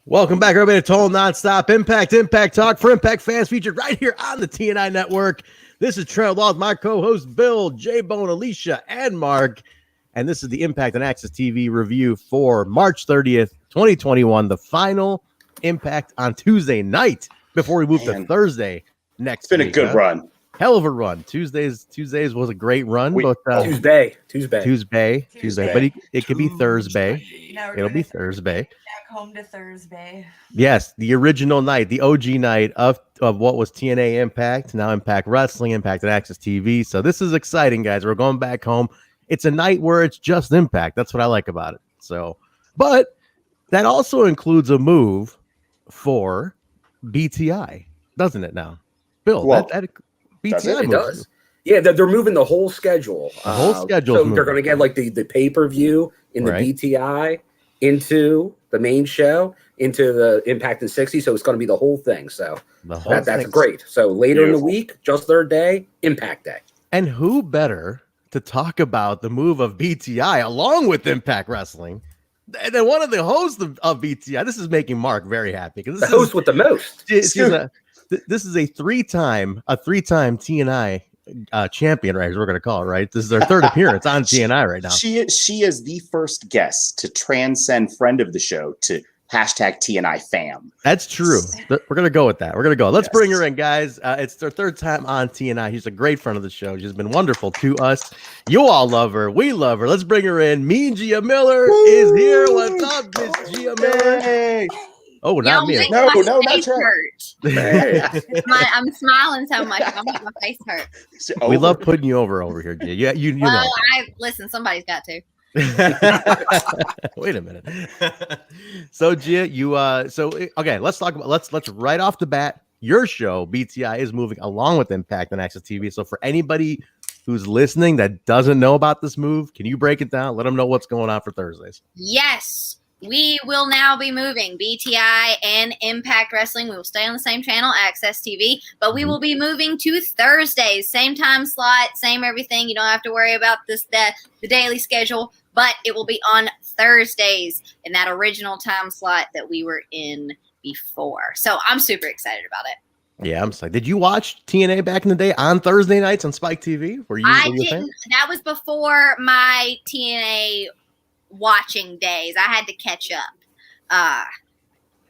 Welcome back, everybody, to Total Nonstop Impact Talk for Impact fans, featured right here on the TNI network. This is Trent with my co-host Bill, Jaybone, Alicia, and Marq, and this is the Impact on AXS TV review for March 30th, 2021, the final Impact on Tuesday night before we move to Thursday next week. It's been a good run. Hell of a run. Tuesdays was a great run. Tuesday. But it could be Thursday. It'll be Thursday. Back home to Thursday. Yes, the original night, the OG night of what was TNA Impact, now Impact Wrestling, Impact at AXS TV. So this is exciting, guys. We're going back home. It's a night where it's just Impact. That's what I like about it. So, but that also includes a move for BTI, doesn't it now? Bill, well, that BTI it does. Yeah, they're moving the whole schedule. The whole schedule. So they're going to get like the pay-per-view in the BTI into the main show, into the Impact in 60. So it's going to be the whole thing. So that's great. So later in the week, just their day, Impact Day. And who better to talk about the move of BTI along with Impact Wrestling than one of the hosts of BTI? This is making Marq very happy because the host with the most. This is a three-time TNI champion, right? As we're going to call it, right? This is their third appearance on TNI right now. She is the first guest to transcend friend of the show to hashtag TNI fam. That's true. We're going to go with that. Let's bring her in, guys. It's their third time on TNI. She's a great friend of the show. She's been wonderful to us. You all love her. We love her. Let's bring her in. Mean Gia Miller is here. What's up, Miss Gia Miller? Hey. Oh, not me. No, not Trent. I'm smiling so much. I'm making my face hurt. We love putting you over here, Gia. Yeah, you know. Listen, somebody's got to. Wait a minute. So, Gia, okay, let's talk about let's right off the bat. Your show, BTI, is moving along with Impact on AXS TV. So, for anybody who's listening that doesn't know about this move, can you break it down? Let them know what's going on for Thursdays. Yes. We will now be moving BTI and Impact Wrestling. We will stay on the same channel, AXS TV, but we will be moving to Thursdays. Same time slot, same everything. You don't have to worry about the daily schedule, but it will be on Thursdays in that original time slot that we were in before. So I'm super excited about it. Yeah, I'm excited. Did you watch TNA back in the day on Thursday nights on Spike TV? I didn't. That was before my TNA watching days. I had to catch up.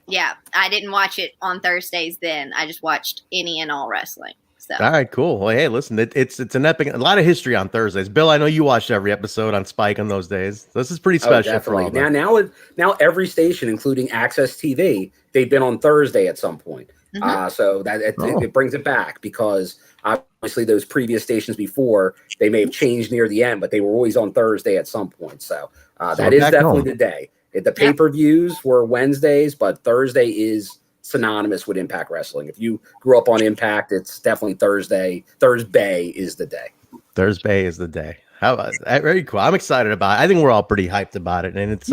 Yeah, I didn't watch it on Thursdays then. I just watched any and all wrestling. So all right, cool. Well, hey, listen, it's an epic, a lot of history on Thursdays. Bill, I know you watched every episode on Spike on those days. This is pretty special for all of them. Now every station, including AXS TV, they've been on Thursday at some point. So that it brings it back, because obviously those previous stations before, they may have changed near the end, but they were always on Thursday at some point. So that is definitely the day. The pay-per-views were Wednesdays, but Thursday is synonymous with Impact Wrestling. If you grew up on Impact, it's definitely Thursday. Thursday is the day. Thursday is the day. How about that? Very cool. I'm excited about it. I think we're all pretty hyped about it, and it's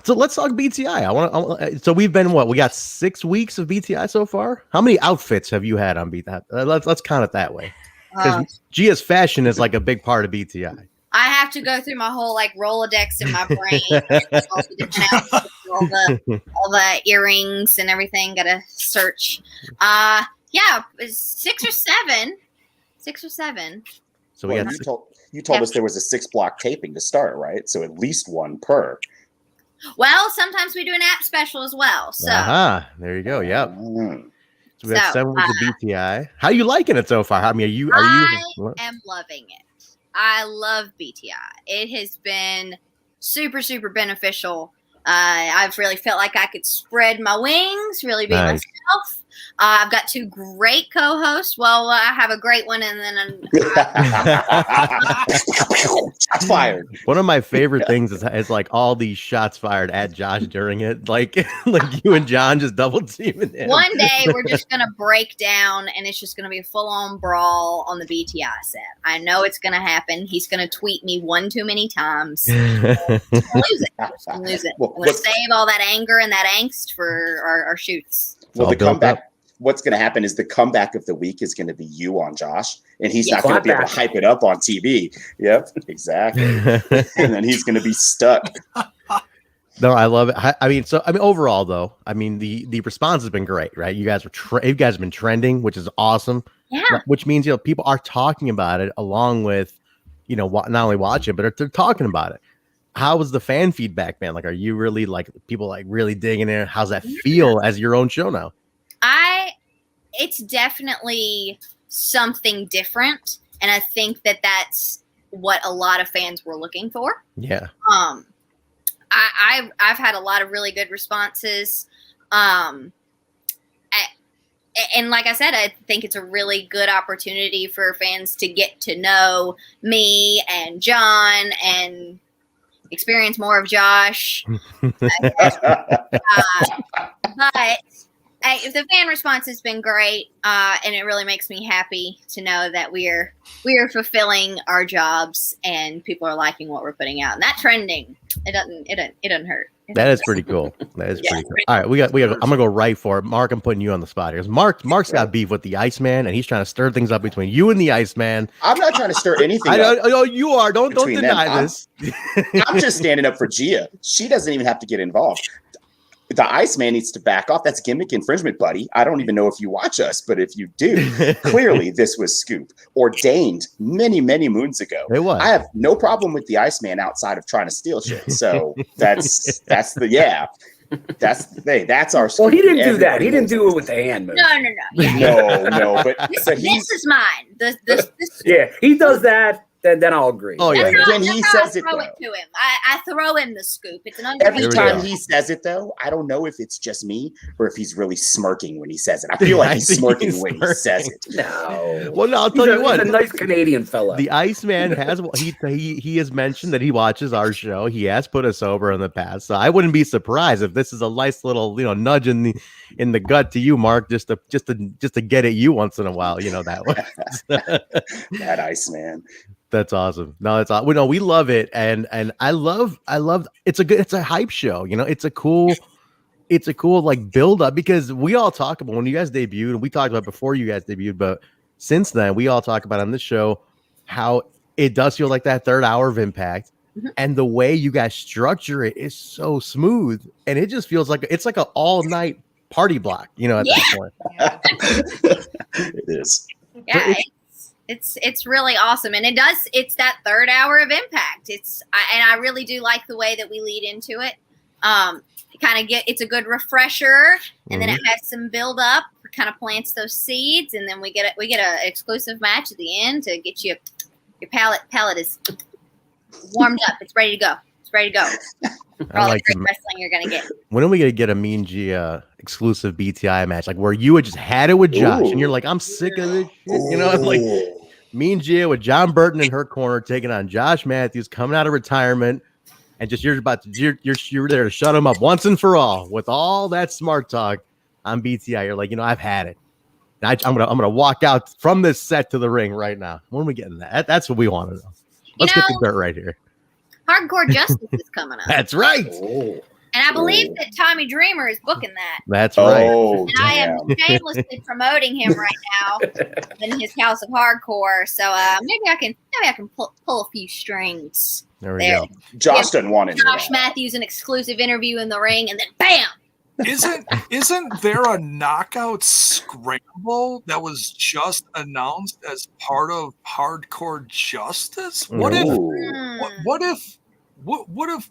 so let's talk BTI. So we've been we got 6 weeks of BTI so far. How many outfits have you had on BTI? Let's count it that way, because Gia's fashion is like a big part of BTI. I have to go through my whole Rolodex in my brain. all the earrings and everything. Gotta search. Yeah, 6 or 7. 6 or 7. So we got. You told us there was a 6-block taping to start, right? So at least one per. Well, sometimes we do an app special as well. So there you go. Yep. So we have 7 weeks of BTI. How are you liking it so far? I mean, I am loving it. I love BTI. It has been super, super beneficial. I've really felt like I could spread my wings, really be myself. I've got 2 great co-hosts. Well, I have a great one, and then shots fired. One of my favorite things is like all these shots fired at Josh during it, like you and John just double teaming him. One day we're just gonna break down, and it's just gonna be a full-on brawl on the BTI set. I know it's gonna happen. He's gonna tweet me one too many times. I'm gonna lose it. I'm gonna save all that anger and that angst for our shoots. Well, the comeback. What's going to happen is the comeback of the week is going to be you on Josh, and he's not going to be able to hype it up on TV. Yep, exactly. And then he's going to be stuck. No, I love it. I mean, overall though, I mean the response has been great, right? You guys have been trending, which is awesome. Yeah. Which means people are talking about it along with, not only watching, but they're talking about it. How was the fan feedback, man? Like, are you really people really digging it? How's that feel as your own show now? It's definitely something different, and I think that's what a lot of fans were looking for. Yeah. I've had a lot of really good responses. And like I said, I think it's a really good opportunity for fans to get to know me and John and experience more of Josh. But the fan response has been great, and it really makes me happy to know that we are fulfilling our jobs and people are liking what we're putting out. And that trending, it doesn't hurt. That is pretty cool. That is pretty cool. All right, we got. I'm gonna go right for it. Mark, I'm putting you on the spot here. Mark's got beef with the Iceman, and he's trying to stir things up between you and the Iceman. I'm not trying to stir anything. Oh, you are. Don't deny this. I'm just standing up for Gia. She doesn't even have to get involved. The Iceman needs to back off. That's gimmick infringement, buddy. I don't even know if you watch us, but if you do, clearly this was scoop ordained many, many moons ago. It was. I have no problem with the Iceman outside of trying to steal shit. So that's the thing. That's our scoop. Well, he didn't do that. He didn't do it with the hand move. No. Yeah. No. But this is mine. This yeah, he does that. Then I'll agree. Oh yeah. When he says it, throw though. it to him. I throw him the scoop. It's an Every underrated. time he says it, though, I don't know if it's just me or if he's really smirking when he says it. I feel like he's smirking when he says it. No. Well, no, I'll tell you what. He's a nice Canadian fella. The Iceman he has mentioned that he watches our show. He has put us over in the past, so I wouldn't be surprised if this is a nice little nudge in the gut to you, Mark, just to get at you once in a while. That way. That Iceman. That's awesome. No, that's awesome. No, we love it, and I love. It's a hype show. It's a cool build up, because we all talk about when you guys debuted, and we talked about before you guys debuted, but since then we all talk about on this show how it does feel like that third hour of Impact, and the way you guys structure it is so smooth, and it just feels like it's like an all night party block. At that point, It is. Yeah. It's really awesome, and it's that third hour of Impact. And I really do like the way that we lead into it. It's a good refresher, and then it has some build up, kind of plants those seeds, and then we get an exclusive match at the end to get your palate is warmed up. It's ready to go. For all the great wrestling you're gonna get. When are we gonna get a Mean Gia exclusive BTI match, like where you had just had it with Josh, and you're like, I'm sick of this shit. Like Mean Gia with John Burton in her corner taking on Josh Matthews coming out of retirement, and just you're there to shut him up once and for all with all that smart talk on BTI. You're like, I've had it. I'm gonna walk out from this set to the ring right now. When are we getting that? That's what we want to know. Let's get the dirt right here. Hardcore Justice is coming up. That's right. And I believe that Tommy Dreamer is booking that. That's right. And I am shamelessly promoting him right now in his House of Hardcore. So maybe I can pull a few strings. There we go. Josh doesn't want it. Josh Matthews an exclusive interview in the ring, and then bam. Isn't there a knockout scramble that was just announced as part of Hardcore Justice? What if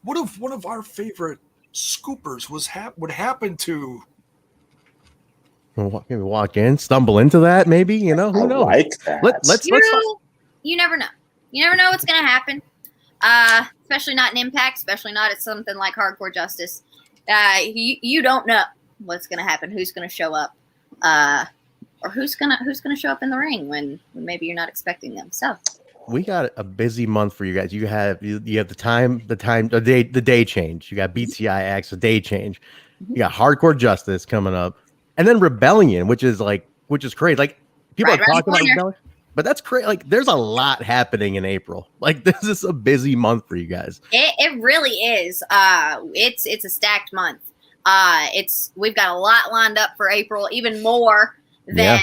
one of our favorite scoopers would happen to maybe walk in, stumble into that? Maybe who knows? Like that. Let's You never know. You never know what's going to happen. Especially not in Impact. Especially not at something like Hardcore Justice. You don't know what's going to happen. Who's going to show up? Or who's gonna show up in the ring when maybe you're not expecting them. So we got a busy month for you guys. You have the day change. You got BTI X, the day change. You got Hardcore Justice coming up, and then Rebellion, which is crazy. Like people are talking about Rebellion, but that's crazy. Like there's a lot happening in April. Like this is a busy month for you guys. It really is. It's a stacked month. We've got a lot lined up for April, even more than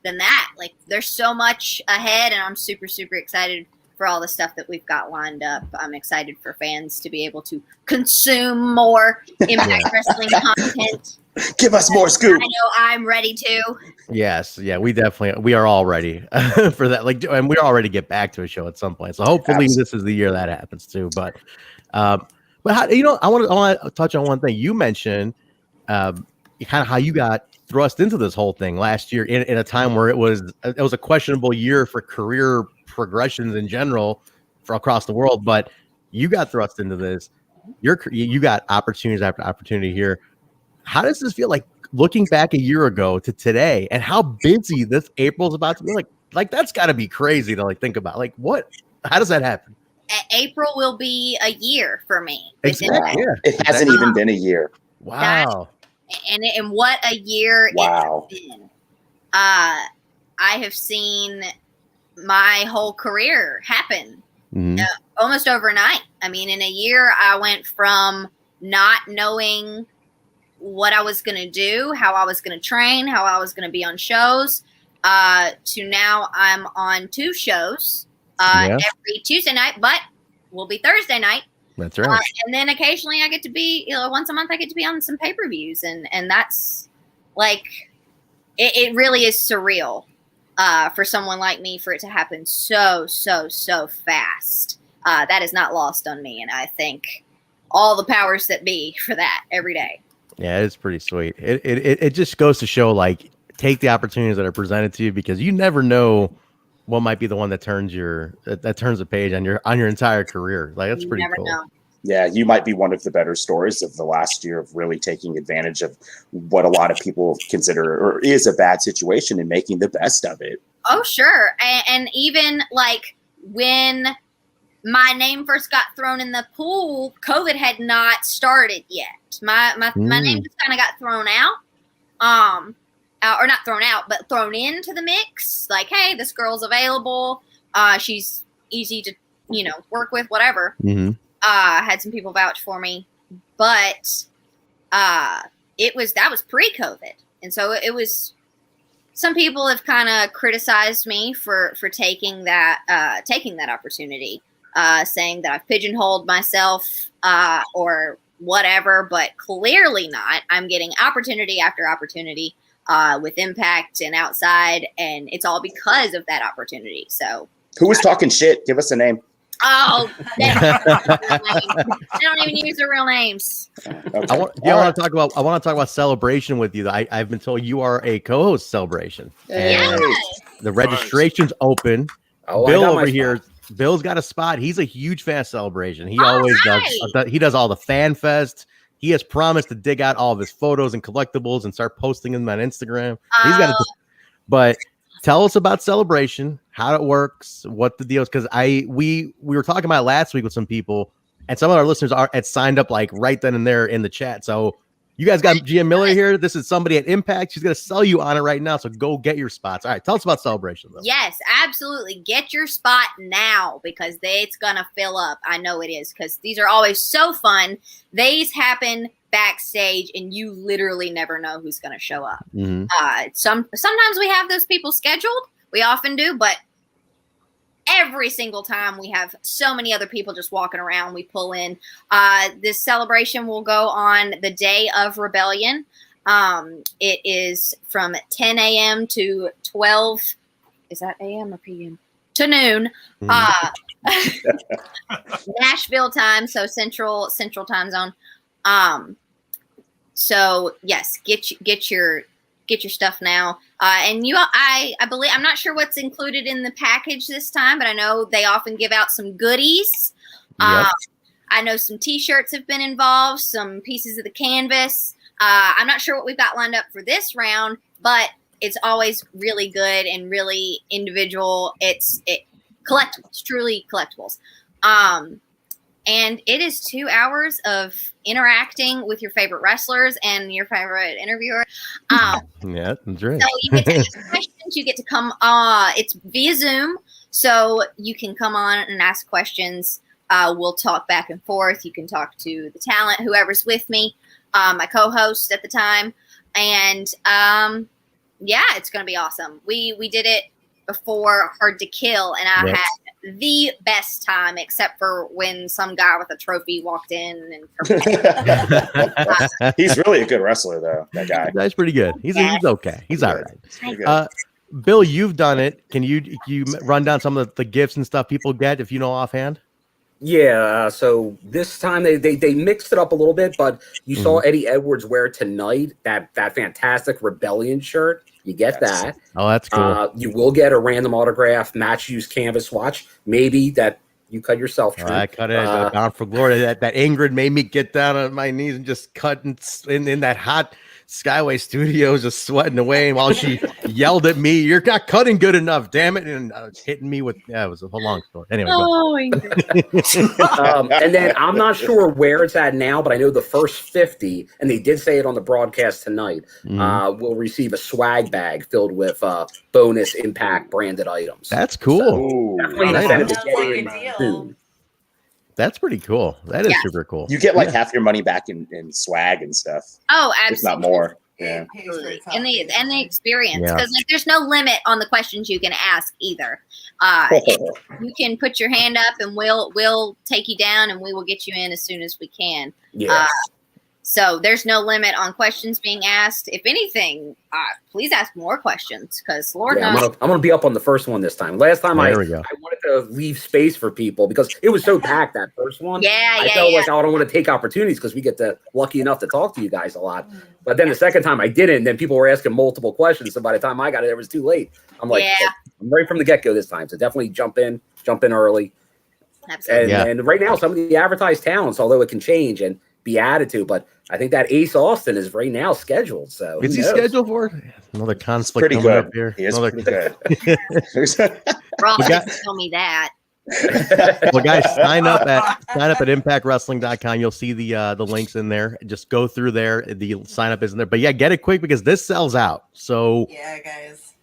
that. Like there's so much ahead, and I'm super, super excited all the stuff that we've got lined up. I'm excited for fans to be able to consume more Impact Wrestling content. Give us more scoop. I know I'm ready to. Yes, yeah, we are all ready for that. Like, and we're all ready to get back to a show at some point. So hopefully this is the year that happens too. But how, I want to touch on one thing you mentioned, kind of how you got thrust into this whole thing last year in a time where it was a questionable year for career progressions in general for across the world. But you got thrust into this. You got opportunities after opportunity here. How does this feel like looking back a year ago to today and how busy this April's about to be? Like that's got to be crazy to like think about. Like how does that happen? April will be a year for me. Exactly. Yeah. It hasn't even been a year. Wow. And what a year Wow. it's been. I have seen my whole career happen almost overnight. I mean, in a year, I went from not knowing what I was going to do, how I was going to train, how I was going to be on shows, to now I'm on 2 shows every Tuesday night, but will be Thursday night. That's right. And then occasionally I get to be, once a month I get to be on some pay-per-views, and that's like, it really is surreal for someone like me for it to happen so fast. That is not lost on me, and I thank all the powers that be for that every day. Yeah, it's pretty sweet. It just goes to show, like, take the opportunities that are presented to you, because you never know what might be the one that turns the page on your entire career. Like, that's pretty cool. Know. Yeah, you might be one of the better stories of the last year of really taking advantage of what a lot of people consider or is a bad situation and making the best of it. Oh, sure. And even like when my name first got thrown in the pool, COVID had not started yet. My name just kind of got thrown out. Or not thrown out, but thrown into the mix. Like, hey, this girl's available. She's easy to, work with, whatever. Mm-hmm. Had some people vouch for me, but that was pre-COVID, and so it was. Some people have kind of criticized me for taking that opportunity, saying that I've pigeonholed myself or whatever, but clearly not. I'm getting opportunity after opportunity with Impact and outside, and it's all because of that opportunity. So, who was talking shit? Give us a name. Oh, they don't even use their real names. Okay. I want to talk about Celebration with you. I've been told you are a co-host Celebration. Yes. The registration's open. Bill over here. Bill's got a spot. He's a huge fan of Celebration. He always does. He does all the fan fest. He has promised to dig out all of his photos and collectibles and start posting them on Instagram. He's got but tell us about Celebration, how it works, what the deal is. Because we were talking about it last week with some people, and some of our listeners had signed up like right then and there in the chat. So you guys got Gia Miller here. This is somebody at Impact. She's going to sell you on it right now. So go get your spots. All right, tell us about Celebration, though. Yes, absolutely. Get your spot now because it's going to fill up. I know it is because these are always so fun. These happen backstage, and you literally never know who's going to show up. Mm-hmm. Sometimes we have those people scheduled. We often do, but every single time we have so many other people just walking around, we pull in. This celebration will go on the day of Rebellion. It is from 10 a.m. to 12. Is that a.m. or p.m.? To noon. Nashville time, so central time zone. So yes, get your stuff now. And I believe, I'm not sure what's included in the package this time, but I know they often give out some goodies. Yep. I know some t-shirts have been involved, some pieces of the canvas. I'm not sure what we've got lined up for this round, but it's always really good and really individual. It's collectibles, truly collectibles. And it is 2 hours of interacting with your favorite wrestlers and your favorite interviewer. Yeah, that's right. So you get to ask questions. You get to come. It's via Zoom, so you can come on and ask questions. We'll talk back and forth. You can talk to the talent, whoever's with me, my co-host at the time, and yeah, it's going to be awesome. We did it before Hard to Kill, and I Yes. had the best time, except for when some guy with a trophy walked in. And He's really a good wrestler, though. That guy. That's pretty good. He's okay. He's all right. Pretty good. Bill, you've done it. Can you run down some of the gifts and stuff people get if you know offhand? Yeah, so this time they mixed it up a little bit, but you saw Eddie Edwards wear tonight that fantastic Rebellion shirt. You get that. Oh, that's cool. You will get a random autograph match use canvas watch, maybe that you cut yourself. Trent. I cut it down for glory. That Ingrid made me get down on my knees and just cut in that hot Skyway Studios, just sweating away while she yelled at me, "You're not cutting good enough, damn it!" And hitting me with it was a whole long story. Anyway, and then I'm not sure where it's at now, but I know the first 50, and they did say it on the broadcast tonight, will receive a swag bag filled with bonus Impact branded items. That's cool. Ooh, Definitely Right. incentive to Sounds get like in a deal. soon. That's pretty cool. That is super cool. you get like half your money back in swag and stuff. oh, If not absolutely. more. Yeah. It pays for itself, And the basically. experience, Yeah. because like there's no limit on the questions you can ask either. You can put your hand up and we'll take you down and we will get you in as soon as we can. Yeah. So there's no limit on questions being asked. If anything, please ask more questions, because Lord Yeah, knows. I'm gonna be up on the first one this time. Last time There we go. I wanted to leave space for people because it was so packed that first one. I felt like I don't want to take opportunities because we get lucky enough to talk to you guys a lot. But then the second time I didn't, and then people were asking multiple questions. So by the time I got it, it was too late. I'm like, I'm right from the get go this time. So definitely jump in early. Absolutely. And right now, some of the advertised talents, although it can change and be added to, but I think that Ace Austin is right now scheduled. So Is he who knows? scheduled for it? Another conflict Pretty coming good. up here. He is Another- pretty good. Ross We got- didn't tell me that. Well, guys, sign up at ImpactWrestling.com. You'll see the links in there. Just go through there. The sign up is in there. But yeah, get it quick because this sells out. So Yeah, guys.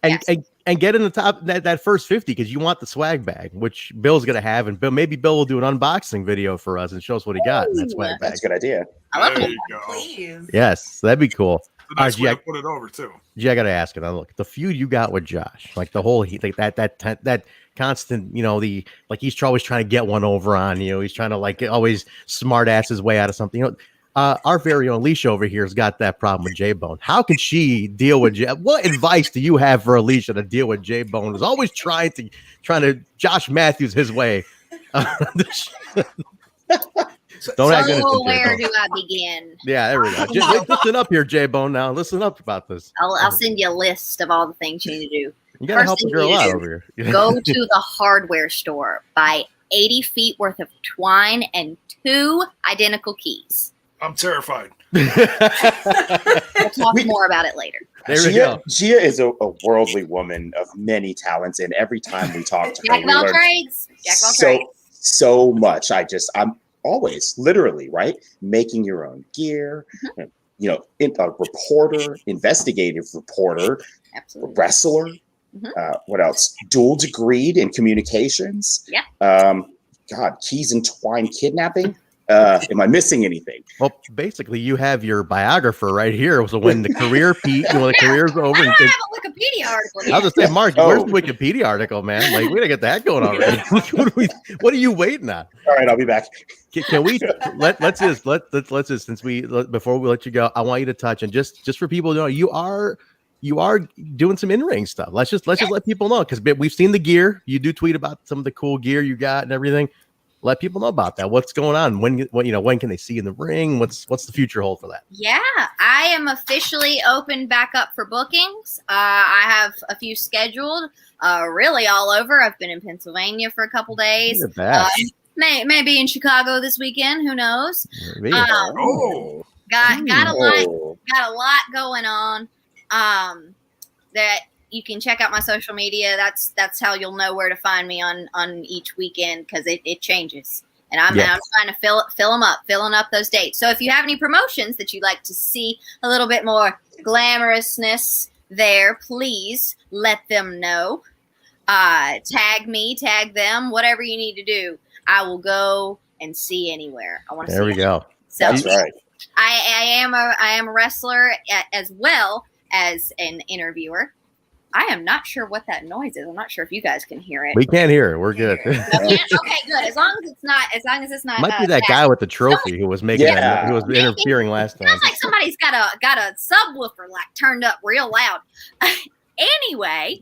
and get in the top that first 50 because you want the swag bag, which Bill's gonna have, and maybe Bill will do an unboxing video for us and show us what he got in that swag bag. That's a good idea. I love There it. you go. Please. Yes, that'd be cool. The nice way Gia, to put it over too. I gotta ask it. Now look, the feud you got with Josh, like the whole like that constant, he's always trying to get one over on you. He's trying to always smart ass his way out of something. Our very own Alicia over here has got that problem with Jaybone. How can she deal with What advice do you have for Alicia to deal with Jaybone? Who's always trying to Josh Matthews his way. Don't act innocent, Where Jaybone. do I begin? Yeah, there we go. Listen up here, Jaybone. Now listen up about this. I'll send you a list of all the things you need to do. You gotta First help a thing girl you out do, over here. Go to the hardware store, buy 80 feet worth of twine and 2 identical keys. I'm terrified. We'll talk more about it later. There we go. Gia is a worldly woman of many talents, and every time we talk to her, Jack we of all learn trades. Jack of all trades. so much. I'm always literally making your own gear. A reporter, investigative reporter, Absolutely. wrestler. What else? Dual degreed in communications. Yeah. God, keys and twine kidnapping. Am I missing anything? Well, basically, you have your biographer right here. So when the career the career's over, I and, don't have a Wikipedia article I yet. was just saying, Mark, where's the Wikipedia article, man? Like, we gotta get that going already. What are you waiting on? All right, I'll be back. Can we let's just before we let you go, I want you to touch, and just for people to know, you are doing some in-ring stuff. Let's just let people know, because we've seen the gear. You do tweet about some of the cool gear you got and everything. Let people know about that. What's going on? When can they see you in the ring? What's the future hold for that? Yeah, I am officially open back up for bookings. I have a few scheduled, really all over. I've been in Pennsylvania for a couple days. Look at that. Maybe in Chicago this weekend. Who knows? Maybe. Oh, Got a Oh. lot going on. That you can check out my social media. That's how you'll know where to find me on each weekend, because it changes. And I'm trying to filling up those dates. So if you have any promotions that you'd like to see a little bit more glamorousness there, please let them know. Tag me, tag them, whatever you need to do. I will go and see anywhere. I want to see. There we go. So That's right. I am a wrestler as well as an interviewer. I am not sure what that noise is. I'm not sure if you guys can hear it. We can't hear it. We're good. Okay, good. As long as it's not. Might be that guy with the trophy who was making that, who was interfering last time. Sounds like somebody's got a subwoofer like turned up real loud. Anyway,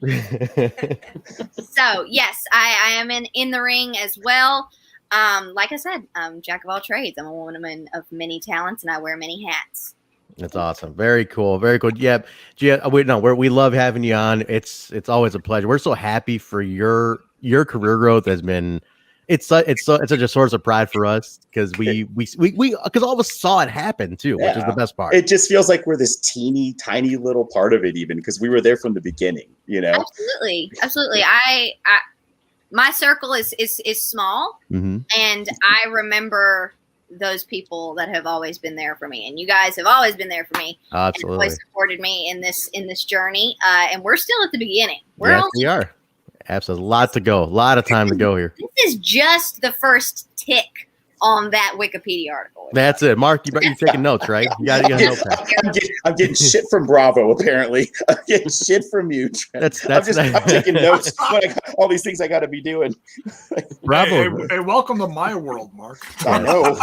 so yes, I am in the ring as well. Like I said, I'm jack of all trades. I'm a woman of many talents, and I wear many hats. That's awesome. Very cool. Very cool. Yeah, Gia, we love having you on. It's always a pleasure. We're so happy for your career growth has been. It's such a source of pride for us because we because all of us saw it happen too, which is the best part. It just feels like we're this teeny tiny little part of it, even because we were there from the beginning. You know, absolutely. I my circle is small, and I remember those people that have always been there for me, and you guys have always been there for me. Absolutely, and always supported me in this journey, and we're still at the beginning. We are. Absolutely. A lot to go. A lot of time to go here. This is just the first tick on that Wikipedia article. That's it. Mark, you're taking notes, right? You got to get I'm getting shit from Bravo, apparently. I'm getting shit from you, Trent. I'm taking notes. All these things I got to be doing. Bravo. Hey, welcome to my world, Mark. I know.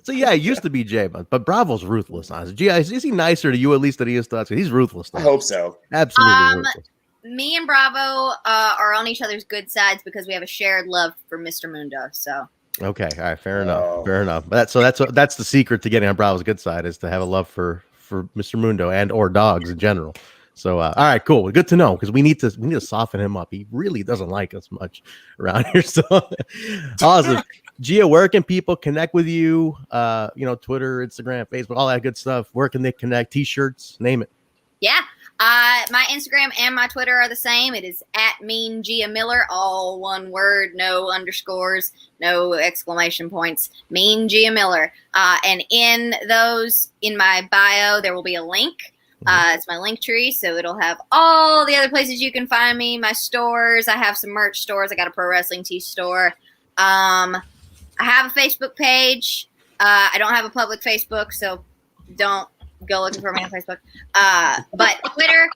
So, yeah, he used to be Jaybone, but Bravo's ruthless on us. Gee, is he nicer to you at least than he is to us? He's ruthless. I hope so. Absolutely ruthless. Me and Bravo are on each other's good sides because we have a shared love for Mr. Mundo. So okay, all right, fair enough. That's the secret to getting on Bravo's good side is to have a love for Mr. Mundo and or dogs in general. So all right, cool, good to know because we need to soften him up. He really doesn't like us much around here. So awesome, Gia. Where can people connect with you? Twitter, Instagram, Facebook, all that good stuff. Where can they connect? T-shirts, name it. Yeah. My Instagram and my Twitter are the same. It is @mean Gia Miller, all one word, no underscores, no exclamation points. Mean Gia Miller. And in my bio, there will be a link. It's my link tree, so it'll have all the other places you can find me. My stores. I have some merch stores. I got a pro wrestling tee store. I have a Facebook page. I don't have a public Facebook, so don't go looking for me on Facebook. But Twitter,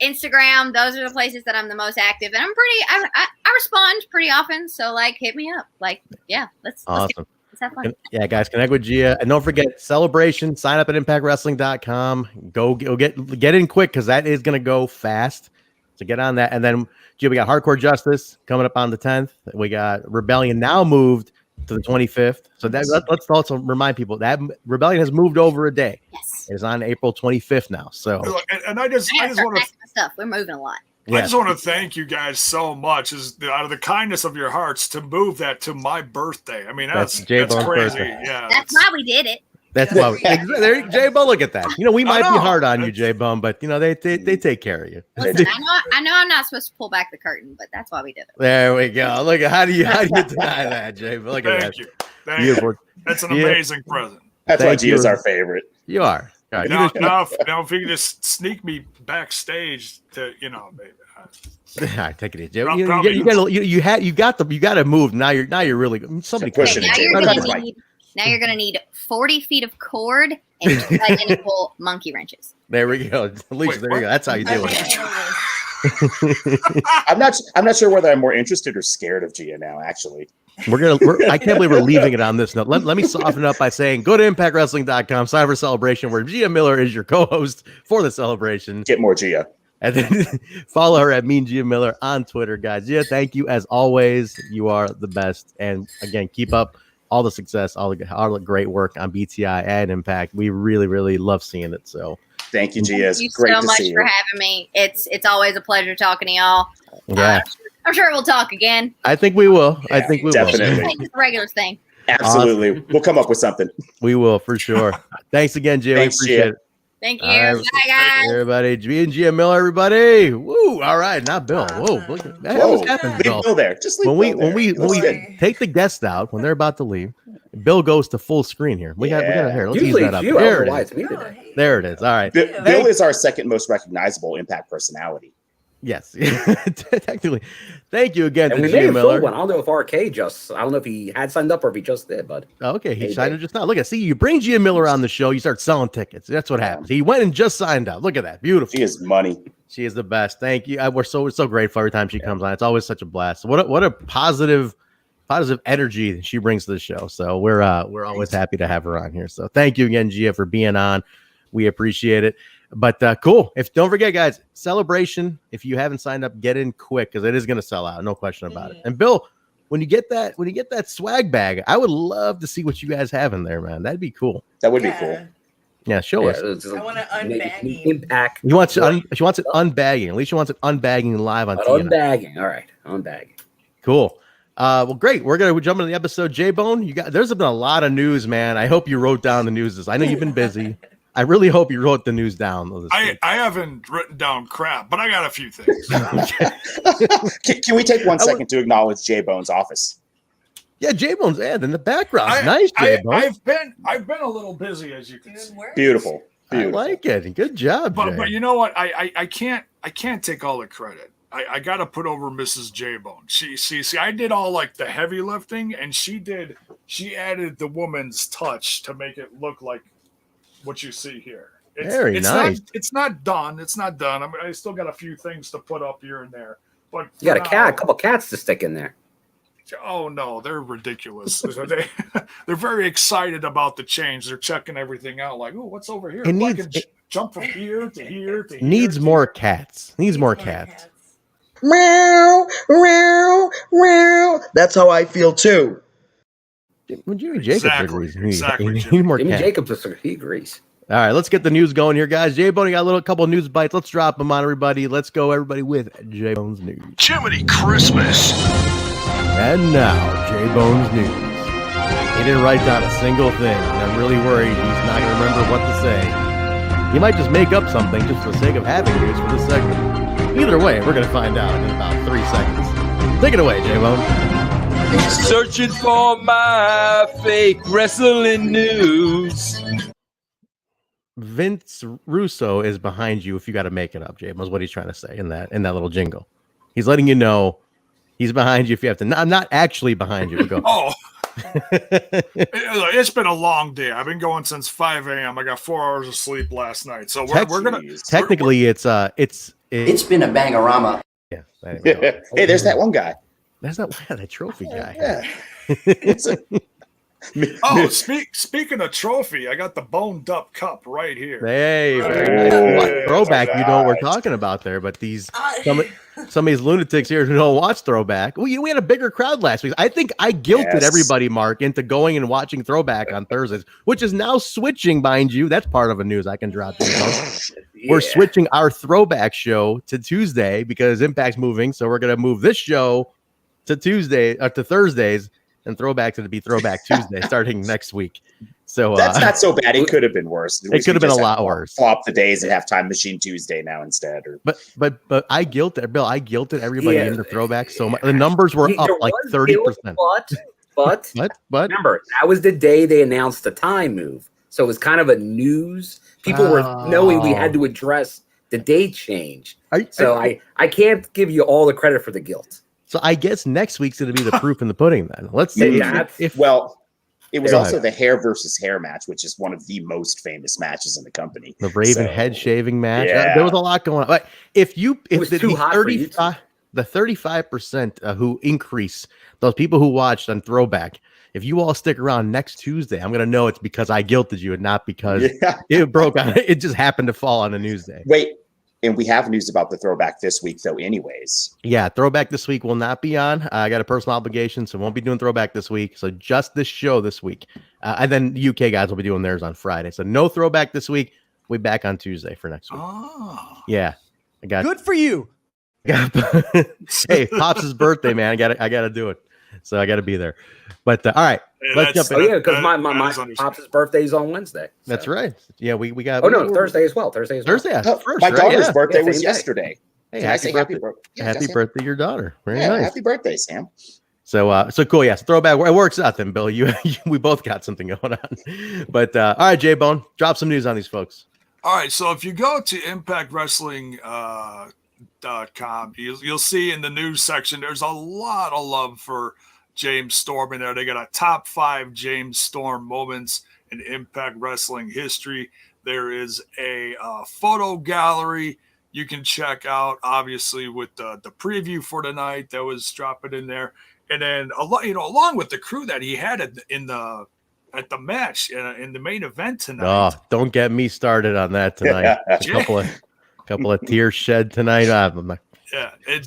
Instagram, those are the places that I'm the most active. And I respond pretty often. So hit me up. Let's have fun. Yeah, guys, connect with Gia. And don't forget Celebration, sign up at ImpactWrestling.com. Go get in quick because that is going to go fast. So get on that. And then Gia, we got Hardcore Justice coming up on the 10th. We got Rebellion now moved to the 25th. So let's also remind people that Rebellion has moved over a day. Yes. It's on April 25th now. So and I just want to stuff. We're moving a lot. I just want to thank you guys so much out of the kindness of your hearts to move that to my birthday. I mean, that's crazy. Birthday. Yeah. That's why we did it. That's why Jaybone, look at that. We might be hard on you, Jaybone, but they take care of you. Listen, I know I'm not supposed to pull back the curtain, but that's why we did it. There we go. Look at how do you deny that, Jaybone? Look at that. Thank you. That's an amazing present. That's why Gia's our favorite. You are. Now, if you could just sneak me backstage to, maybe. All right, take it easy. You got to move. Now you're really somebody pushing it. Now you're going to need 40 feet of cord and 2 identical monkey wrenches. There we go. Alicia, there you go. That's how you do it. I'm not sure whether I'm more interested or scared of Gia now, actually. I can't believe we're leaving it on this note. Let me soften it up by saying go to ImpactWrestling.com, sign for Celebration, where Gia Miller is your co-host for the celebration. Get more Gia. And then follow her at Mean Gia Miller on Twitter, guys. Gia, thank you as always. You are the best. And again, keep up all the success, all the great work on BTI and Impact. We really, really love seeing it. So thank you, Gia. Thank you so much for having me. It's always a pleasure talking to y'all. Yeah. I'm sure we'll talk again. I think we will. Yeah, I think we definitely. will. It's a regular thing. Absolutely. Awesome. We'll come up with something. We will, for sure. Thanks again, Gia. Thanks, we appreciate Gia. it. Thank you. Bye, guys. Everybody. Mean Gia Miller, everybody. Woo. All right. Not Bill. Whoa. Look at that. What's happening, Bill? Leave Bill there. Just leave when we take the guests out, when they're about to leave, Bill goes to full screen here. We got here. Let's use that up. There it is. There it is. All right. Bill is our second most recognizable Impact personality. Yes, technically. Thank you again and to we may Gia have Miller. one. I don't know if RK I don't know if he had signed up or if he just did, but okay, he signed up just now. Look at you bring Gia Miller on the show, you start selling tickets. That's what happens. He went and just signed up. Look at that, beautiful. She is money. She is the best. Thank you. We're so grateful every time she comes on. It's always such a blast. What a positive energy she brings to the show. So we're always happy to have her on here. So thank you again, Gia, for being on. We appreciate it. But cool. Don't forget, guys, celebration. If you haven't signed up, get in quick because it is going to sell out. No question about it. And Bill, when you get that swag bag, I would love to see what you guys have in there, man. That'd be cool. That would be cool. Yeah, show us. I want to unbagging. Impact. She wants it unbagging. Alicia wants it unbagging live on TNI. Unbagging. All right, unbagging. Cool. Well, great. We're gonna jump into the episode. Jaybone, there's been a lot of news, man. I hope you wrote down the news. I know you've been busy. I really hope you wrote the news down. I haven't written down crap, but I got a few things. Can we take 1 second to acknowledge Jaybone's office? Yeah, Jaybone's in the background. Nice, Jaybone. I've been a little busy, as you can see. Beautiful. I like it. Good job, Jay. But you know what? I can't take all the credit. I got to put over Mrs. Jaybone. See, I did all like the heavy lifting, and she added the woman's touch to make it look like what you see here. It's nice. It's not done. It's not done. I mean, I still got a few things to put up here and there. But You got a couple cats to stick in there. Oh no, they're ridiculous. They're very excited about the change. They're checking everything out. Like, oh, what's over here? I can jump from here to here to here. Needs more cats. Needs more cats. Meow, meow, meow. That's how I feel too. Well, Jimmy Jacobs agrees. Exactly. Need more Jimmy cats. Jacobs, he agrees. All right, let's get the news going here, guys. J-Bone, you got a couple of news bites. Let's drop them on everybody. Let's go, everybody, with J-Bone's news. Jiminy Christmas. And now, J-Bone's news. He didn't write down a single thing, and I'm really worried he's not going to remember what to say. He might just make up something just for the sake of having news for this segment. Either way, we're going to find out in about 3 seconds. Take it away, J-Bone. Searching for my fake wrestling news. Vince Russo is behind you if you got to make it up, Jay. Was what he's trying to say in that little jingle. He's letting you know he's behind you if you have to. I'm not actually behind you. Go. Oh, it's been a long day. I've been going since 5 a.m. I got 4 hours of sleep last night, so we're gonna. Technically, it's been a bangorama. Yeah. Hey, there's that one guy. That's not that trophy guy. Yeah. Oh, speaking of trophy, I got the boned up cup right here. Hey, throwback. You know what we're talking about there, but some of these lunatics here who don't watch Throwback. We had a bigger crowd last week. I think I guilted everybody, Mark, into going and watching Throwback on Thursdays, which is now switching, mind you. That's part of a news I can drop. We're switching our Throwback show to Tuesday because Impact's moving, so we're gonna move this show to Thursdays. And Throwback to be Throwback Tuesday starting next week. So that's not so bad. It could have been worse. It could have been a lot worse. Swap the days and have Time Machine Tuesday now instead. But I guilted Bill. I guilted everybody into Throwback so much. The numbers were up like 30%. But remember, that was the day they announced the time move. So it was kind of a news. People were knowing we had to address the date change. I can't give you all the credit for the guilt. So I guess next week's going to be the proof in the pudding. Then let's see it was also the hair versus hair match, which is one of the most famous matches in the company. The Raven head shaving match. Yeah. There was a lot going on. But if the 35% who increase, those people who watched on Throwback, if you all stick around next Tuesday, I'm going to know it's because I guilted you and not because it broke on. It just happened to fall on a news day. Wait. And we have news about the Throwback this week, though, anyways. Yeah, Throwback this week will not be on. I got a personal obligation, so won't be doing Throwback this week. So just this show this week. And then the UK guys will be doing theirs on Friday. So no Throwback this week. We'll be back on Tuesday for next week. Oh. Yeah. Good for you. Hey, Pops' birthday, man. I gotta do it. So I gotta be there. But all right. Let's jump in. Oh, yeah, because my Pops' birthday is on Wednesday. So. That's right. Yeah, we got. Oh, no, Thursday as well. Thursday. My daughter's birthday was yesterday. Hey, happy birthday. Happy birthday, your daughter. Very nice. Happy birthday, Sam. So cool. Yes. Throwback. It works out then, Bill. We both got something going on. But all right, J-Bone, drop some news on these folks. All right. So if you go to ImpactWrestling.com, you'll see in the news section, there's a lot of love for James Storm in there. They got a top 5 James Storm moments in Impact Wrestling history. There is a photo gallery you can check out, obviously, with the preview for tonight that was dropping in there, and then along with the crew that he had at the match in the main event tonight. Oh, don't get me started on that tonight. A couple of tears shed tonight. Yeah, and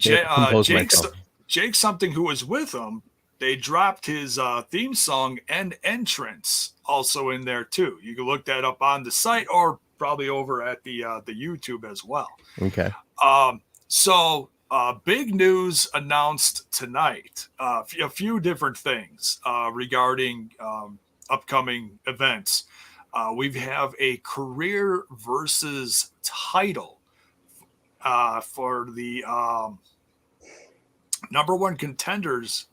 Jake something who was with him. They dropped his theme song and entrance also in there too. You can look that up on the site or probably over at the YouTube as well. Okay. So big news announced tonight. A few different things regarding upcoming events. We have a career versus title for the number one contenders.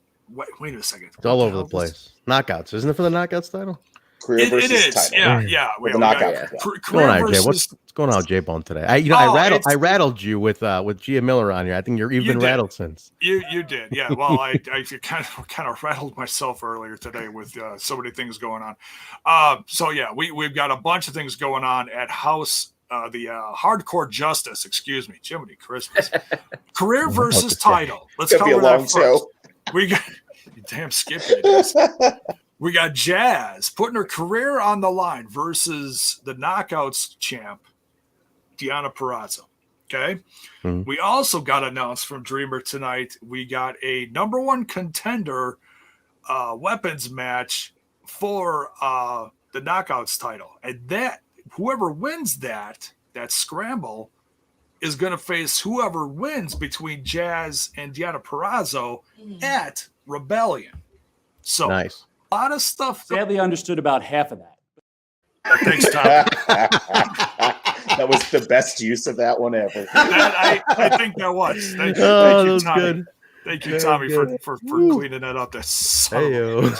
Wait a second. It's all over the place. Knockouts, isn't it, for the knockouts title? Career versus it is. title. Yeah. With the knockout. What's going on, Jay? What's going on with Jaybone today? I rattled you with Gia Miller on here. I think you've been rattled since. You did, yeah. Well, I kind of rattled myself earlier today with so many things going on. So yeah, we've got a bunch of things going on at House. The Hardcore Justice, excuse me, Jiminy Christmas. Career versus title. Let's cover that first. Show. We got damn Skippy. We got Jazz putting her career on the line versus the Knockouts champ, Deonna Purrazzo. Okay. Mm-hmm. We also got announced from Dreamer tonight. We got a number one contender weapons match for the Knockouts title, and that whoever wins that scramble is going to face whoever wins between Jazz and Deonna Purrazzo at Rebellion. So nice. A lot of stuff. Sadly understood about half of that. Thanks, Tom. That was the best use of that one ever. I think that was. Thank you, Tommy. Good. Thank you, Tommy, for cleaning that up. That's so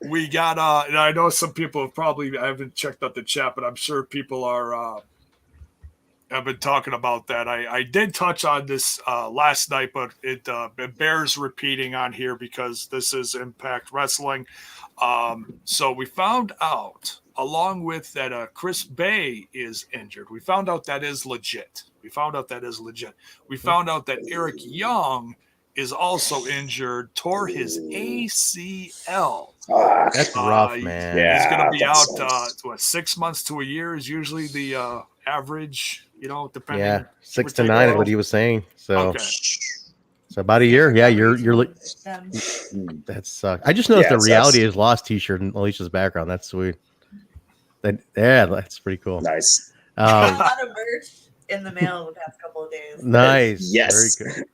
we got and I know some people have I haven't checked out the chat, but I'm sure people are have been talking about that. I did touch on this last night, but it bears repeating on here because this is Impact Wrestling. So we found out, along with that Chris Bay is injured. We found out that is legit. We found out that Eric Young is also injured, tore his ACL. That's rough, man. Yeah, he's going to be out 6 months to a year is usually the average, depending. Yeah, 6 to 9 is what he was saying. So, so about a year. Yeah, you're that sucks. I just noticed the Reality is Lost T-shirt in Alicia's background. That's sweet. That's pretty cool. Nice. A lot of merch in the mail the past couple of days. Nice. Yes. Very good.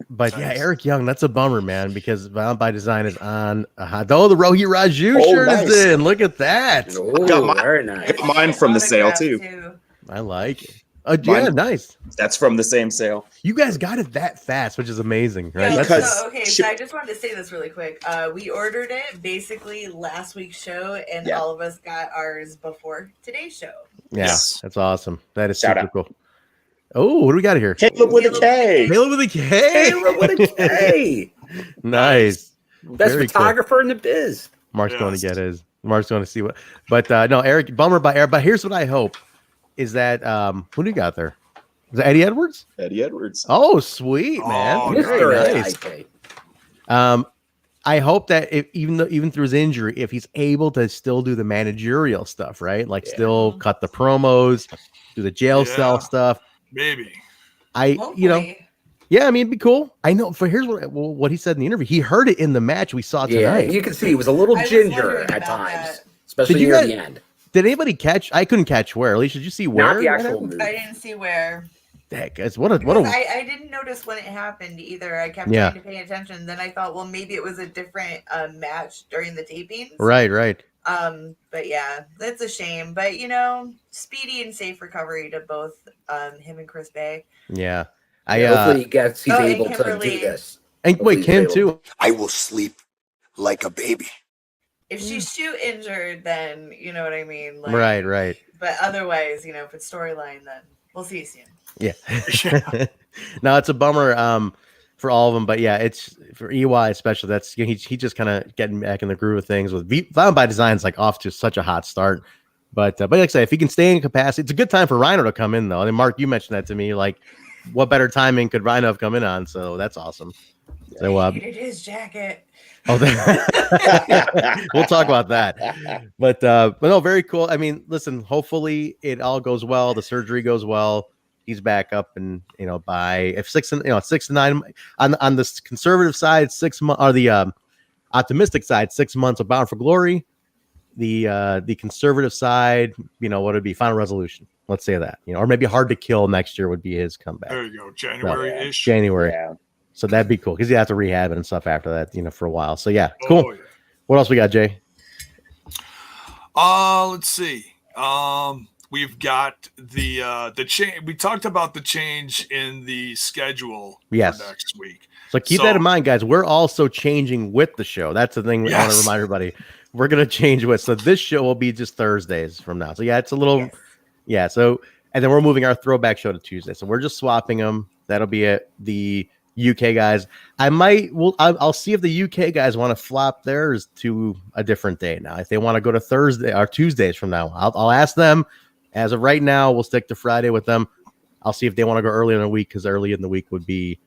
But yeah, Eric Young, that's a bummer, man, because Violent by Design is on. The Rohi Raju shirt is in. Look at that. Very nice. Got mine from the sale too. I like it. Yeah, nice. That's from the same sale. You guys got it that fast, which is amazing, right? Yeah, so I just wanted to say this really quick. We ordered it basically last week's show, and all of us got ours before today's show. Yeah, that's awesome. That is super cool. Oh, what do we got here? Caleb with a K. Caleb with a K. Caleb with a K. Nice. Best photographer in the biz. Mark's going to get his. Mark's going to see what. But no, Eric, bummer by Eric. But here's what I hope is that who do you got there? Is that Eddie Edwards? Eddie Edwards. Oh, sweet, man. Very nice. I hope that even through his injury, if he's able to still do the managerial stuff, right? Like still cut the promos, do the jail cell stuff. Maybe. Hopefully. Yeah, I mean, it'd be cool. I know. Here's what he said in the interview. He heard it in the match we saw tonight. Yeah, you can see he was a little ginger at times, especially near the end. Did anybody catch? I couldn't catch where. Alicia, did you see where? Not the actual move. I didn't see where. Heck, I didn't notice when it happened either. I kept trying to pay attention. Then I thought, well, maybe it was a different match during the tapings. Right. But yeah, that's a shame. But speedy and safe recovery to both him and Chris Bay. Yeah. Hopefully he's able to do this. And wait, Kim too. I will sleep like a baby. If she's shoe injured, then you know what I mean. Like, right. But otherwise, if it's storyline, then we'll see you soon. Yeah. No, it's a bummer for all of them, but yeah, it's for EY especially. That's he just kind of getting back in the groove of things with Violent by Design's like off to such a hot start. But like I said, if he can stay in capacity, it's a good time for Rhino to come in, though. I mean, Mark, you mentioned that to me. Like, what better timing could Rhino have come in on? So that's awesome. So I hated his jacket. Oh, we'll talk about that. But no, very cool. I mean, listen, hopefully it all goes well. The surgery goes well. He's back up, and by 6 to 9 on the conservative side, 6 months, or the optimistic side, 6 months of Bound for Glory. The conservative side, what would it be? Final Resolution. Let's say that, or maybe Hard to Kill next year would be his comeback. There you go, January-ish. January. Yeah. So that'd be cool because you have to rehab it and stuff after that, for a while. So yeah, cool. Oh, yeah. What else we got, Jay? Let's see. We've got the change. We talked about the change in the schedule for next week. So keep that in mind, guys. We're also changing with the show. That's the thing I want to remind everybody. We're gonna change with. So this show will be just Thursdays from now. So yeah, it's a little, So and then we're moving our throwback show to Tuesday. So we're just swapping them. That'll be it. The UK guys, I'll see if the UK guys want to flop theirs to a different day now. If they want to go to Thursday or Tuesdays from now, I'll ask them. As of right now, we'll stick to Friday with them. I'll see if they want to go early in the week because early in the week would be,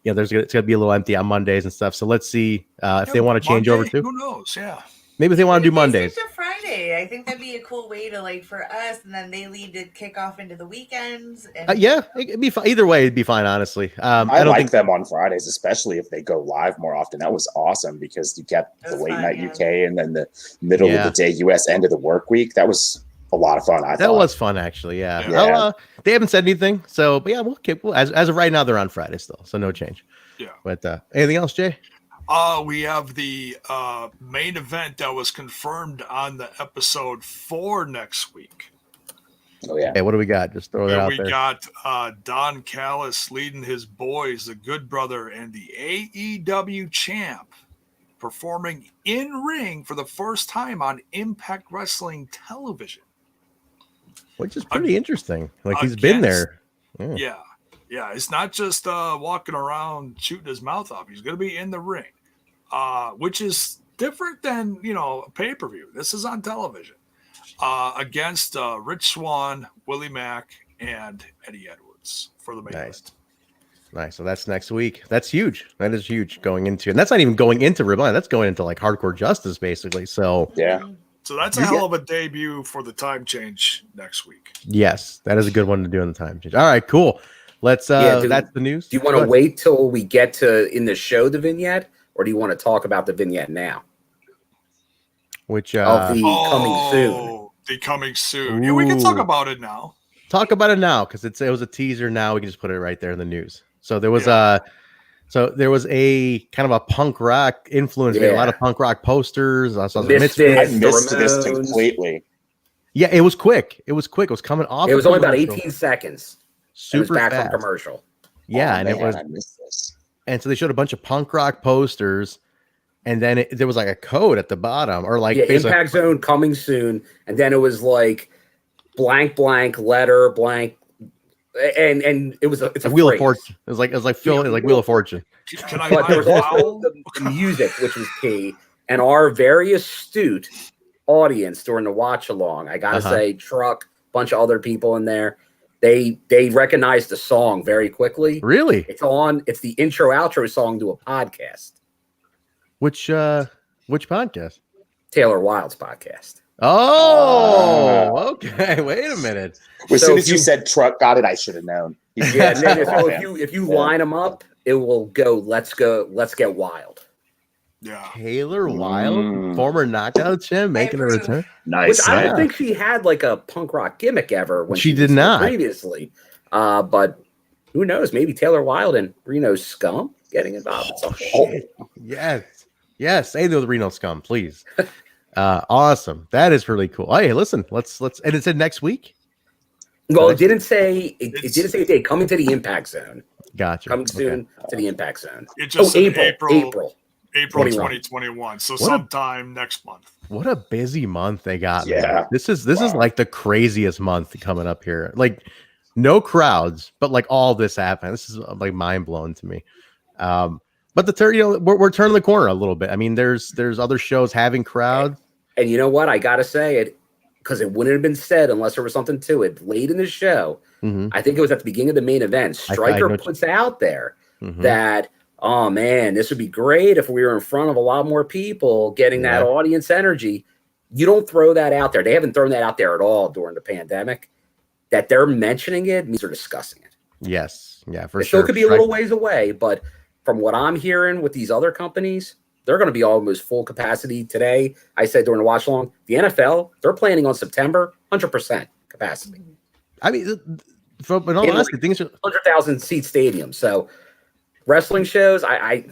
it's going to be a little empty on Mondays and stuff. So let's see if they want to change over to. Who knows? Yeah. Maybe if they want to do Mondays. To Friday, I think that'd be a cool way to for us, and then they lead to kick off into the weekends. And it'd be fine. Either way, it'd be fine. Honestly, I don't think them on Fridays, especially if they go live more often. That was awesome because you get the late night UK and then the middle of the day US end of the work week. That was a lot of fun. That was fun, actually. Yeah. They haven't said anything, so but yeah, we'll keep. As of right now, they're on Friday still, so no change. Yeah. But anything else, Jay? We have the main event that was confirmed on the episode for next week. Oh yeah. Hey, what do we got? Just throw that out there. We got Don Callis leading his boys, the Good Brother, and the AEW champ performing in ring for the first time on Impact Wrestling television. Which is pretty interesting. Like he's been there. Yeah. It's not just walking around shooting his mouth off. He's going to be in the ring, which is different than, a pay-per-view. This is on television against Rich Swann, Willie Mack, and Eddie Edwards for the main event. Nice. So that's next week. That's huge. That is huge going into, and that's not even going into Rebellion. That's going into like Hardcore Justice, basically. So So that's a hell of a debut for the time change next week. Yes, that is a good one to do in the time change. All right, cool. Let's that's the news. Do you want to wait till we get to in the show the vignette, or do you want to talk about the vignette now? Which of the coming soon. The coming soon. Yeah, we can talk about it now. Talk about it now because it was a teaser. Now we can just put it right there in the news. So there was there was a kind of a punk rock influence. A lot of punk rock posters. I missed this completely. Yeah, it was quick. It was coming off. It was only about 18 seconds. Super back fast. from commercial. Yeah, and it was. I missed this. And so they showed a bunch of punk rock posters, and then there was like a code at the bottom, or like Impact Zone coming soon, and then it was like blank letter blank, and it was it's a Wheel phrase. of Fortune. It was like Wheel of Fortune. But there was also the music, which was key, and our very astute audience during the watch along. I gotta say, Truck, bunch of other people in there. They recognized the song very quickly. Really? It's the intro outro song to a podcast. Which podcast? Taylor Wilde's podcast. Oh, okay. Wait a minute. As soon as you said Truck got it, I should have known. Yeah, so if you line them up, it will go. Let's get wild. Yeah, Taylor Wilde, former knockout champ, making a return. Nice. Which I don't think she had like a punk rock gimmick ever when she did not previously. But who knows? Maybe Taylor Wilde and Reno Scum getting involved. Yes. Hey, the Reno Scum, please. Awesome. That is really cool. Hey, listen, let's. And it said next week. Well, it didn't say. It didn't say a date. Coming to the Impact Zone. Gotcha. Coming soon to the Impact Zone. It just said April 2021. So sometime next month. What a busy month they got. Yeah. Man. This is like the craziest month coming up here. Like no crowds, but like all this happened. This is like mind blowing to me. But we're turning the corner a little bit. I mean, there's other shows having crowds. And you know what? I gotta say it. because it wouldn't have been said unless there was something to it. Late in the show, I think it was at the beginning of the main event, Stryker puts out there that, oh man, this would be great if we were in front of a lot more people getting that audience energy. You don't throw that out there. They haven't thrown that out there at all during the pandemic. That they're mentioning it means they're discussing it. Yes. Yeah, for it sure. Still could be a little ways away, but from what I'm hearing with these other companies, they're going to be almost full capacity today. I said during the watch along, the NFL, they're planning on September, 100% capacity. I mean, but honestly, things are 100,000 seat stadium. So wrestling shows, I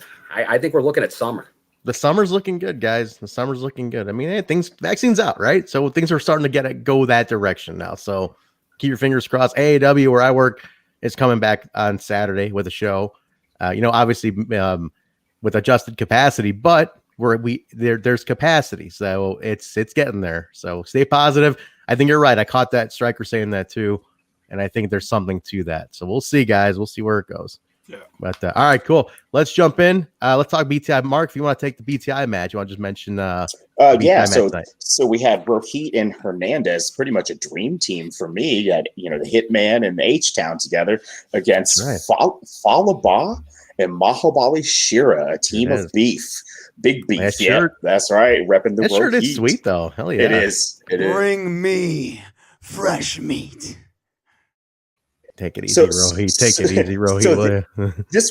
think we're looking at summer. The summer's looking good, guys. The summer's looking good. I mean, hey, vaccines out, right? So things are starting to go that direction now. So keep your fingers crossed. AAW, where I work, is coming back on Saturday with a show. Obviously, with adjusted capacity, but there's capacity, so it's getting there. So stay positive. I think you're right. I caught that Stryker saying that too, and I think there's something to that. So we'll see, guys. We'll see where it goes. Yeah. But all right, cool. Let's jump in. Let's talk BTI. Mark, if you want to take the BTI match, you want to just mention So we had Rohit and Hernandez, pretty much a dream team for me. You had, the Hitman and the H-Town together against Falaba and Mahabali Shira, a team of beef. Big beef. That's right. Repping the That shirt Rohit. is sweet, though. Hell yeah. It is. Bring me fresh meat. Take it easy, Rohit. Take it easy, Rohit. This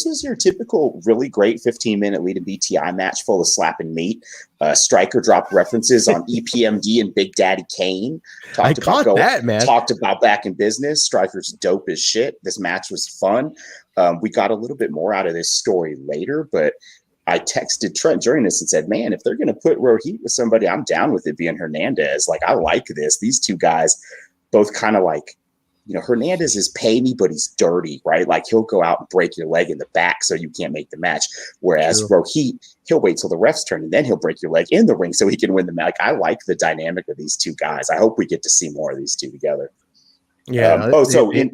was your typical really great 15-minute lead in BTI match full of slapping meat. Stryker dropped references on EPMD and Big Daddy Kane. Talked about back in business. Stryker's dope as shit. This match was fun. We got a little bit more out of this story later, but I texted Trent during this and said, man, if they're going to put Rohit with somebody, I'm down with it being Hernandez. Like, I like this. These two guys both kind of like, Hernandez is pay me, but he's dirty, right? Like, he'll go out and break your leg in the back so you can't make the match. Whereas Rohit, he'll wait till the refs turn and then he'll break your leg in the ring so he can win the match. Like, I like the dynamic of these two guys. I hope we get to see more of these two together. Yeah.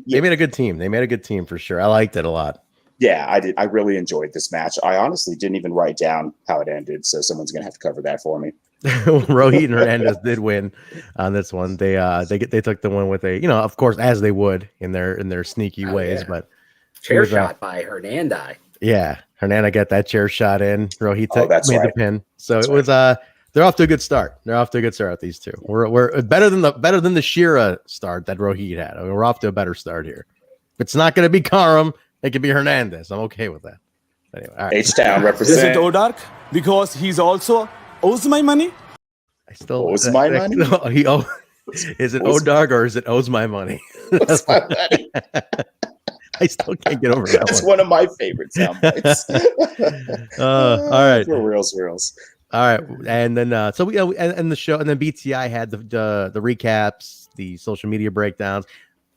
They made a good team. They made a good team for sure. I liked it a lot. Yeah, I did. I really enjoyed this match. I honestly didn't even write down how it ended, so someone's going to have to cover that for me. Rohit and Hernandez did win on this one. They took the one with of course, as they would in their sneaky ways, but chair shot by Hernandez. Yeah, Hernandez got that chair shot in. Rohit made the pin. So that's it was they're off to a good start. These two. We're better than the Shira start that Rohit had. We're off to a better start here. If it's not going to be Karam, it could be Hernandez. I'm okay with that. Anyway, all right. H-Town represent. Is it Odark? Because he's also owes my money? I still owes my money? Is it Odark or is it owes my money? Owes my money. I still can't get over that. That's one of my favorite sound bites. All right. Reels. All right. And then and the show, and then BTI had the recaps, the social media breakdowns.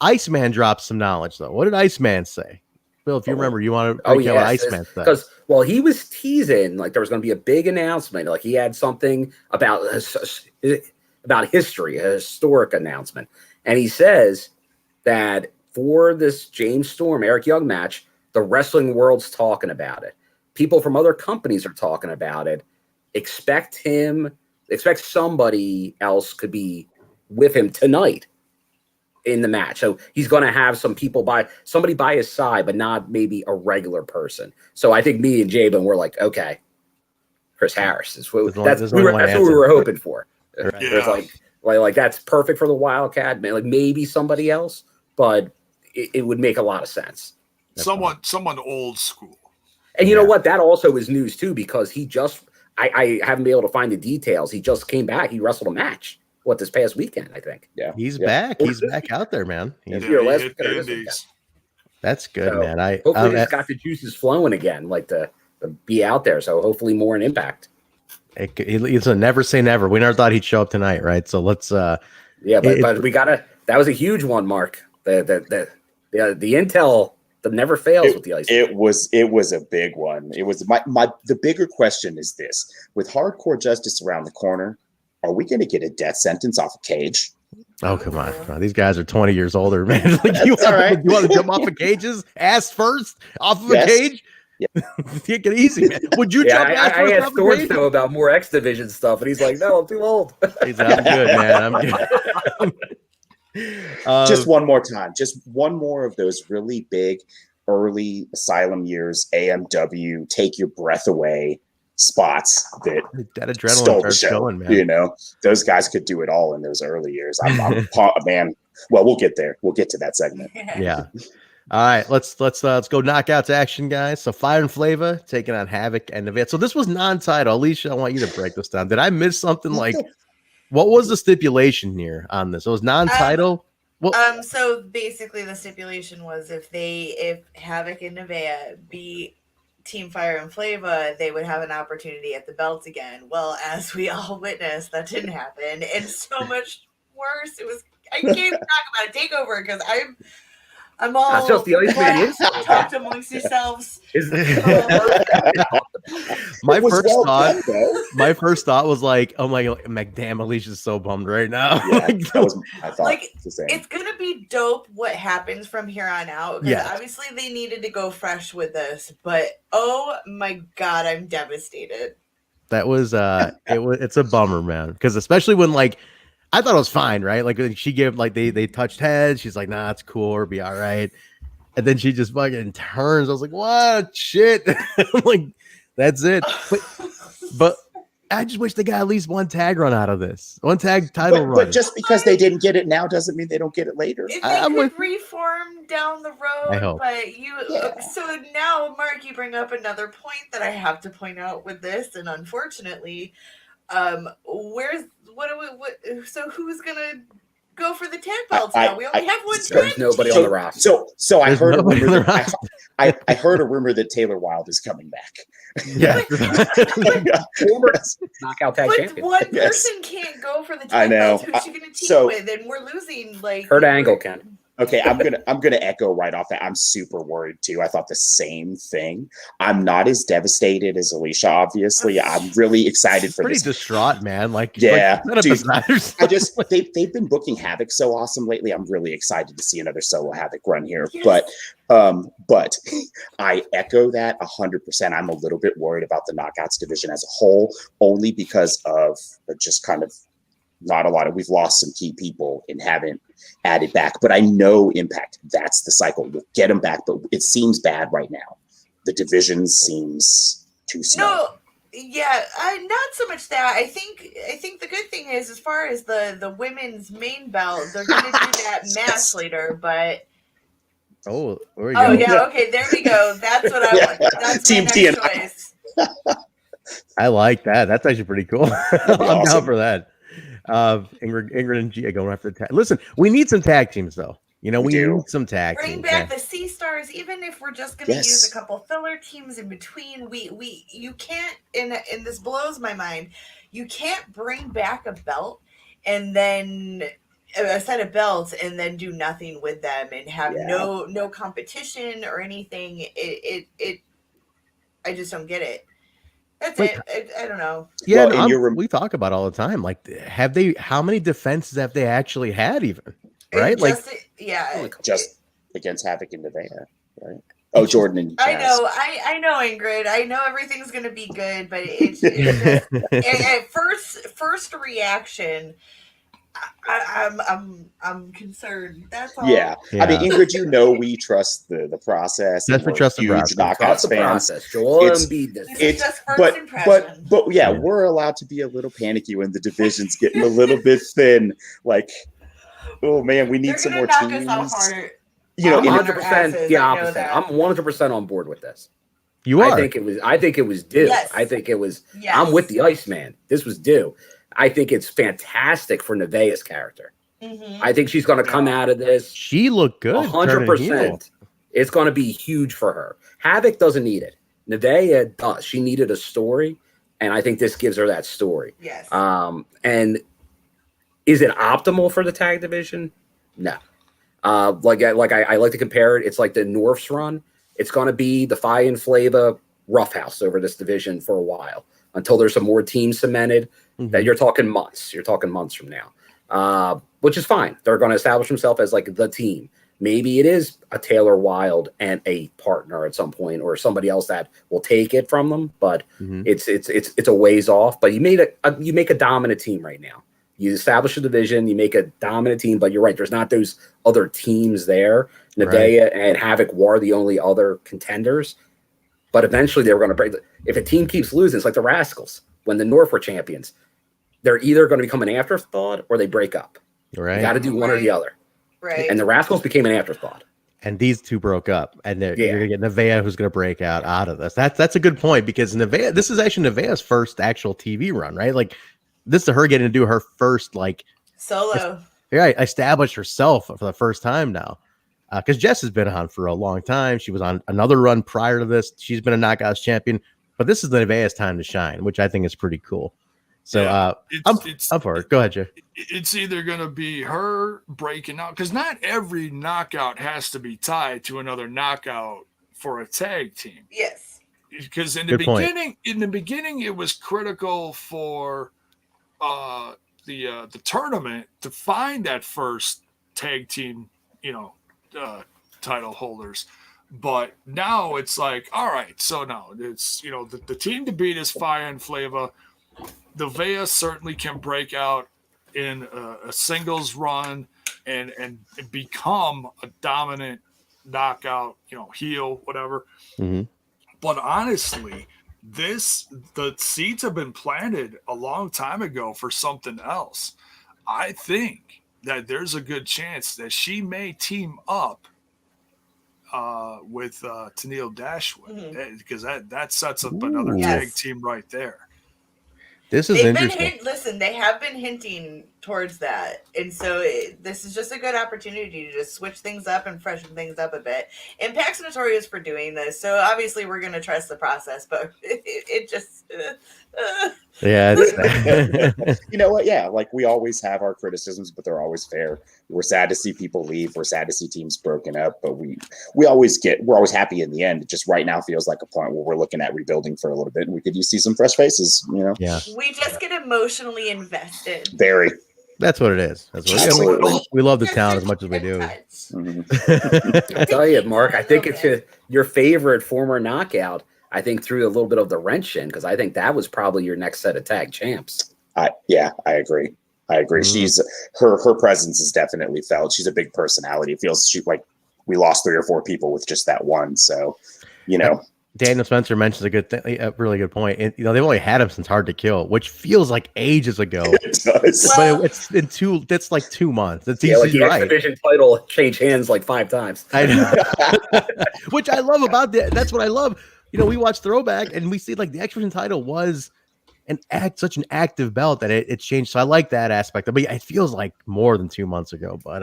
Iceman dropped some knowledge though. What did Iceman say? Bill, if you remember, you want to recap what Iceman said. Because he was teasing like there was going to be a big announcement. Like he had something about history, a historic announcement. And he says that for this James Storm, Eric Young match, the wrestling world's talking about it. People from other companies are talking about it. Expect somebody else could be with him tonight in the match. So he's going to have somebody by his side, but not maybe a regular person. So I think me and Jaybone were like, okay, Chris Harris is what that's what we were hoping for. Right. Yeah. Like that's perfect for the Wildcat, man. Like maybe somebody else, but it would make a lot of sense. Someone old school. And you know what? That also is news too, because he just I haven't been able to find the details. He just came back. He wrestled a match. This past weekend, I think. Yeah, he's back. He's back out there, man. He's here last weekend. That's good, man. Hopefully he's got the juices flowing again, like to be out there. So hopefully more in Impact. It's a never say never. We never thought he'd show up tonight, right? So let's. But we gotta. That was a huge one, Mark. The intel that never fails with the ice. It was a big one. It was the bigger question is this: with hardcore justice around the corner, are we going to get a death sentence off a cage? Oh, come on. These guys are 20 years older, man. Like, you want to jump off of cages? Ass first? Off of a cage? Take it easy, man. Would you jump I asked Thorne though about more X Division stuff, and he's like, "No, I'm too old." He's like, I'm good, man. I'm good. Just one more time. Just one more of those really big early Asylum years, AMW, take your breath away spots that adrenaline stole the starts show. going, man. You know, those guys could do it all in those early years. I'm man. Well, we'll get there. We'll get to that segment. Yeah. All right, let's go knockouts action, guys. So Fire and Flava taking on Havok and Nevaeh. So this was non-title. Alicia, I want you to break this down. Did I miss something? Like, what was the stipulation here on this? It was non-title. So basically, the stipulation was if Havok and Nevaeh beat Team Fire and Flava, they would have an opportunity at the belts again. Well, as we all witnessed, that didn't happen, and so much worse. It was. I can't even talk about a takeover because I'm all. That's just the Iceman. Talk amongst yourselves. My first thought was like, oh my god, damn, Alicia's so bummed right now. Yeah, that was I thought like the same. it's gonna be dope what happens from here on out. Because Yeah. obviously they needed to go fresh with this, but oh my god, I'm devastated. That was it's a bummer, man. Because especially when like I thought it was fine, right? Like she gave like they touched heads. She's like, nah, it's cool, it'll be all right. And then she just fucking turns. I was like, what shit? I'm like, that's it. But I just wish they got at least one tag run out of this. One tag title run. But just because they didn't get it now doesn't mean they don't get it later. If they could reform down the road, I hope. But so now, Mark, you bring up another point that I have to point out with this, and unfortunately, so who's gonna go for the tag belts now? We only have one tag. There's nobody on the roster. So I heard a rumor that I heard a rumor that Taylor Wilde is coming back. Yeah. Former knockout tag But champion. one person can't go for the I tag know. belts. Who's she gonna team So- with? And we're losing like Kurt Angle can. Okay, I'm gonna echo right off that. I'm super worried too. I thought the same thing. I'm not as devastated as Alicia. Obviously, I'm really excited for Pretty this. distraught, man. Like, Yeah, none of dude, this matters. I just they've been booking Havok so awesome lately. I'm really excited to see another solo Havok run here. Yes. But I echo that 100%. I'm a little bit worried about the knockouts division as a whole, only because of just kind of not a lot of. We've lost some key people and haven't added back. But I know Impact. That's the cycle. We'll get them back, but it seems bad right now. The division seems too small. No, yeah, not so much that. I think the good thing is, as far as the women's main belt, they're going to do that match later. But Oh, there we go. yeah, okay, there we go. That's what I want. That's Team my next TNI. choice. I like that. That's actually pretty cool. I'm down awesome. for that. Ingrid and Gia going after the tag. Listen, we need some tag teams though. You know, we do. need some tag Bring teams. back man. the Sea Stars, even if we're just going to Yes. use a couple filler teams in between. You can't. And this blows my mind. You can't bring back a belt and then a set of belts and then do nothing with them and have no competition or anything. I just don't get it. That's Like- it. I don't know. Yeah, Well, and we talk about all the time. Like, how many defenses have they actually had even? Right? Like, Just against Havok and Nevaeh, right? Oh, Jordan and I Jazz. know, I know, Ingrid. I know everything's gonna be good, but it's just, at first reaction, I'm concerned. That's all. Yeah. I mean, Ingrid, you know we trust the process. Yes, and we we're trust the huge process. knockouts Trust the fans. process. Joel It's- Embiid this. This is just first but impression. yeah, we're allowed to be a little panicky when the division's getting a little bit thin. Like, oh man, we need They're some gonna more knock teams. us out harder. You know, I'm in- 100% the I know opposite. that. I'm 100% on board with this. you are. I think it was due. Yes. I think it was. Yes. I'm with the Iceman. This was due. I think it's fantastic for Nevaeh's character. Mhm. I think she's going to come out of this She looked good. 100%. It's going to be huge for her. Havok doesn't need it. Nevaeh does. She needed a story, and I think this gives her that story. Yes. And is it optimal for the tag division? No. I like to compare it. It's like the North's run. It's going to be the Fire and Flava roughhouse over this division for a while until there's some more teams cemented. That you're talking months. You're talking months from now, which is fine. They're going to establish themselves as like the team. maybe it is a Taylor Wilde and a partner at some point, or somebody else that will take it from them. But it's a ways off. But you make a dominant team right now. You establish a division, you make a dominant team, but you're right. There's not those other teams there. Nevaeh and Havok were the only other contenders. But eventually they were going to break. If a team keeps losing, it's like the Rascals when the North were champions. They're either going to become an afterthought or they break up. Right. You got to do one or the other. Right. And the Rascals became an afterthought. And these two broke up, and you're gonna get Nevaeh, who's gonna break out of this. That's a good point, because Nevaeh, this is actually Nevaeh's first actual TV run, right? Like, this is her getting to do her first solo. Establish herself for the first time now. Because Jess has been on for a long time. She was on another run prior to this. She's been a Knockouts champion, but this is Nevaeh's time to shine, which I think is pretty cool. So I'm for it. Go ahead, Jay. It's either going to be her breaking out, because not every knockout has to be tied to another knockout for a tag team. Yes. Because in the beginning, it was critical for the tournament to find that first tag team, title holders. But now it's like, all right, so now it's, the team to beat is Fire and Flava. Nevaeh certainly can break out in a singles run and become a dominant knockout, heel, whatever. But honestly, the seeds have been planted a long time ago for something else. I think that there's a good chance that she may team up with Tennille Dashwood, because that sets up another tag team right there. This is interesting. They have been hinting towards that. And so this is just a good opportunity to just switch things up and freshen things up a bit. Impact's notorious for doing this. So obviously we're going to trust the process, but it just... Yeah. You know what? Yeah, like we always have our criticisms, but they're always fair. We're sad to see people leave. We're sad to see teams broken up, but we're always happy in the end. It just right now feels like a point where we're looking at rebuilding for a little bit, and we could see some fresh faces. Yeah. We just get emotionally invested. Very. That's what it is. We love the town as much as we do. I tell you, Mark, I think it's your favorite former knockout. I think threw a little bit of the wrench in, because I think that was probably your next set of tag champs. I agree. She's her presence is definitely felt. She's a big personality. It feels like we lost 3 or 4 people with just that one. So, Daniel Spencer mentions a really good point. And, they've only had him since Hard to Kill, which feels like ages ago. It does. But it's like 2 months. It's like the X Division title changed hands like 5 times. I know. Which I love about that. That's what I love. We watch Throwback and we see like the X Division title was such an active belt that it changed. So I like that aspect. But it feels like more than 2 months ago. But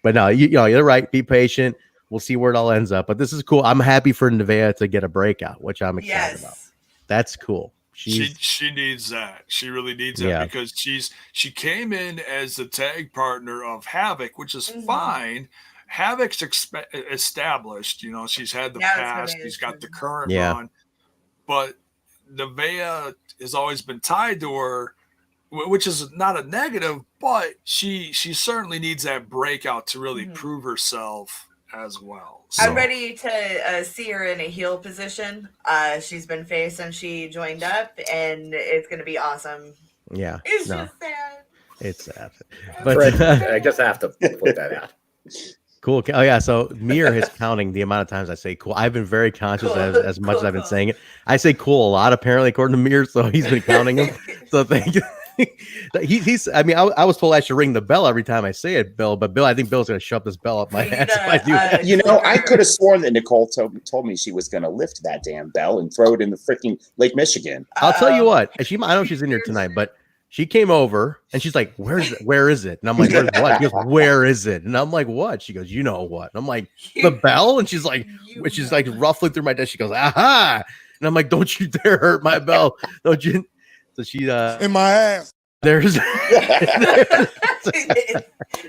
but no, you're right. Be patient. We'll see where it all ends up. But this is cool. I'm happy for Nevaeh to get a breakout, which I'm excited about. That's cool. She needs that. She really needs that, because she came in as the tag partner of Havok, which is fine. Havok's established, she's had the past, she's got the current run, but Nevaeh has always been tied to her, which is not a negative, but she certainly needs that breakout to really prove herself as well. So. I'm ready to see her in a heel position. She's been face since she joined up, and it's going to be awesome. Yeah. It's just sad. It's sad. But I just have to put that out. Cool. Oh yeah. So Mir is counting the amount of times I say cool. I've been very conscious as much as I've been saying it. I say cool a lot, apparently, according to Mir. So he's been counting them. So thank you. He's. I mean, I was told I should ring the bell every time I say it, Bill. But Bill, I think Bill's going to shove this bell up my ass if I do that. I could have sworn that Nicole told me she was going to lift that damn bell and throw it in the freaking Lake Michigan. I'll tell you what. I know she's in here tonight, but. She came over and she's like, where is it? And I'm like, where's what? She goes, where is it? And I'm like, what? She goes, you know what? And I'm like, the bell? And she's like ruffling through my desk. She goes, aha. And I'm like, don't you dare hurt my bell. Don't you? So she in my ass. There's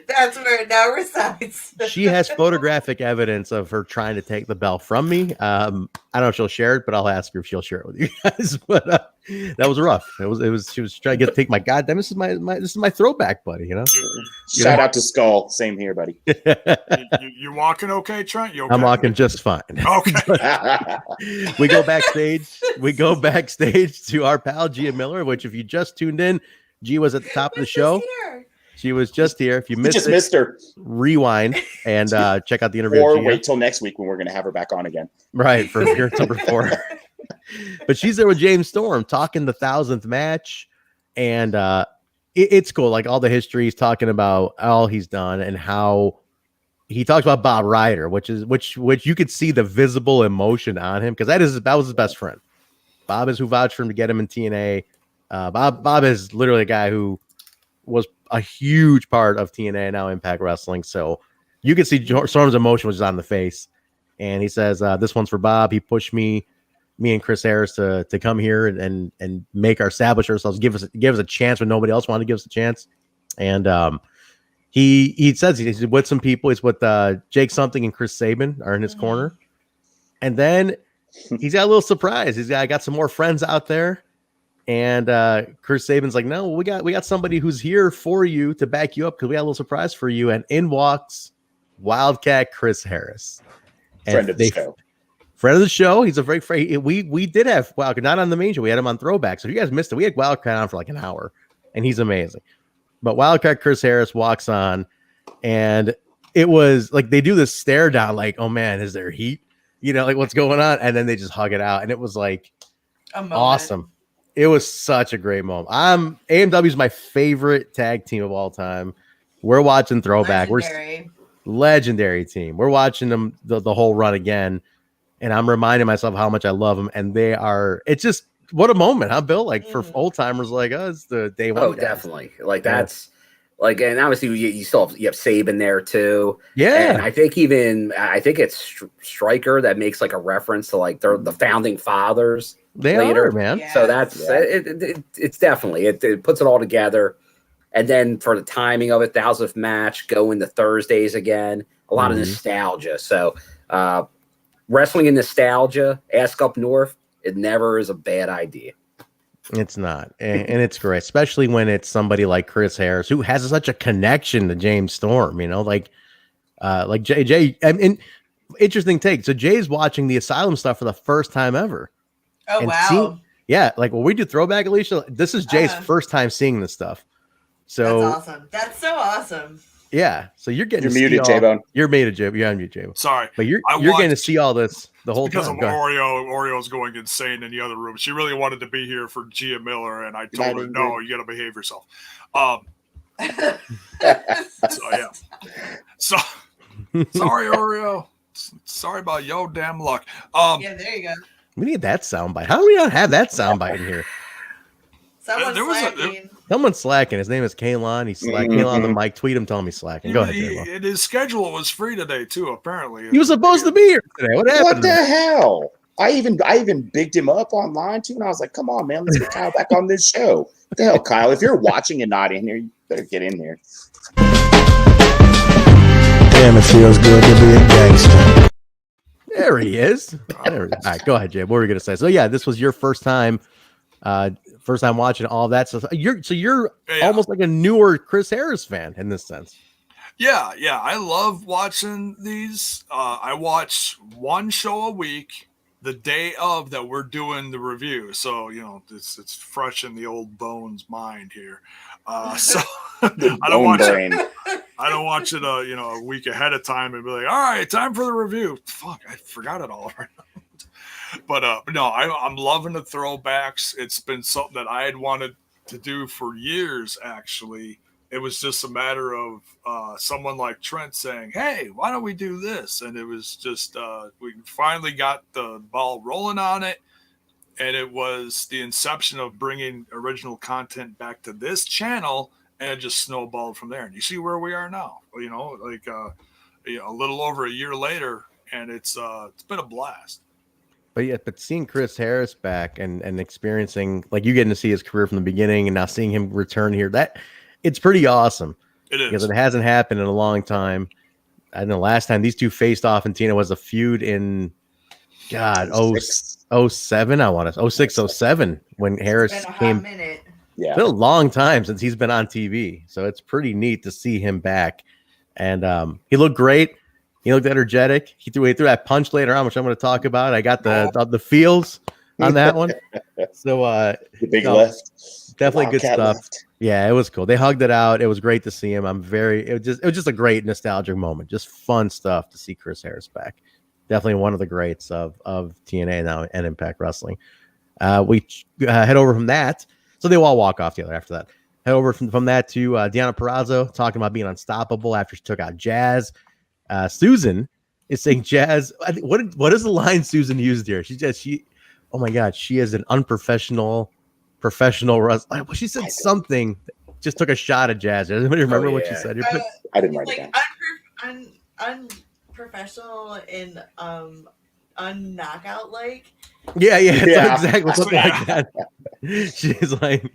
That's where it now resides. she has photographic evidence of her trying to take the belt from me. I don't know if she'll share it, but I'll ask her if she'll share it with you guys. But that was rough. It was. She was trying to take my goddamn. This is my throwback, buddy. You know. Shout out to Skull. Same here, buddy. You walking okay, Trent? You okay? I'm walking just fine. Okay. We go backstage. We go backstage to our pal Gia Miller. Which, if you just tuned in, G was at the top of the show. She was just here. If you missed her, rewind and check out the interview. Or wait till next week when we're going to have her back on again. Right, for appearance number 4. But she's there with James Storm talking the 1000th match. And it's cool. Like all the history, he's talking about all he's done and how he talks about Bob Ryder, which you could see the visible emotion on him because that was his best friend. Bob is who vouched for him to get him in TNA. Bob is literally a guy who was a huge part of TNA, now Impact Wrestling. So you can see Storm's emotion was on the face. And he says, this one's for Bob. He pushed me and Chris Harris to come here and establish ourselves, give us a chance when nobody else wanted to give us a chance. And he says he's with some people. He's with Jake Something and Chris Sabin are in his corner. And then he's got a little surprise. I got some more friends out there. And Chris Sabin's like, no, we got somebody who's here for you to back you up because we got a little surprise for you. And in walks Wildcat Chris Harris. Friend of the show. Friend of the show. He's a very we did have Wildcat, not on the main show. We had him on Throwback. So if you guys missed it, we had Wildcat on for like an hour. And he's amazing. But Wildcat Chris Harris walks on. And it was like they do this stare down like, oh man, is there heat? You know, like what's going on? And then they just hug it out. And it was like awesome. It was such a great moment. AMW is my favorite tag team of all time. We're watching Throwback. We're legendary team. We're watching them the whole run again, and I'm reminding myself how much I love them. And they are. It's just what a moment, huh, Bill? Like for old timers like us, the day one. Oh, guys. Definitely. Like that's like, and obviously you have Sabin there too. Yeah, and I think it's Stryker that makes like a reference to like the founding fathers. They later, are, man. So that's it's definitely it puts it all together. And then for the timing of it, 1000th match going to Thursdays again, a lot of nostalgia. So wrestling in nostalgia, ask up north, it never is a bad idea. It's not, and it's great, especially when it's somebody like Chris Harris who has such a connection to James Storm. You know, like Jay. And interesting take. So Jay's watching the Asylum stuff for the first time ever. Oh, wow. Like when we do Throwback, Alicia, this is Jay's first time seeing this stuff. So that's awesome. That's so awesome. Yeah. So you're muted, Jaybone. You're muted, Jaybone. You're on mute, Jaybone. Sorry. But you're getting to see all this the whole because time. Because of Oreo's going insane in the other room. She really wanted to be here for Gia Miller, and I told her, no, you got to behave yourself. So sorry, Oreo. Sorry about your damn luck. Yeah, there you go. We need that soundbite. How do we not have that soundbite in here? Someone's slacking. His name is Kalon. He's slacking. Kalon on the mic. Tweet him, tell him he's slacking. Go ahead, Jaybone. And his schedule was free today too. Apparently, he was supposed to be here today. What happened? What the hell? I even bigged him up online too, and I was like, "Come on, man, let's get Kyle back on this show." What the hell, Kyle? If you're watching and not in here, you better get in here. Damn, it feels good to be a gangster. There he is. All right, go ahead, Jay. What were you gonna say? So yeah, this was your first time watching all of that. So you're almost like a newer Chris Harris fan in this sense. Yeah. I love watching these. I watch one show a week the day of that we're doing the review. So, you know, it's fresh in the old Bones mind here. So I don't watch it a week ahead of time and be like, all right, time for the review. Fuck, I forgot it all right now. But no, I'm loving the throwbacks. It's been something that I had wanted to do for years, actually. It was just a matter of someone like Trent saying, hey, why don't we do this? And it was just we finally got the ball rolling on it. And it was the inception of bringing original content back to this channel, and it just snowballed from there. And you see where we are now, you know, like a little over a year later, and it's been a blast. But seeing Chris Harris back and experiencing, like, you getting to see his career from the beginning and now seeing him return here, it's pretty awesome. It is. Because it hasn't happened in a long time. I know last time these two faced off in TNA was a feud in 07, I want to 06, 07 when Harris came. Yeah, it's been a long time since he's been on TV, so it's pretty neat to see him back. And he looked great. He looked energetic. He threw that punch later on, which I'm going to talk about. I got the feels on that one. So the big left, definitely good stuff. Left. Yeah, it was cool. They hugged it out. It was great to see him. It was just a great nostalgic moment. Just fun stuff to see Chris Harris back. Definitely one of the greats of TNA now and Impact Wrestling. We head over from that. So they will all walk off together after that. Head over from that to Deonna Purrazzo talking about being unstoppable after she took out Jazz. Susan is saying Jazz. What is the line Susan used here? Oh my God, she is an unprofessional wrestler. She said something. Just took a shot at Jazz. Does anybody remember what she said? I didn't write it down. Unprofessional and unknockout like. Yeah, exactly something like that. She's like,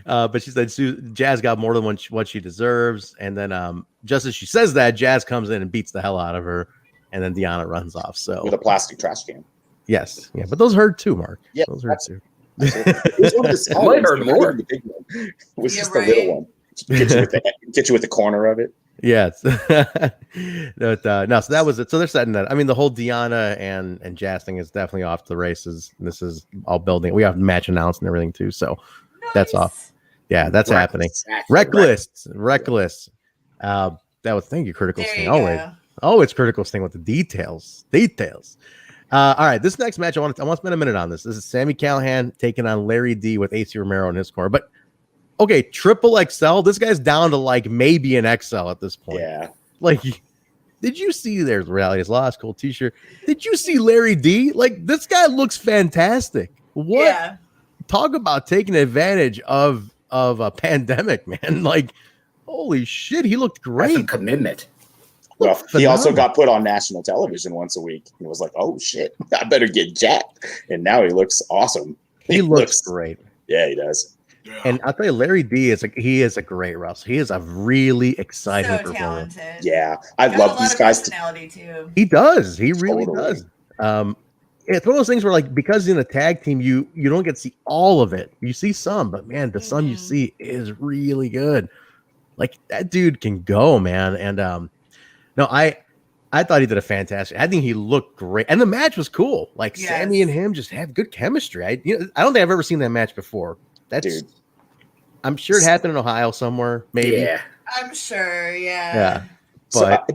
but she said Jazz got more than what she deserves, and then just as she says that, Jazz comes in and beats the hell out of her, and then Deonna runs off. So with a plastic trash can. Yes, yeah, but those hurt too, Mark. Yeah, those hurt too. It was one of the small ones. Hurt more. The big one. It was just the little one. Get you with the corner of it. Yes. No, so that was it. So they're setting that. I mean, the whole Deonna and Jazz thing is definitely off the races. This is all building. We have match announced and everything too. So that's off. Yeah, that's happening. Reckless. That was, thank you, Critical Sting. Always Critical Sting with the details. All right, this next match, I want to spend a minute on this. This is Sami Callihan taking on Larry D with AC Romero in his corner. But okay, triple XL. This guy's down to like maybe an XL at this point. Yeah. Like, did you see? There's Reality is Lost, cool T-shirt. Did you see Larry D? Like, this guy looks fantastic. What? Yeah. Talk about taking advantage of a pandemic, man. Like, holy shit, he looked great. That's a commitment. Well, he also got put on national television once a week. He was like, "Oh shit, I better get jacked." And now he looks awesome. He looks great. Yeah, he does. Yeah. And I'll tell you, Larry D is a great wrestler. He is a really exciting performer. Talented. Yeah, I love these guys. Too. He does. He really does. It's one of those things where, like, because in a tag team, you don't get to see all of it. You see some, but man, the some you see is really good. Like, that dude can go, man. And no, I thought he did a fantastic. I think he looked great, and the match was cool. Like, yes. Sammy and him just have good chemistry. I don't think I've ever seen that match before. Dude. I'm sure it happened in Ohio somewhere. Maybe. Yeah, I'm sure. Yeah. But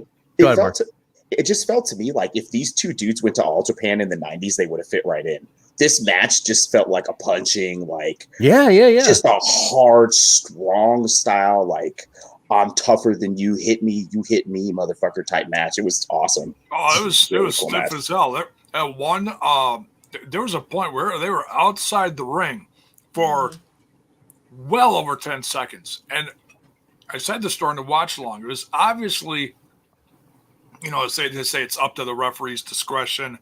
it just felt to me like if these two dudes went to All Japan in the 90s, they would have fit right in. This match just felt like a punching, like just a hard, strong style, like I'm tougher than you, hit me, motherfucker type match. It was awesome. Oh, it was cool stiff match. as hell. At one, there was a point where they were outside the ring for well over 10 seconds. And I said this during the watch along. It was obviously, they say it's up to the referee's discretion,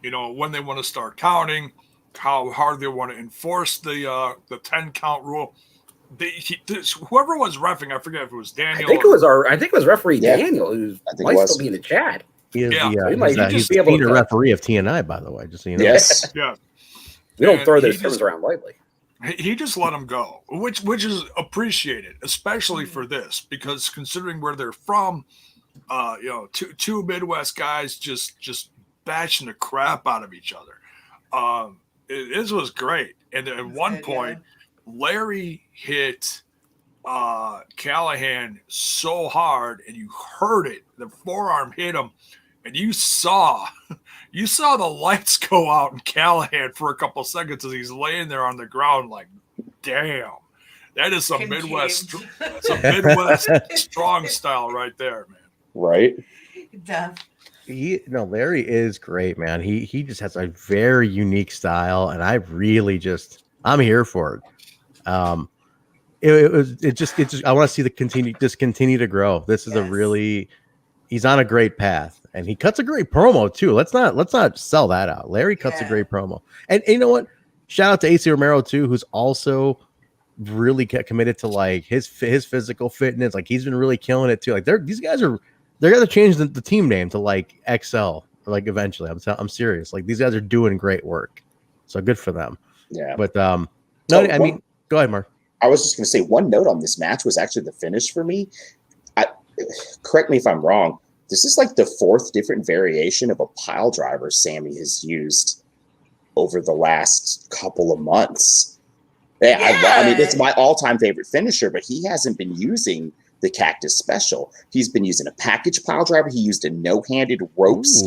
when they want to start counting, how hard they want to enforce the 10 count rule. Whoever was reffing, I forget if it was Daniel. I think it was referee Daniel, who might still be in the chat. He's he's the senior referee of TNI, by the way. Just so you know. Yes. Yeah. We don't throw those terms around lightly. He just let him go, which is appreciated, especially for this, because considering where they're from, two Midwest guys just bashing the crap out of each other. This was great, and at one point, Larry hit Callihan so hard, and you heard it. The forearm hit him, and you saw the lights go out in Callihan for a couple seconds as he's laying there on the ground, like, damn, that is some Midwest strong style right there, man. Right. Larry is great, man. He just has a very unique style, and I'm here for it. I want to see continue to grow. This is a really, he's on a great path, and he cuts a great promo too. Let's not sell that out. Larry cuts a great promo, and you know what? Shout out to AC Romero too, who's also really committed to like his physical fitness. Like he's been really killing it too. Like they're gonna change the team name to like XL, like eventually. I'm serious. Like these guys are doing great work, so good for them. Yeah, but go ahead, Mark. I was just gonna say one note on this match was actually the finish for me. Correct me if I'm wrong. This is like the 4th different variation of a pile driver Sammy has used over the last couple of months. Yeah. I mean, it's my all-time favorite finisher, but he hasn't been using the Cactus Special. He's been using a package pile driver. He used a no-handed ropes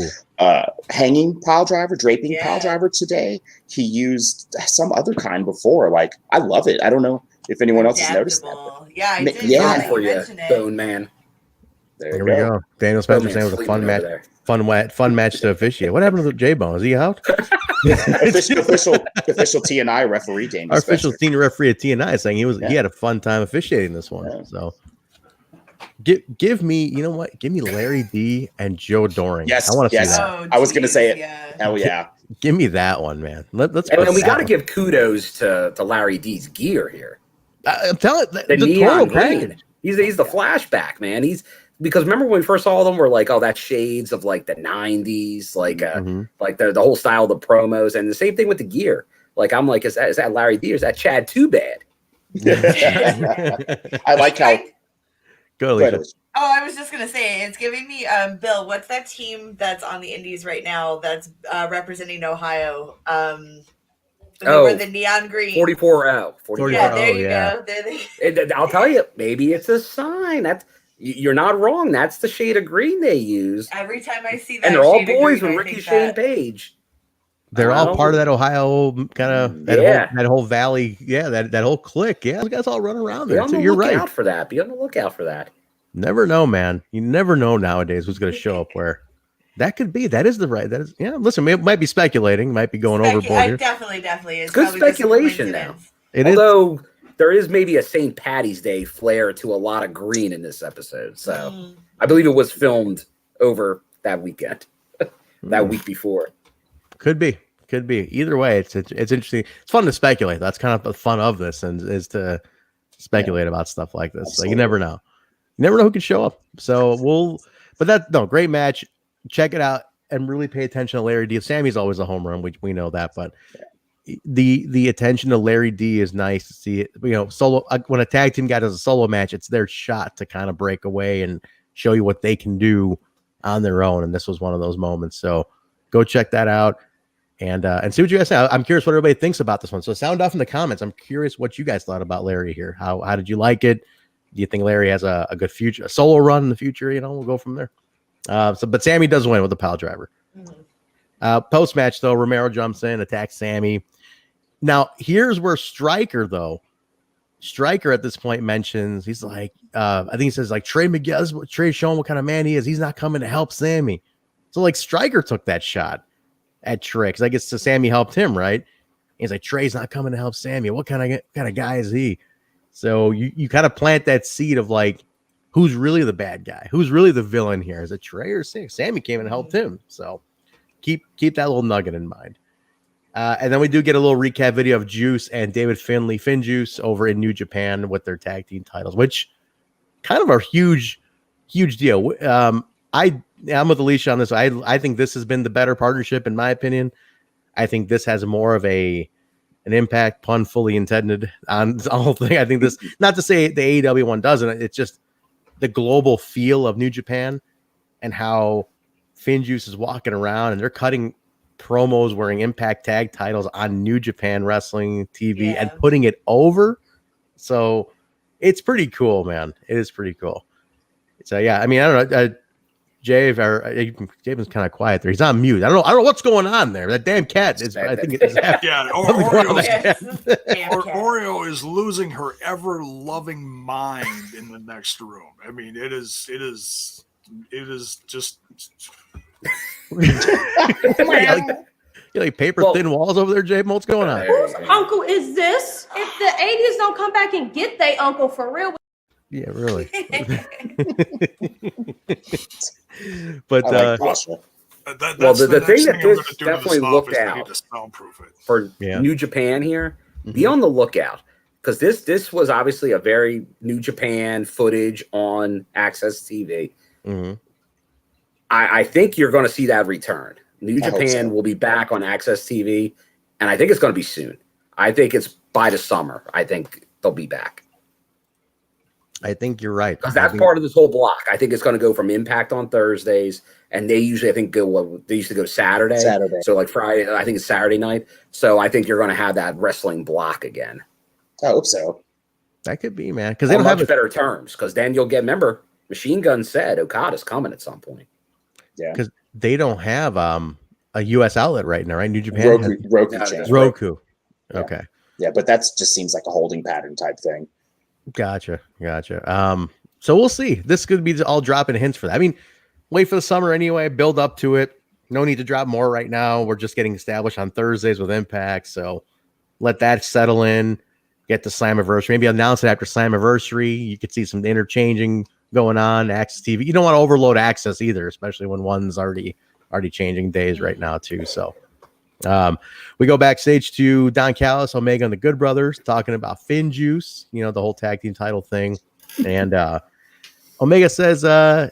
hanging pile driver, draping pile driver today. He used some other kind before. Like, I love it. I don't know if anyone else has noticed that. Yeah, I did. Yeah, for you, Bone Man. There we go. Daniel Spencer saying it was a fun match. Fun match to officiate. What happened to Jaybone? Is he out? official TNI referee, Daniel Our Spencer. official senior referee at TNI saying he had a fun time officiating this one. Yeah. So give me, you know what? Give me Larry D and Joe Doring. Yes, I want to see that. Oh, I was going to say it. Hell yeah. Give me that one, man. Let's. And we got to give kudos to Larry D's gear here. I'm telling the neon green. He's the flashback, man. Because remember when we first saw them, we're like, oh, that's shades of like the 90s, like the whole style of the promos, and the same thing with the gear. Like I'm like, is that Larry D or is that Chad Too Bad? I like how. Go ahead. Oh, I was just gonna say it's giving me Bill. What's that team that's on the Indies right now that's representing Ohio? We're the neon green 44-0. Yeah, there you go. I'll tell you, maybe it's a sign. You're not wrong. That's the shade of green they use. Every time I see that, and they're all boys with Ricky Shane Page. They're all part of that Ohio kind of that whole valley. Yeah, that whole clique. Yeah, those guys all run around there. So you're right. Out for that. Be on the lookout for that. Never know, man. You never know nowadays who's going to show up where. That could be. That is the right. That is. Yeah. Listen, it might be speculating. Might be going overboard here. Definitely. It's good speculation now. Although there is maybe a St. Patty's Day flair to a lot of green in this episode. So I believe it was filmed over that weekend, that week before. Could be. Either way, it's interesting. It's fun to speculate. That's kind of the fun of this, and is to speculate about stuff like this. Absolutely. So you never know. You never know who can show up. So great match. Check it out and really pay attention to Larry D. Sammy's always a home run, which we know that, but the attention to Larry D is nice to see it. You know, solo when a tag team guy does a solo match, it's their shot to kind of break away and show you what they can do on their own. And this was one of those moments. So go check that out and see what you guys say. I'm curious what everybody thinks about this one. So sound off in the comments. I'm curious what you guys thought about Larry here. How did you like it? Do you think Larry has a good future, a solo run in the future? You know, we'll go from there. But Sammy does win with the pile driver. Post match though, Romero jumps in, attacks Sammy. Now here's where Stryker at this point mentions he's like, I think he says like Trey showing what kind of man he is. He's not coming to help Sammy. So like Stryker took that shot at Trey because I guess Sammy helped him, right? And he's like, Trey's not coming to help Sammy. What kind of guy is he? So you kind of plant that seed of like, who's really the bad guy? Who's really the villain here? Is it Trey or Sammy? Sammy came and helped him. So keep that little nugget in mind. And then we do get a little recap video of Juice and David Finlay, Juice, over in New Japan with their tag team titles, which kind of a huge deal. I'm with Alicia on this. I think this has been the better partnership in my opinion. I think this has more of an impact, pun fully intended, on the whole thing. I think this, not to say the AEW one doesn't, it's just the global feel of New Japan and how Juice is walking around and they're cutting promos wearing Impact tag titles on New Japan Wrestling TV and putting it over. So it's pretty cool, man. It is pretty cool. So yeah, I mean, I don't know. Javen's kind of quiet there. He's on mute. I don't know what's going on there. That damn cat is. I think it's Oreo is losing her ever loving mind in the next room. I mean, it is just. You like paper thin walls over there, Jaybone? What's going on? Whose uncle is this? If the 80s don't come back and get their uncle for real. Yeah, really. But the thing that this definitely looked out for New Japan here, be on the lookout, because this was obviously a very New Japan footage on AXS TV. I think you're going to see that return. New Japan will be back on AXS TV, and I think it's going to be soon. I think it's by the summer. I think they'll be back. I think you're right. Because that's part of this whole block. I think it's going to go from Impact on Thursdays, and they usually, I think, they used to go Saturday. So like Friday, I think it's Saturday night. So I think you're going to have that wrestling block again. I hope so. That could be, man. Because they don't have better terms. Because then you'll get, remember, Machine Gun said Okada's coming at some point. Yeah. Because they don't have a U.S. outlet right now, right? New Japan Roku. Okay. Yeah, but that just seems like a holding pattern type thing. Gotcha. So we'll see. This could be all dropping hints for that. I mean, wait for the summer anyway. Build up to it. No need to drop more right now. We're just getting established on Thursdays with Impact, so let that settle in. Get the Slammiversary. Maybe announce it after Slammiversary. You could see some interchanging going on. AXS TV. You don't want to overload Access either, especially when one's already changing days right now too. So we go backstage to Don Callis, Omega, and the Good Brothers talking about Finn Juice, the whole tag team title thing. And Omega says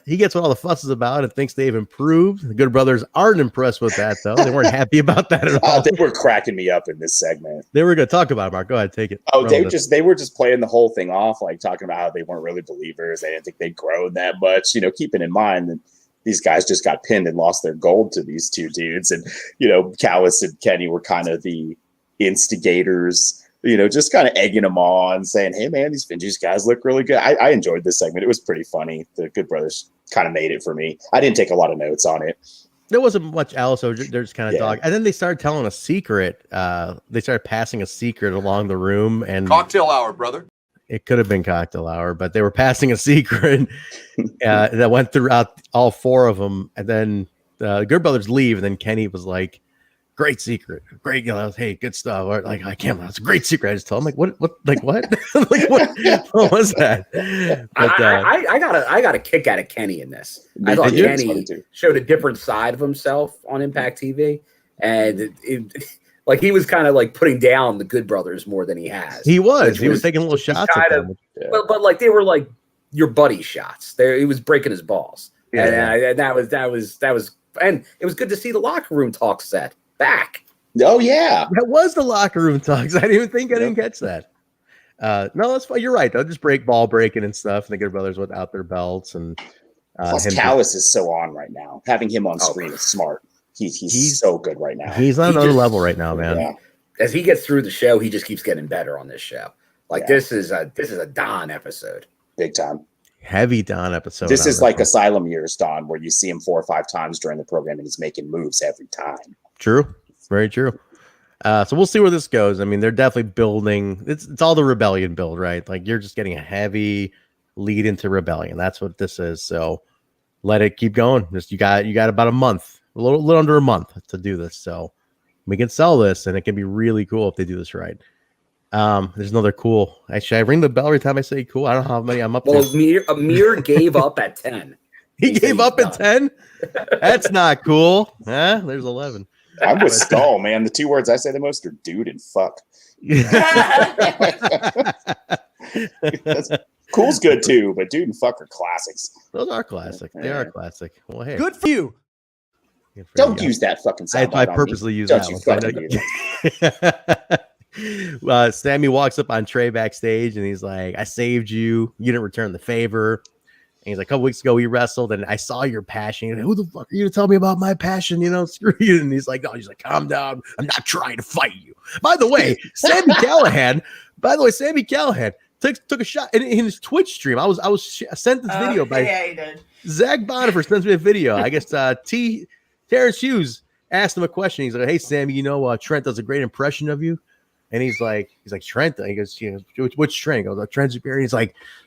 he gets what all the fuss is about and thinks they've improved. The Good Brothers aren't impressed with that, though. They weren't happy about that at all. They were cracking me up in this segment. They were going to talk about it, Mark. Go ahead, take it. Oh, they were just playing the whole thing off, like talking about how they weren't really believers. They didn't think they'd grow that much. Keeping in mind that these guys just got pinned and lost their gold to these two dudes. And, Callis and Kenny were kind of the instigators, just kind of egging them on, saying, hey, man, these Finn Juice guys look really good. I enjoyed this segment. It was pretty funny. The Good Brothers kind of made it for me. I didn't take a lot of notes on it. There wasn't much else, so they're just kind of dog. And then they started telling a secret. They started passing a secret along the room. And cocktail hour, brother. It could have been cocktail hour, but they were passing a secret that went throughout all four of them. And then the Good Brothers leave, and then Kenny was like, great secret. Great, hey, good stuff. Or, like, I can't, that's a great secret. I just told him, like, what? Like, what? Like, what was that? But, I got a kick out of Kenny in this. I thought Kenny showed a different side of himself on Impact TV. And like he was kind of like putting down the Good Brothers more than he has. He was taking little shots at them. But like they were like your buddy shots. He was breaking his balls. Yeah. And that was and it was good to see the locker room talk set back. Oh yeah. That was the locker room talks. I didn't catch that. No, that's fine. You're right. They'll just ball breaking and stuff. And the Good Brothers without their belts and plus Callis is so on right now. Having him on screen is smart. He's so good right now. He's on another level right now, man. Yeah. As he gets through the show, he just keeps getting better on this show. Like this is a Don episode. Big time. Heavy Don episode. This is like Asylum years Don, where you see him 4 or 5 times during the program and he's making moves every time. True. Very true. So we'll see where this goes. I mean, they're definitely building. It's all the Rebellion build, right? Like you're just getting a heavy lead into Rebellion. That's what this is. So let it keep going. Just you got about a month. A little under a month to do this, so we can sell this, and it can be really cool if they do this right. There's another cool. Should I ring the bell every time I say cool? I don't know how many I'm up to. Well, Amir gave up at 10. He gave up at 10? That's not cool. There's 11. I'm with Skull, man. The 2 words I say the most are dude and fuck. Cool's good too, but dude and fuck are classics. Those are classic. They are classic. Well, hey. Good for you. Don't use that fucking sound. I purposely use that one. Sammy walks up on Trey backstage and he's like, I saved you. You didn't return the favor. And he's like, a couple weeks ago we wrestled and I saw your passion. Like, who the fuck are you to tell me about my passion? Screw you. And he's like, no, he's like, calm down. I'm not trying to fight you. By the way, Sammy Callahan took a shot in his Twitch stream. I was sent this video by he did. Zach Bonifer sends me a video. I guess Terrence Hughes asked him a question. He's like, hey, Sammy, Trent does a great impression of you. And he's like, Trent? He goes, which Trent? He goes, Trent Superior.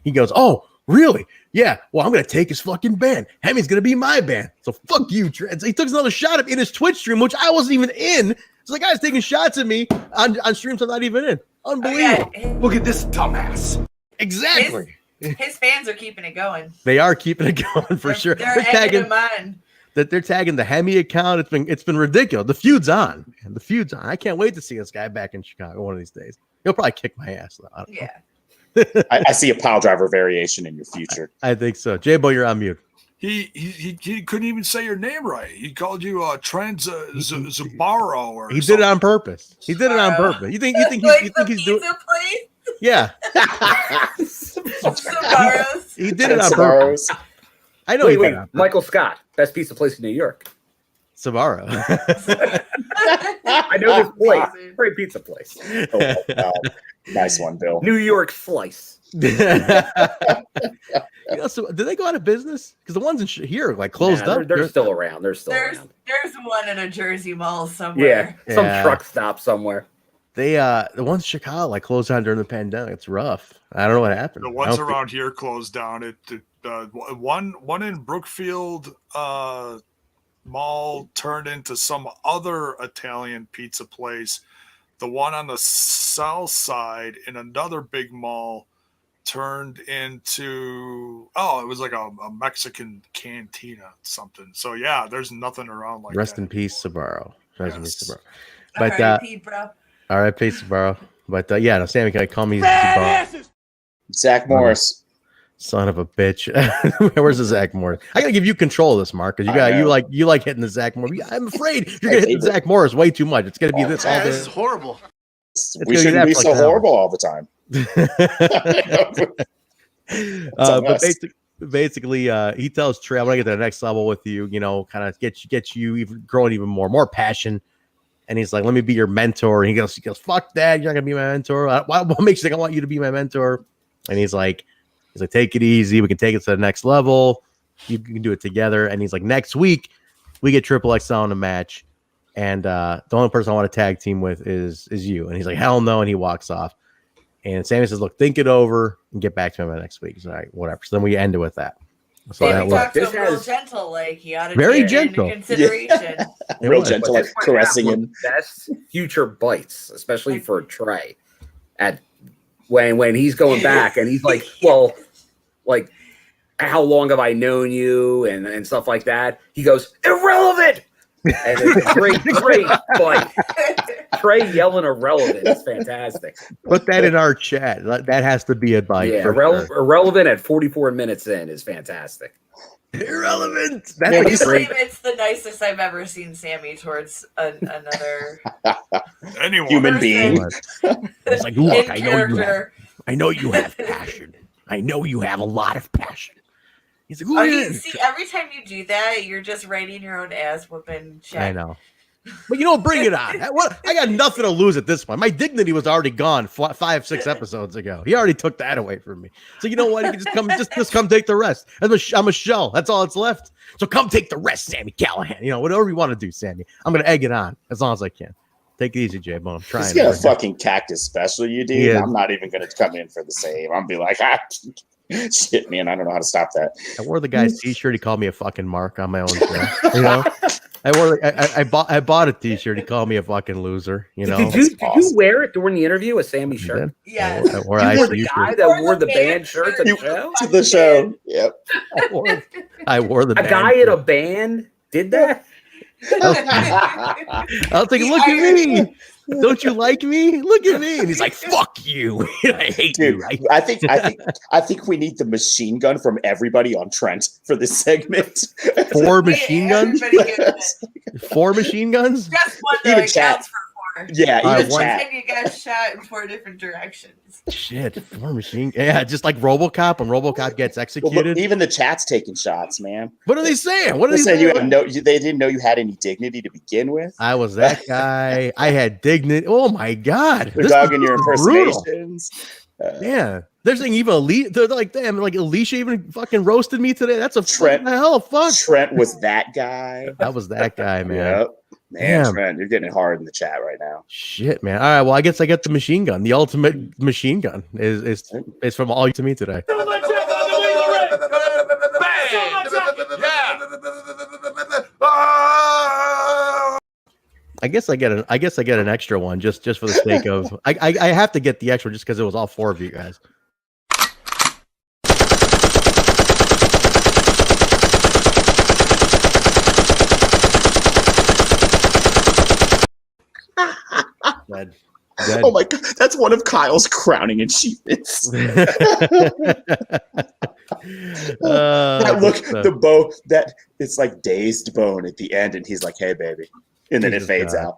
He goes, oh, really? Yeah. Well, I'm going to take his fucking band. Hemming's going to be my band. So fuck you, Trent. So he took another shot at in his Twitch stream, which I wasn't even in. So the guy's taking shots at me on streams I'm not even in. Unbelievable. Look at this dumbass. Exactly. His fans are keeping it going. They are keeping it going for sure. They're tagging him on. They're tagging the Hemi account. It's been ridiculous. The feud's on. Man. The feud's on. I can't wait to see this guy back in Chicago one of these days. He'll probably kick my ass though. I don't know. I see a pile driver variation in your future. I think so. Jaybo, you're on mute. He couldn't even say your name right. He called you Trent Zabaro, or he did it on purpose. He did it on purpose. You think he's doing? Place? Yeah. he did it on purpose. I know. Wait, Michael Scott, best pizza place in New York. Sabaro. I know this place. Great pizza place. Oh, wow. Nice one, Bill. New York Slice. So did they go out of business? Because the ones in here like closed up. They're still around. There's one in a Jersey mall somewhere. Yeah, some truck stop somewhere. They the ones in Chicago like closed down during the pandemic. It's rough. I don't know what happened. The ones around here closed down. One in Brookfield Mall turned into some other Italian pizza place. The one on the south side in another big mall turned into it was like a Mexican cantina something. So yeah, there's nothing around like Rest that. in peace, Sabaro. Rest in peace, Sabaro. But R.I.P., bro. R.I.P. Sabaro. But yeah, no, Sammy, can I call me Sabaro? Zach Morris. Son of a bitch. Where's the Zach Morris? I gotta give you control of this, Mark, because you like hitting the Zach Morris. I'm afraid you're gonna hit the Zach Morris way too much. It's gonna be this all day. This is horrible. We shouldn't be so horrible all the time. But basically, he tells Trey, "I want to get to the next level with you. You know, kind of get you even growing even more passion." And he's like, "Let me be your mentor." And he goes, "Fuck that! You're not gonna be my mentor. What makes you think I want you to be my mentor?" And he's like, "Take it easy. We can take it to the next level. You can do it together." And he's like, "Next week, we get Triple XL in a match, and the only person I want to tag team with is you." And he's like, "Hell no!" And he walks off. And Sammy says, "Look, think it over and get back to me by next week." He's all right, whatever. So then we end it with that. So he talked to him real gentle, like he ought to very take gentle into consideration. Yeah. Real gentle, like caressing him. Best future bites, especially for Trey. At when he's going back and he's like, "Well, like, how long have I known you?" and stuff like that. He goes, "Irrelevant." And it's a great bite. Trey yelling irrelevant is fantastic. Put that in our chat. That has to be a bite. Yeah, irrelevant at 44 minutes in is fantastic. Irrelevant. It's the nicest I've ever seen Sammy towards another human being. It's like, look, I know you have passion. I know you have a lot of passion. He's like, see, every time you do that, you're just writing your own ass whooping check. I know. But bring it on. I got nothing to lose at this point. My dignity was already gone 5-6 episodes ago. He already took that away from me. So you know what? You can just come, just come take the rest. I'm a shell. That's all that's left. So come take the rest, Sammy Callahan. Whatever you want to do, Sammy. I'm gonna egg it on as long as I can. Take it easy, Jaybone. I'm trying. He's got a fucking cactus special, you dude. Yeah. I'm not even gonna come in for the same. I'm be like, shit, man. I don't know how to stop that. I wore the guy's T-shirt. He called me a fucking mark on my own show. I bought a T-shirt. He called me a fucking loser. Did you wear it during the interview with Sammy's shirt? Yeah. I wore the guy that wore the band shirt to the show. Yep. I wore the a guy in a band did that. I was like, look at me. Don't you like me? Look at me. And he's like, fuck you. I hate you. I think we need the machine gun from everybody on Trent for this segment. 4 machine guns? 4 machine guns? Just one though, it counts for 4. Yeah, one time you got shot in 4 different directions. Shit, 4 machine. Yeah, just like RoboCop when RoboCop gets executed. Well, even the chat's taking shots, man. What are they saying? What are they saying? saying? They didn't know you had any dignity to begin with. I was that guy. I had dignity. Oh my god, they're dogging your impersonations. Yeah, they're saying even they're like, damn, like Alicia even fucking roasted me today. That's a Trent. Hell of fuck. Trent was that guy. That was that guy, man. Yep. Man, damn. Trent, you're getting it hard in the chat right now. Shit, man. All right, well, I guess I get the machine gun. The ultimate machine gun is from all to me today. I guess I get an extra one just for the sake of I have to get the extra just because it was all 4 of you guys. dead. Oh my god, that's one of Kyle's crowning achievements. That look, the bow, that it's like dazed bone at the end, and he's like, "Hey, baby," and then it fades out.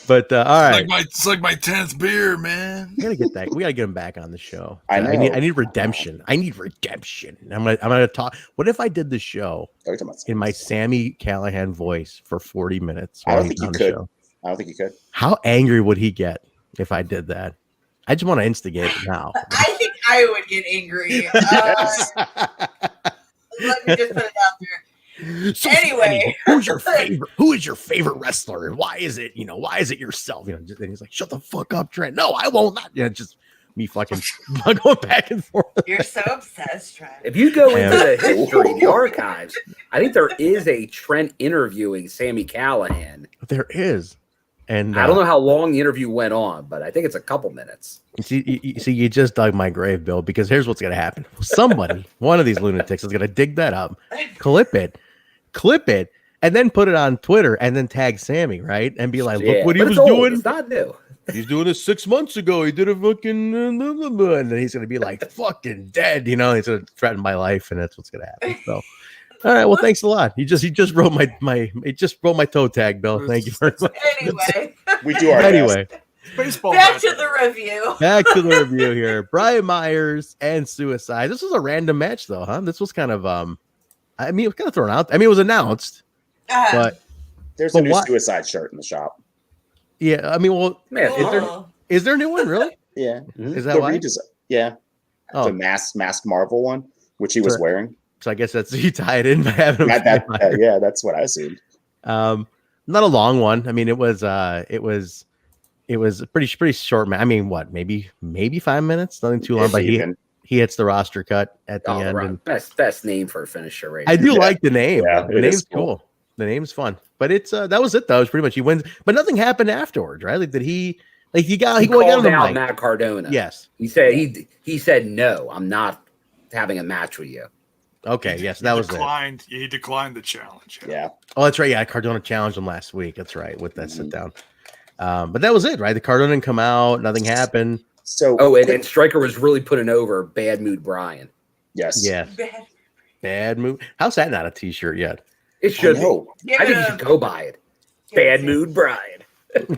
But all right, it's like my 10th beer, man. We gotta get that. We gotta get him back on the show. I know. I need redemption. I need redemption. I'm gonna talk. What if I did the show in my Sammy Callahan voice for 40 minutes? I don't think you could. I don't think you could. How angry would he get if I did that? I just want to instigate it now. I think I would get angry. Let me just put it out there. So anyway, who's your favorite? Who is your favorite wrestler, and why is it? Why is it yourself? And he's like, "Shut the fuck up, Trent." No, I won't. Not. Just me fucking going back and forth. You're so obsessed, Trent. If you go into the history, the archives, I think there is a Trent interviewing Sammy Callahan. There is. And I don't know how long the interview went on, but I think it's a couple minutes. You just dug my grave, Bill, because here's what's going to happen. Somebody, one of these lunatics is going to dig that up, clip it, and then put it on Twitter and then tag Sammy, right? And be like, look what he was doing. It's not new. He's doing this 6 months ago. He did a fucking, and then he's going to be like, fucking dead, He's going to threaten my life, and that's what's going to happen. So. All right. Well, thanks a lot. He just wrote my toe tag, Bill. Thank you very much. Anyway, we do our best. Baseball. Back to the review. Back to the review here. Brian Myers and Suicide. This was a random match, though, huh? This was kind of it was kind of thrown out. I mean, it was announced, but there's a new Suicide shirt in the shop. Yeah, I mean, well, man, is there a new one really? Yeah, is that why? The masked Marvel one, which he was wearing. So I guess that's you tie it in by having yeah, that's what I assumed. Not a long one. I mean, it was a pretty short match. I mean, what, maybe 5 minutes, nothing too long. But he hits the roster cut at the end. And best name for a finisher, right? I do like the name. Yeah, the name's cool. The name's fun. But it's that was it though. It was pretty much he wins, but nothing happened afterwards, right? Like he called out Matt Cardona. Yes, he said no, I'm not having a match with you. Okay, yes, that was it. He declined the challenge. Yeah. Oh, that's right. Yeah, Cardona challenged him last week. That's right, with that sit down. But that was it, right? The Cardona didn't come out. Nothing happened. So, and Stryker was really putting over Bad Mood Brian. Yes. Yeah. Bad Mood. How's that not a T-shirt yet? It should be. I think you should go buy it. Bad Mood Brian.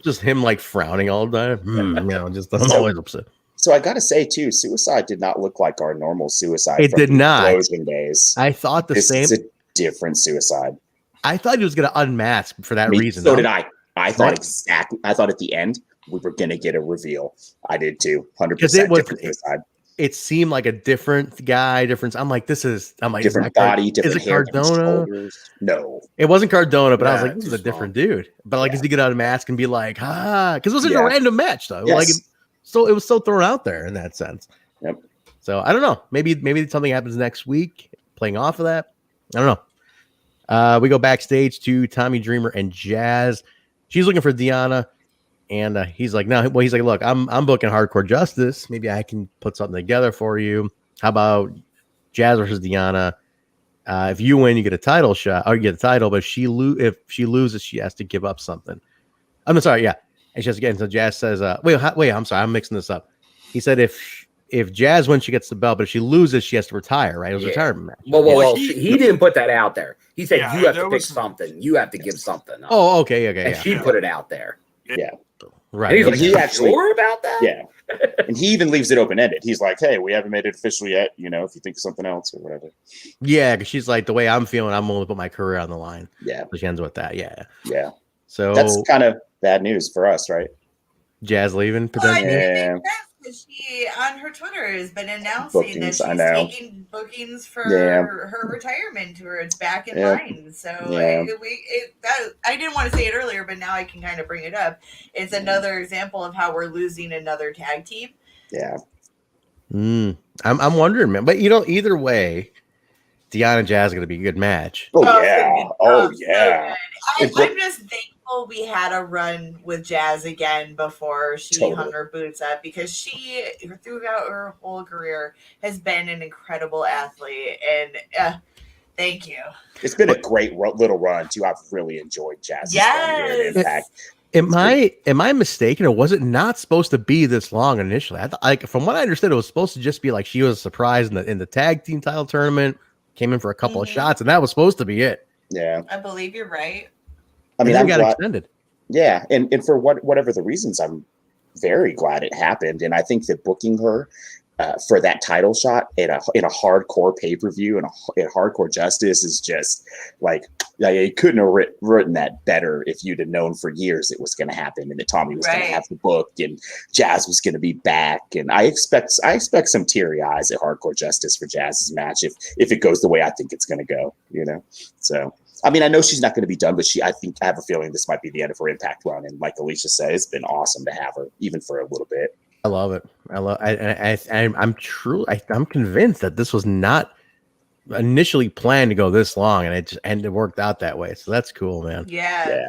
Just him like frowning all the time. Just I'm always upset. So I got to say too, Suicide did not look like our normal Suicide. It did not. Closing days. I thought this same. Is a different Suicide. I thought he was going to unmask for that reason. So did I. I thought exactly. I thought at the end we were going to get a reveal. I did too. 100% different Suicide. It seemed like a different guy. I'm like, different body, different hair, Cardona? No, it wasn't Cardona, but I was like, this is a different dude. But like, is he get out of mask and be like, because it was just a random match though. Yes. Like, it was so thrown out there in that sense. Yep. So I don't know. Maybe something happens next week. Playing off of that, I don't know. We go backstage to Tommy Dreamer and Jazz. She's looking for Deanna. And he's like, no, well, he's like, look, I'm booking Hardcore Justice. Maybe I can put something together for you. How about Jazz versus Deanna? If you win, you get a title shot, or you get a title. But if she loses, she has to give up something. I'm sorry, yeah. And she has to get. So Jazz says, wait, I'm sorry, I'm mixing this up. He said if Jazz wins, she gets the belt, but if she loses, she has to retire. Right? It was a retirement match. Well, he didn't put that out there. He said you have to pick something. You have to give something up. Oh, okay, and she put it out there. Yeah. Right. And he's like, he actually sure about that? Yeah. And he even leaves it open-ended. He's like, hey, we haven't made it official yet, if you think of something else or whatever. Yeah, because she's like, the way I'm feeling, I'm willing to put my career on the line. Yeah. So she ends with that. Yeah. Yeah. So that's kind of bad news for us, right? Jazz leaving potentially. Yeah. She on her Twitter has been announcing that she's taking bookings for her retirement tour. It's back in line. So I didn't want to say it earlier, but now I can kind of bring it up. It's another example of how we're losing another tag team. Yeah. I'm wondering, man. But either way, Deanna and Jazz is going to be a good match. Oh yeah. Oh yeah. I'm just thankful we had a run with Jazz again before she hung her boots up, because she, throughout her whole career, has been an incredible athlete. And thank you. It's been a great little run too. I've really enjoyed Jazz's run here at Impact. Am I mistaken, or was it not supposed to be this long initially? I thought, like, from what I understood, it was supposed to just be like she was surprised in the tag team title tournament, came in for a couple of shots, and that was supposed to be it. Yeah, I believe you're right. I mean, I I got extended. Yeah, and for whatever the reasons, I'm very glad it happened, and I think that booking her for that title shot in a hardcore pay-per-view and a hardcore Justice is just like you couldn't have written that better if you'd have known for years it was going to happen and that Tommy was going to have the book and Jazz was going to be back. And I expect some teary eyes at Hardcore Justice for Jazz's match if it goes the way I think it's going to go. So. I mean, I know she's not going to be done, but I have a feeling this might be the end of her Impact run. And like Alicia said, it's been awesome to have her, even for a little bit. I love it. I'm convinced that this was not initially planned to go this long, and it worked out that way. So that's cool, man. Yeah.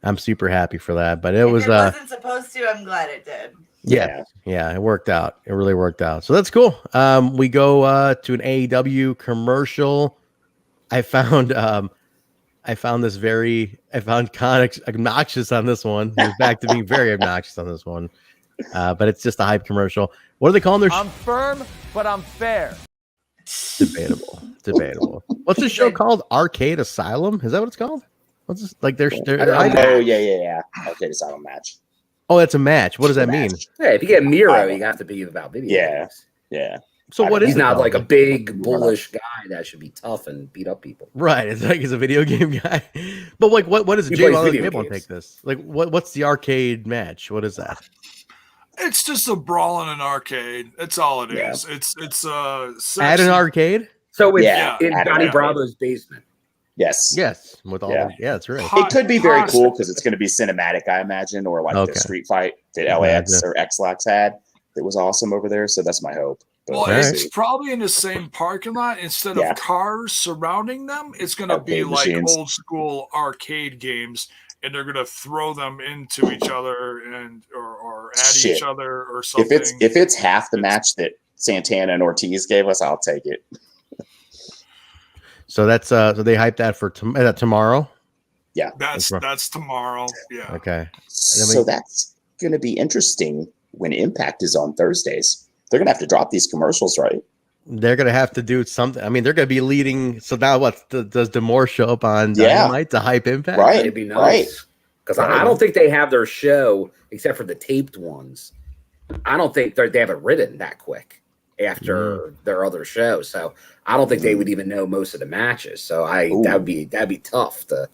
I'm super happy for that. But If it wasn't supposed to, I'm glad it did. Yeah, it worked out. It really worked out. So that's cool. We go to an AEW commercial. I found kind of obnoxious on this one. It's back to being very obnoxious on this one. But it's just a hype commercial. What are they calling their I'm firm, but I'm fair. Debatable. What's the show called? Arcade Asylum? Is that what it's called? What's this? Like they're yeah. Arcade Asylum match. Oh, that's a match. What does that mean? Yeah, if you get Miro, you have to be about video games. Yeah. So what is he's it not though? like a big bullish guy that should be tough and beat up people. Right. It's like he's a video game guy. But like what is it? Jaybone take this? Like what's the arcade match? What is that? It's just a brawl in an arcade. That's all it is. It's at an arcade? So it's in Johnny Bravo's basement. Yes. With all that's right. It could be very cool because it's going to be cinematic, I imagine, or like the street fight that LAX or X-Lax had that was awesome over there. So that's my hope. Well, it's probably in the same parking lot. Instead of cars surrounding them, it's going to be like old school arcade games, and they're going to throw them into each other and or at each other or something. If it's half the match that Santana and Ortiz gave us, I'll take it. So that's so they hyped that for tomorrow. Yeah, that's tomorrow. Yeah. Okay. So that's going to be interesting when Impact is on Thursdays. They're going to have to drop these commercials, right? They're going to have to do something. I mean, they're going to be leading. So now what? Does D'Amore show up on Dynamite to hype Impact? Right. It'd be nice. Because I don't think they have their show, except for the taped ones. I don't think they have it written that quick after their other show. So I don't think they would even know most of the matches. So that'd be tough to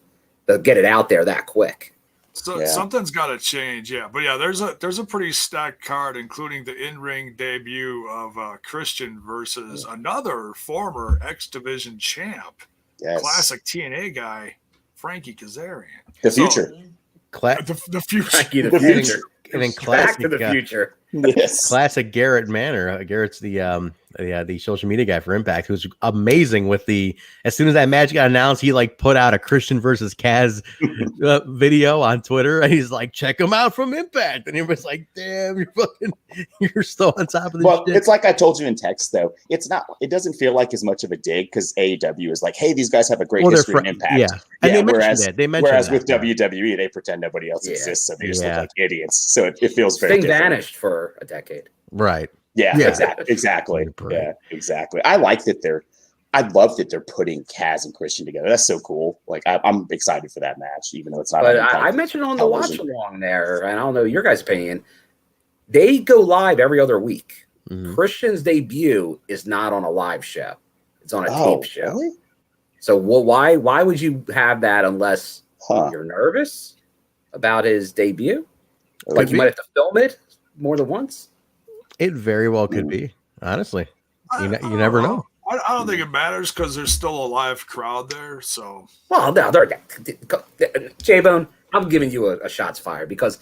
get it out there that quick. So something's got to change, But there's a pretty stacked card, including the in-ring debut of Christian versus another former X Division champ, classic TNA guy, Frankie Kazarian. The future. The future. Frankie the future. And then classic, Back to the future. Classic Garrett Manor. Garrett's the social media guy for Impact, who's amazing with as soon as that match got announced, he like put out a Christian versus Kaz video on Twitter, and he's like, check him out from Impact, and everybody's like, damn, you're still on top of this shit. It's like I told you in text though, it doesn't feel like as much of a dig because AEW is like, hey, these guys have a great history in Impact. They mentioned whereas with WWE, they pretend nobody else exists, so they just look like idiots. So it feels very different. Vanished for a decade. Right. Yeah. Exactly. Yeah, exactly. I love that they're putting Kaz and Christian together. That's so cool. Like I'm excited for that match, even though it's not. But I mentioned on the watch along there, and I don't know your guys' opinion. They go live every other week. Christian's debut is not on a live show; it's on a tape show. Really? So why would you have that unless you're nervous about his debut? Like you might have to film it more than once. It very well could be. Honestly, you never know. I don't think it matters because there's still a live crowd there. So no, Jaybone, I'm giving you a shots fired because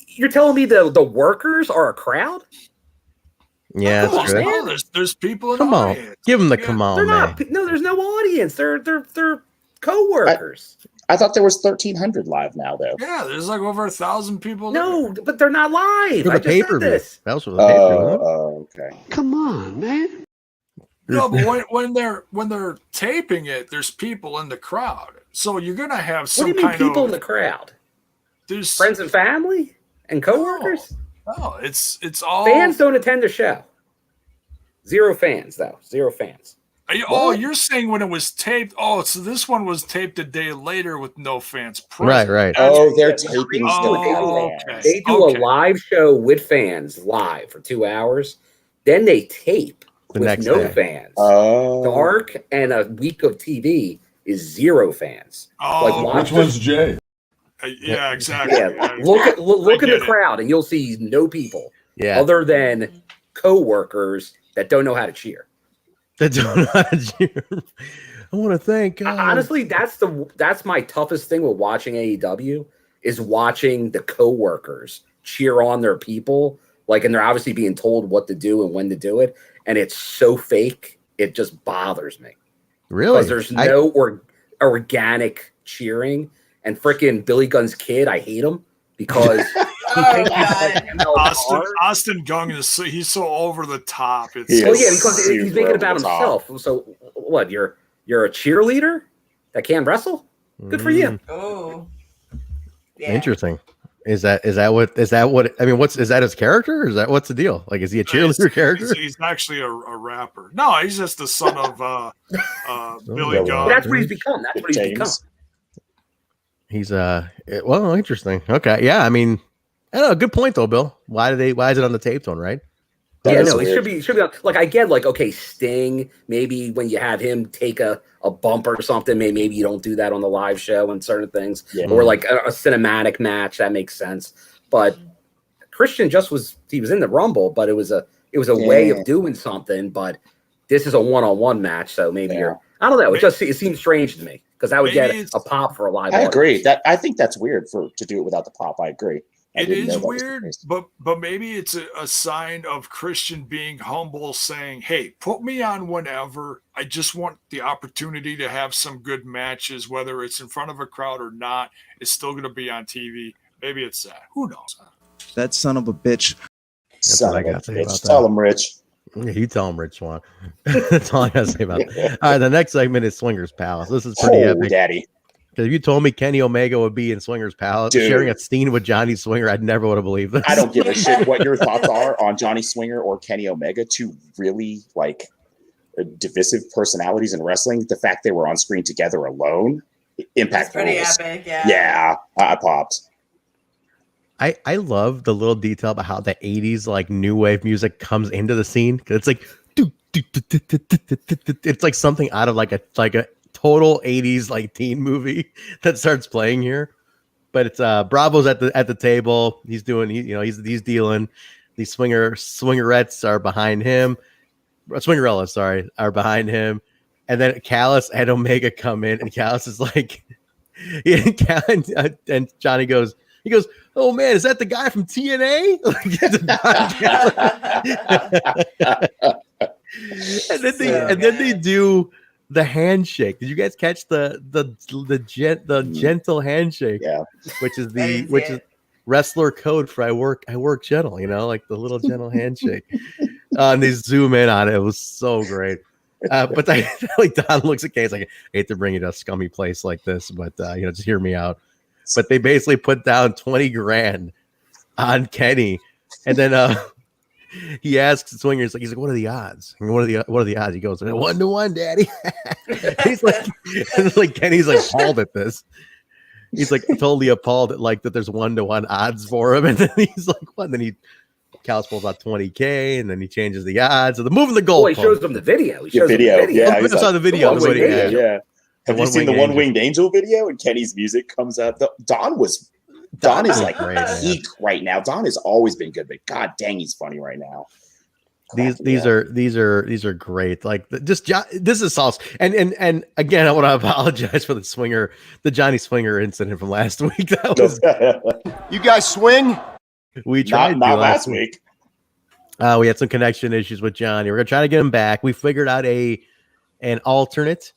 you're telling me the workers are a crowd. Yeah, that's true. There's people in the audience. Give them the come on, man. No, there's no audience. They're co-workers. I thought there was 1,300 live now, though. Yeah, there's like over 1,000 people. No, but they're not live. For the pay-per-view. That was for the pay-per-view. Oh, okay. Come on, man. No, but when they're taping it, there's people in the crowd. So you're gonna have some what do you mean kind people of in the crowd. there's friends and family and coworkers. Oh, it's all Fans don't attend the show. Zero fans, though. Zero fans. You're saying when it was taped. Oh, so this one was taped a day later with no fans Right, present. right. Oh, they're taping They do a live show with fans live for 2 hours. Then they tape with no fans. Dark and a week of TV is zero fans. Oh, which one's Jay? Yeah, exactly. Yeah, look at the crowd, and you'll see no people. Yeah. Other than co-workers that don't know how to cheer. That don't know how to cheer. I want to thank. Honestly, that's my toughest thing with watching AEW is watching the co-workers cheer on their people, and they're obviously being told what to do and when to do it, and it's so fake. It just bothers me. Really? Because there's no organic cheering. And freaking Billy Gunn's kid, I hate him because Austin Gunn he's so over the top. Because he's making it about himself. So what? You're a cheerleader that can't wrestle? Good for you. Oh, yeah. Interesting. Is that what I mean? Is that his character? Or is that what's the deal? Is he a cheerleader character? He's actually a rapper. No, he's just the son of Billy Gunn. That's what he's become. That's what he's become. He's well, interesting. Okay, yeah. I mean, I don't know. Good point though, Bill. Why is it on the taped one, right? Yeah, no, he should be I get okay, Sting. Maybe when you have him take a bump or something, maybe you don't do that on the live show and certain things, or a cinematic match that makes sense. But Christian was in the Rumble, but it was a way of doing something. But this is a one-on-one match, so maybe I don't know. It seems strange to me. Because I would get a pop for a live. I agree. I think that's weird to do it without the pop. I agree. It is weird, but maybe it's a sign of Christian being humble, saying, "Hey, put me on whenever. I just want the opportunity to have some good matches, whether it's in front of a crowd or not. It's still going to be on TV. Maybe it's that. Who knows?" That son of a bitch. Son of a bitch. Tell him, Rich. Yeah, you tell him, Rich Swan. That's all I gotta say about it. All right, the next segment is Swingers Palace. This is pretty epic, Daddy. Because if you told me Kenny Omega would be in Swingers Palace, sharing a scene with Johnny Swinger, I never would have believed this. I don't give a shit what your thoughts are on Johnny Swinger or Kenny Omega, two really divisive personalities in wrestling. The fact they were on screen together alone, Impact pretty rules. epic. Yeah, I popped. I love the little detail about how the 80s new wave music comes into the scene, because it's it's like something out of a total 80s teen movie that starts playing here. But it's Bravo's at the table. He's doing he's dealing. These swingerettes are behind him. Swingerellas, sorry, are behind him. And then Callis and Omega come in, and Callis is and Johnny goes, "Oh man, is that the guy from TNA?" and then they do the handshake. Did you guys catch the gentle handshake? Yeah, which is wrestler code for I work gentle. The little gentle handshake. And they zoom in on it. It was so great. But Don looks at Kay. He's like, "I hate to bring you to a scummy place like this, but just hear me out." But they basically put down 20 grand on Kenny, and then he asks the Swingers, he's like, "What are the odds? What are the odds?" He goes, 1-1, Daddy. He's Kenny's appalled at this. He's totally appalled at that there's 1-1 odds for him, and then he's like, "What?" And then Callis pulls out 20K, and then he changes the odds. So they're moving the goal. He shows them the video. Yeah, I saw the video. Yeah. Have you seen the One Winged Angel video? And Kenny's music comes up. Don is peak right now. Don has always been good, but god dang, he's funny right now. These are great. This is sauce. And again, I want to apologize for the Johnny Swinger incident from last week. That was You guys swing? We tried not last week. We had some connection issues with Johnny. We're gonna try to get him back. We figured out an alternate.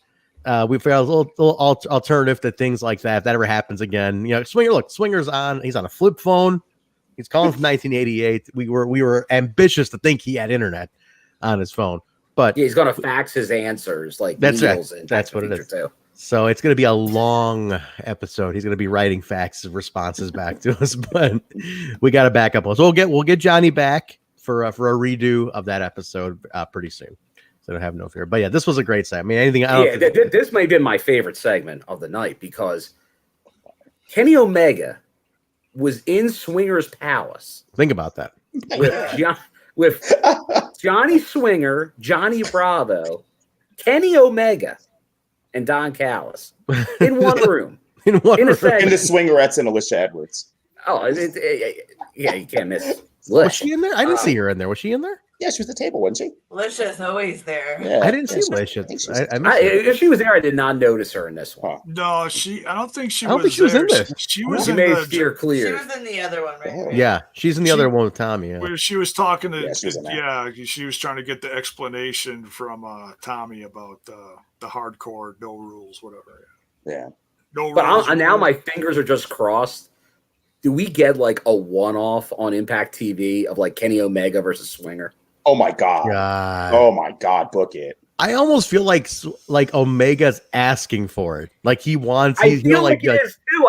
We figured out a little alternative to things like that. If that ever happens again, Swinger's on. He's on a flip phone. He's calling from 1988. We were ambitious to think he had internet on his phone, but he's gonna fax his answers that's what it is. So it's going to be a long episode. He's going to be writing fax responses back to us, but we got to back up. So we'll get Johnny back for a redo of that episode pretty soon. So don't have no fear. But yeah, this was a great segment. I mean, anything. This may have been my favorite segment of the night because Kenny Omega was in Swinger's Palace. Think about that. With Johnny Swinger, Johnny Bravo, Kenny Omega, and Don Callis in one room. in the Swingerettes and Alicia Edwards. Oh, yeah, you can't miss. Was she in there? I didn't see her in there. Was she in there? Yeah, she was at the table, wasn't she? Alicia's always there. Yeah, I didn't see Alicia. If she was there, I did not notice her in this one. No, I don't think she I don't think she was in this. She was She in may the steer clear. She was in the other one, right? Yeah, she's in the other one with Tommy. Yeah. where she was talking to she was trying to get the explanation from Tommy about the hardcore no rules, whatever. Yeah. No But rules. now my fingers are just crossed. Do we get like a one-off on Impact TV of like Kenny Omega versus Swinger? Oh my god! Oh my god! Book it. I almost feel like Omega's asking for it. Like he wants. I feel like it is too.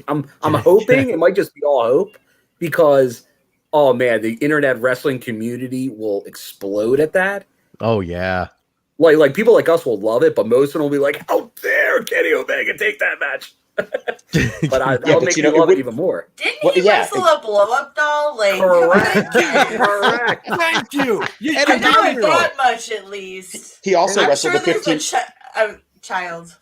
I'm hoping it might just be all hope because oh man, the internet wrestling community will explode at that. Oh yeah. Like people like us will love it, but most of them will be like, "How dare Kenny Omega take that match?" But that'll make me love it even more. Didn't he wrestle a blow-up doll? Like, correct. Thank you. I know I thought much at least. He also I'm wrestled sure a 15. child.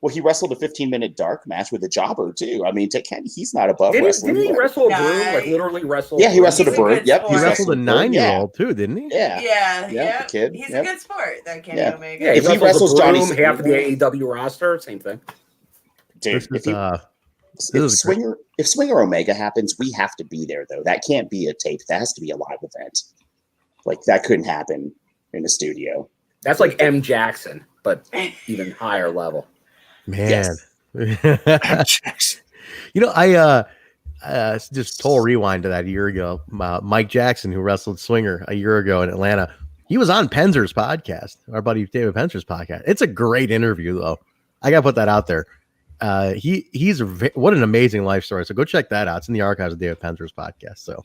Well, he wrestled a 15-minute dark match with a jobber too. I mean, he's not above wrestling. Didn't he wrestle a broom? Like literally wrestle? Yeah, he wrestled a broom. Yep, he wrestled a 9-year-old too, didn't he? Yeah. The kid. He's a good sport. That Kenny Omega. Yeah, he wrestles Johnny half of the AEW roster. Same thing. Dude, if Swinger Omega happens, we have to be there though. That can't be a tape. That has to be a live event. Like that couldn't happen in a studio. That's like M. Jackson, but even higher level. Man. Yes. You know, I just total rewind to that a year ago. Mike Jackson, who wrestled Swinger a year ago in Atlanta, he was on Penzer's podcast, our buddy David Penzer's podcast. It's a great interview though. I gotta put that out there. What an amazing life story. So go check that out. It's in the archives of David Penzer's podcast. So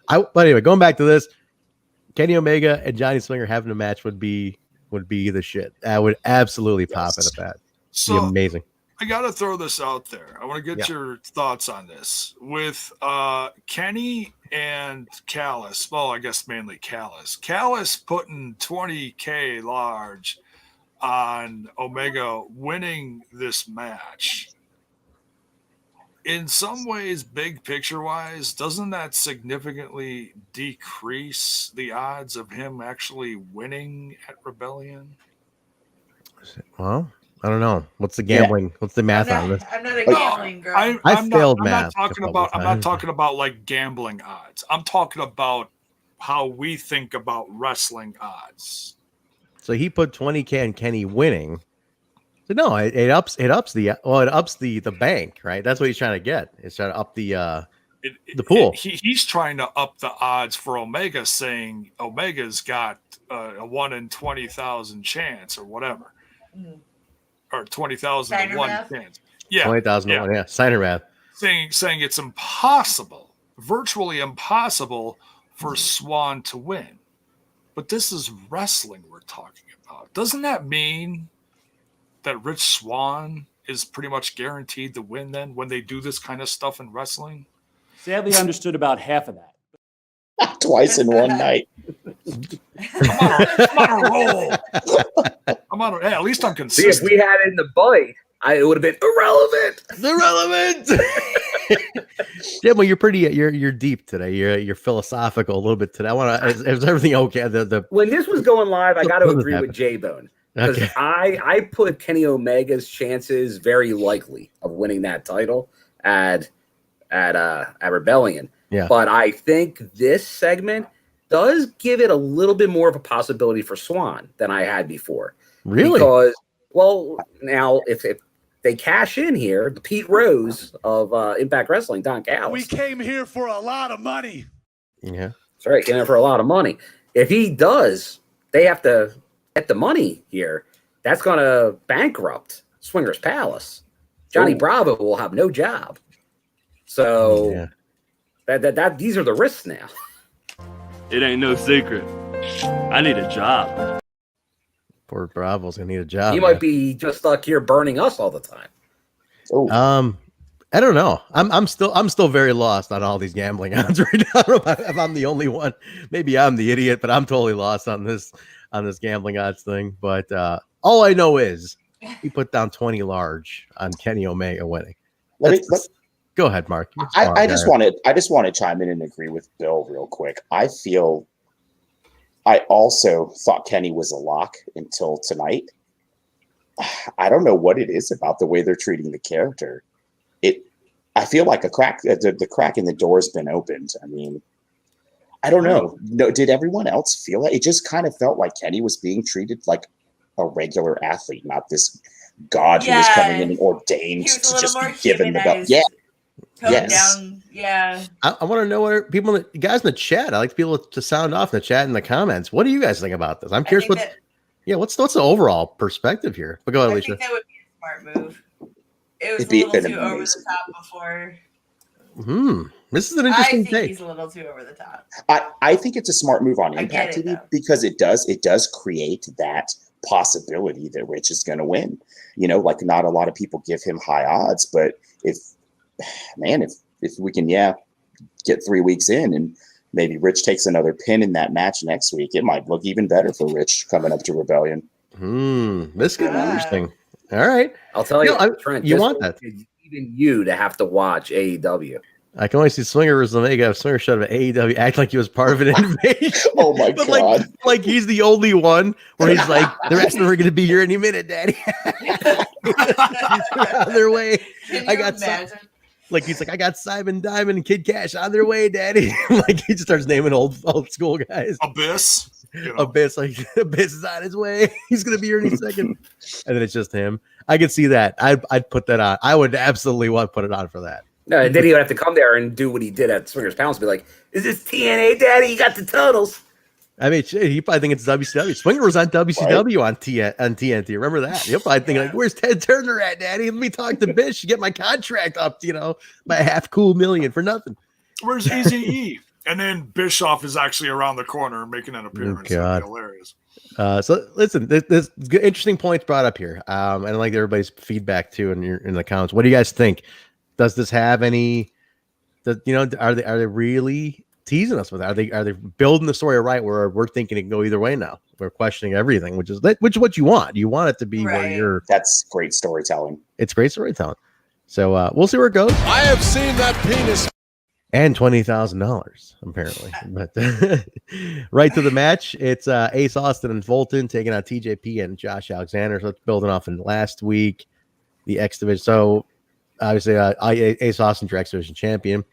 but anyway, going back to this, Kenny Omega and Johnny Swinger having a match would be the shit. I would absolutely pop it at that. So be amazing. I gotta throw this out there. I want to get your thoughts on this with Kenny and Callis. Well, I guess mainly Callis. Callis putting 20K large on Omega winning this match. In some ways, big picture wise, doesn't that significantly decrease the odds of him actually winning at Rebellion? Well, I don't know. What's the gambling? Yeah. What's the math on this? I'm not a gambling girl. I failed math. I'm not talking about like gambling odds. I'm talking about how we think about wrestling odds. So he put 20K on Kenny winning. So no, it ups the bank, right? That's what he's trying to get. It's trying to up the pool. He's trying to up the odds for Omega, saying Omega's got a 1 in 20,000 chance or whatever. Or 20,001 chance. Yeah. 20,001, yeah. Signer math. Saying it's impossible, virtually impossible for Swan to win. But this is wrestling we're talking about. Doesn't that mean that Rich Swann is pretty much guaranteed to win then when they do this kind of stuff in wrestling? Sadly, I understood about half of that. Twice in one night. I'm on a roll. Hey, at least I'm consistent. See, if we had it in the bite, it would have been irrelevant. Yeah, well, you're deep today. You're philosophical a little bit today. I want to. Is everything okay? When this was going live, I got to agree with Jaybone because I put Kenny Omega's chances very likely of winning that title at Rebellion. Yeah, but I think this segment does give it a little bit more of a possibility for Swan than I had before. Really? Because, well, now if they cash in here, the Pete Rose of Impact Wrestling, Don Callis. We came here for a lot of money. Yeah. That's right, came in for a lot of money. If he does, they have to get the money here. that's going to bankrupt Swingers Palace. Johnny Bravo will have no job. So that these are the risks now. It ain't no secret. I need a job. Poor Bravo's gonna need a job. He might be just stuck here burning us all the time. I don't know. I'm still very lost on all these gambling odds right now. I don't know if I'm the only one. Maybe I'm the idiot, but I'm totally lost on this gambling odds thing. But all I know is he put down 20 large on Kenny Omega winning. Go ahead, Marq. I just want to chime in and agree with Bill real quick. I also thought Kenny was a lock until tonight. I don't know what it is about the way they're treating the character. I feel like the crack in the door has been opened. I mean, I don't know. No, did everyone else feel it? It just kind of felt like Kenny was being treated like a regular athlete, not this god who was coming in and ordained to just be given the belt. Yeah. Down. Yeah. I want to know what people, guys in the chat. I like people to sound off in the chat in the comments. What do you guys think about this? I'm curious. What's the overall perspective here? But go ahead, Alicia. I think that would be a smart move. It was a little too over the top before. This is an interesting take. He's a little too over the top. I think it's a smart move on Impact TV because it does create that possibility that Rich is going to win. You know, like not a lot of people give him high odds, but if we can, get 3 weeks in and maybe Rich takes another pin in that match next week, it might look even better for Rich coming up to Rebellion. This could be interesting. All right. I'll tell you, Trent, you want that. Even you to have to watch AEW. I can only see Swinger versus Omega. Swinger showed up at AEW, act like he was part of an invasion. Oh my god! Like he's the only one where he's like, the rest of them are going to be here any minute, Daddy. On their way. Can you imagine? Like he's like, I got Simon Diamond and Kid Cash on their way, Daddy. Like he just starts naming old school guys. Abyss. Abyss, like Abyss is on his way. He's gonna be here any second. And then it's just him. I could see that. I'd put that on. I would absolutely want to put it on for that. No, and then he would have to come there and do what he did at Swingers Palace and be like, "Is this TNA, Daddy? You got the totals." I mean, he probably think it's WCW. Swinger was on WCW on TNT. Remember that? He'll probably think like, "Where's Ted Turner at, Daddy? Let me talk to Bish to get my contract up, by $500,000 for nothing." Where's Easy E? And then Bischoff is actually around the corner making an appearance. That'd be hilarious. So listen, there's interesting points brought up here. And I like everybody's feedback too in the comments. What do you guys think? Does this have any? Are they really teasing us with that? Are they building the story right where we're thinking it can go either way now? We're questioning everything, which is what you want. You want it to be where you're. That's great storytelling. It's great storytelling. So we'll see where it goes. I have seen that penis. And $20,000 apparently. But right to the match. It's Ace Austin and Fulton taking on TJP and Josh Alexander. So it's building off in last week, the X Division. So obviously, Ace Austin, your X Division champion.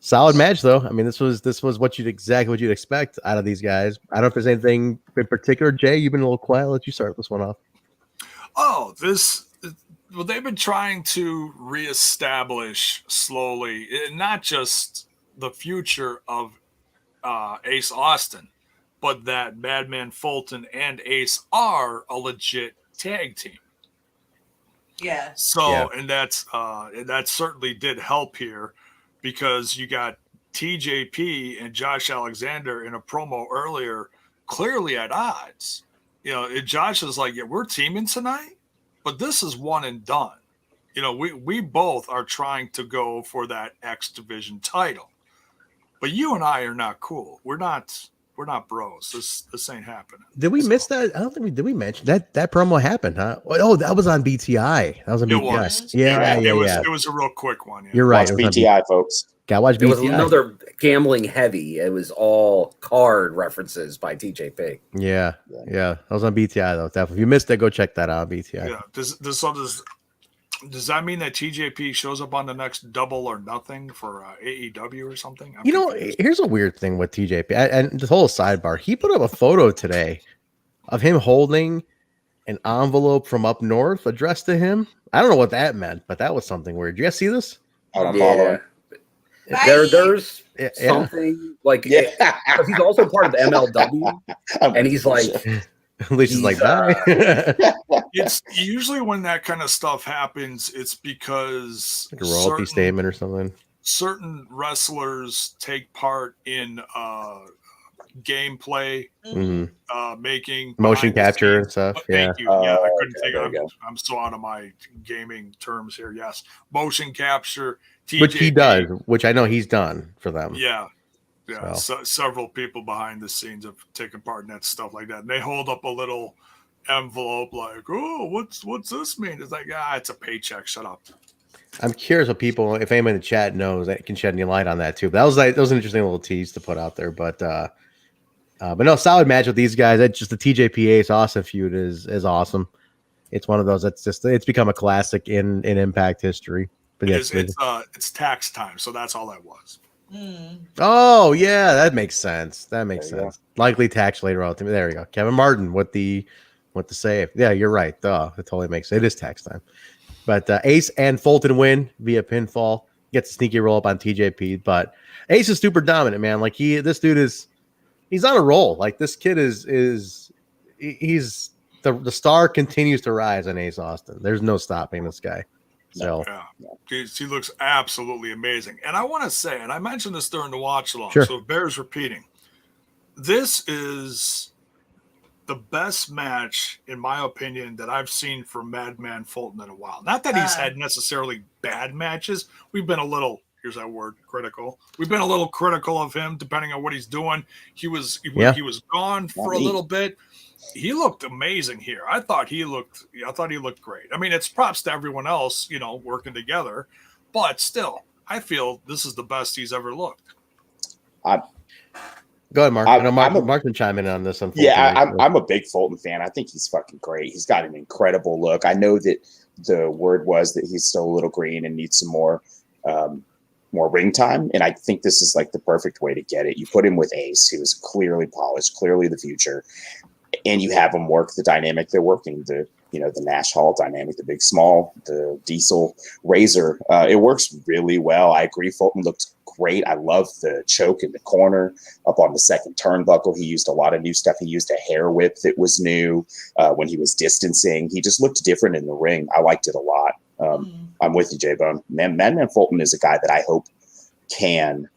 Solid match, though. I mean, this was exactly what you'd expect out of these guys. I don't know if there's anything in particular. Jay, you've been a little quiet. I'll let you start this one off. Well, they've been trying to reestablish slowly, not just the future of Ace Austin, but that Madman Fulton and Ace are a legit tag team. Yeah. So, and that certainly did help here because you got TJP and Josh Alexander in a promo earlier, clearly at odds. Josh is like, "Yeah, we're teaming tonight, but this is one and done." We both are trying to go for that X Division title, but you and I are not cool. We're not bros. This ain't happening. Did we miss that? I don't think did we mention that promo happened, huh? Oh, that was on BTI. That was on BTI. Was. Yeah. It was a real quick one. Yeah. You're right. Watch BTI, folks. Gotta watch BTI. It was another gambling heavy. It was all card references by TJP. Yeah. That was on BTI though. Definitely. If you missed it, go check that out on BTI. Yeah. Does that mean that TJP shows up on the next Double or Nothing for AEW or something? Here's a weird thing with TJP. And the whole sidebar, he put up a photo today of him holding an envelope from up north addressed to him. I don't know what that meant, but that was something weird. Did you guys see this? There's something like he's also part of the MLW, and he's like, Alicia's like, bye. It's usually when that kind of stuff happens, it's because Like a royalty statement or something. Certain wrestlers take part in gameplay, making motion capture and stuff. Thank you. Yeah, I couldn't think of it. I'm so out of my gaming terms here. Yes, motion capture, TJP, which he does, which I know he's done for them. Yeah. So several people behind the scenes have taken part in that stuff like that. And they hold up a little envelope like, oh, what's this mean? It's like, it's a paycheck. Shut up. I'm curious what people, if anyone in the chat knows, that can shed any light on that too. But that was an interesting little tease to put out there. But no, solid match with these guys. That's just the TJP Ace Austin feud is awesome. It's one of those it's become a classic in Impact history. But it's tax time, so that's all that was. Oh yeah, that makes sense. Likely tax later on. There we go. Kevin Martin with the save. Yeah, you're right. Duh, it totally makes sense. It is tax time. But Ace and Fulton win via pinfall. Gets a sneaky roll up on TJP. But Ace is super dominant, man. Like this dude he's on a roll. Like this kid he's the star continues to rise on Ace Austin. There's no stopping this guy. So he looks absolutely amazing. And I want to say, and I mentioned this during the watch along, sure. So it bears repeating. This is the best match, in my opinion, that I've seen from Madman Fulton in a while. Not that he's had necessarily bad matches. We've been a little, here's that word, critical. We've been a little critical of him depending on what he's doing. He was gone for a little bit. He looked amazing here. I thought he looked great. I mean, it's props to everyone else, working together, but still, I feel this is the best he's ever looked. Go ahead, Mark. I know Mark can chime in on this. I'm a big Fulton fan. I think he's fucking great. He's got an incredible look. I know that the word was that he's still a little green and needs some more ring time, and I think this is like the perfect way to get it. You put him with Ace, who is clearly polished, clearly the future. And you have them work the dynamic they're working, the Nash Hall dynamic, the big small, the Diesel Razor. It works really well. I agree. Fulton looked great. I love the choke in the corner up on the second turnbuckle. He used a lot of new stuff. He used a hair whip that was new when he was distancing. He just looked different in the ring. I liked it a lot. I'm with you, Jaybone. Madman Fulton is a guy that I hope can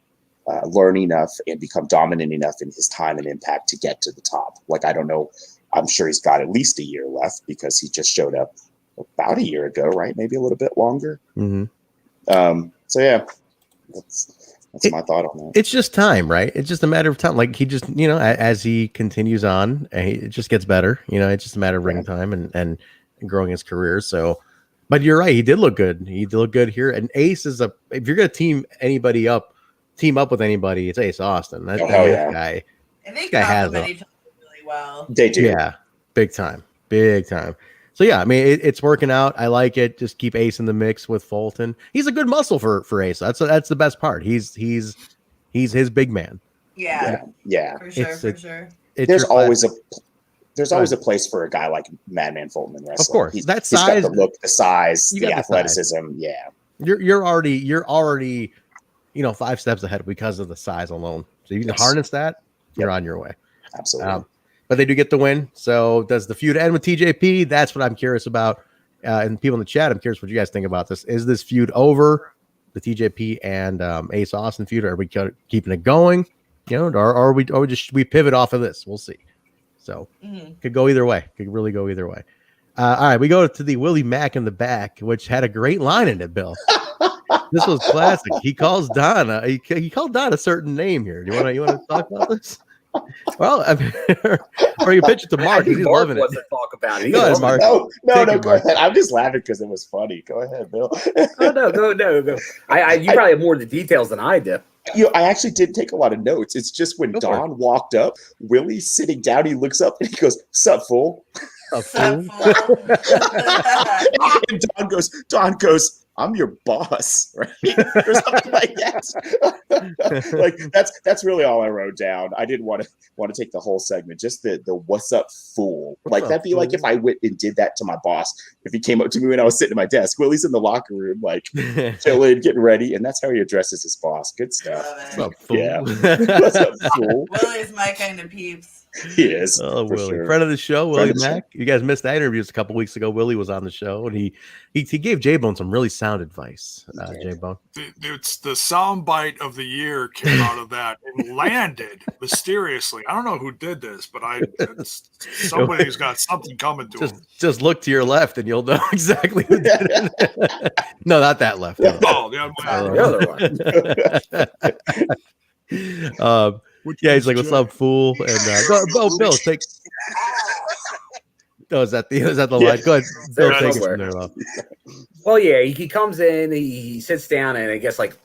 learn enough and become dominant enough in his time and Impact to get to the top. Like, I don't know. I'm sure he's got at least a year left because he just showed up about a year ago, right? Maybe a little bit longer. Mm-hmm. So yeah, that's my thought on that. It's just time, right? It's just a matter of time. Like he just, as he continues on, it just gets better. It's just a matter of ring time and growing his career. So, but you're right. He did look good. He did look good here. And Ace is if you're going to team up with anybody, it's Ace Austin. That guy. And they complement each other really well. They do. Yeah. Big time. So yeah, I mean, it's working out. I like it. Just keep Ace in the mix with Fulton. He's a good muscle for Ace. That's the best part. He's his big man. Yeah. For sure. There's always a place for a guy like Madman Fulton in wrestling. Of course. He's that size, got the look, the size, the athleticism. Size. Yeah. You're already 5 steps ahead because of the size alone. So you can harness that, you're on your way. Absolutely. But they do get the win. So does the feud end with TJP? That's what I'm curious about. And people in the chat, I'm curious what you guys think about this. Is this feud over, the TJP and Ace Austin feud? Are we keeping it going? Or we pivot off of this? We'll see. So could go either way. Could really go either way. All right, we go to the Willie Mack in the back, which had a great line in it, Bill. This was classic. He calls Don. He called Don a certain name here. Do you want to talk about this? Well, or you pitch it to Mark. He's loving it. Talk about it. Go ahead, Mark. No, go ahead. I'm just laughing because it was funny. Go ahead, Bill. No. You probably have more of the details than I do. I actually did take a lot of notes. It's just when Don walked up, Willie's sitting down. He looks up and he goes, "Sup, fool?" And Don goes, "I'm your boss," right? Or something like that. Like that's really all I wrote down. I didn't want to take the whole segment, just the "what's up, fool." Like that'd be like if I went and did that to my boss. If he came up to me when I was sitting at my desk, Willie's in the locker room, like chilling, getting ready, and that's how he addresses his boss. Good stuff. What's up, fool? Yeah. What's up, fool? Willie's my kind of peeps. He is. Oh, for Willie, sure. friend of the show, Willie Friend of the Mack. You guys missed that interview a couple weeks ago. Willie was on the show, and he gave Jaybone some really sound advice. Jaybone, It's the soundbite of the year came out of that and landed mysteriously. I don't know who did this, but somebody's got something coming to him. Just look to your left, and you'll know exactly who did it. No, not that left. No. Oh, the other one. Yeah, he's like, "What's up, fool?" And Bill, take. Oh, is that the line? Go ahead, Bill. Take it from there. Well, yeah, he comes in, he sits down in, I guess, like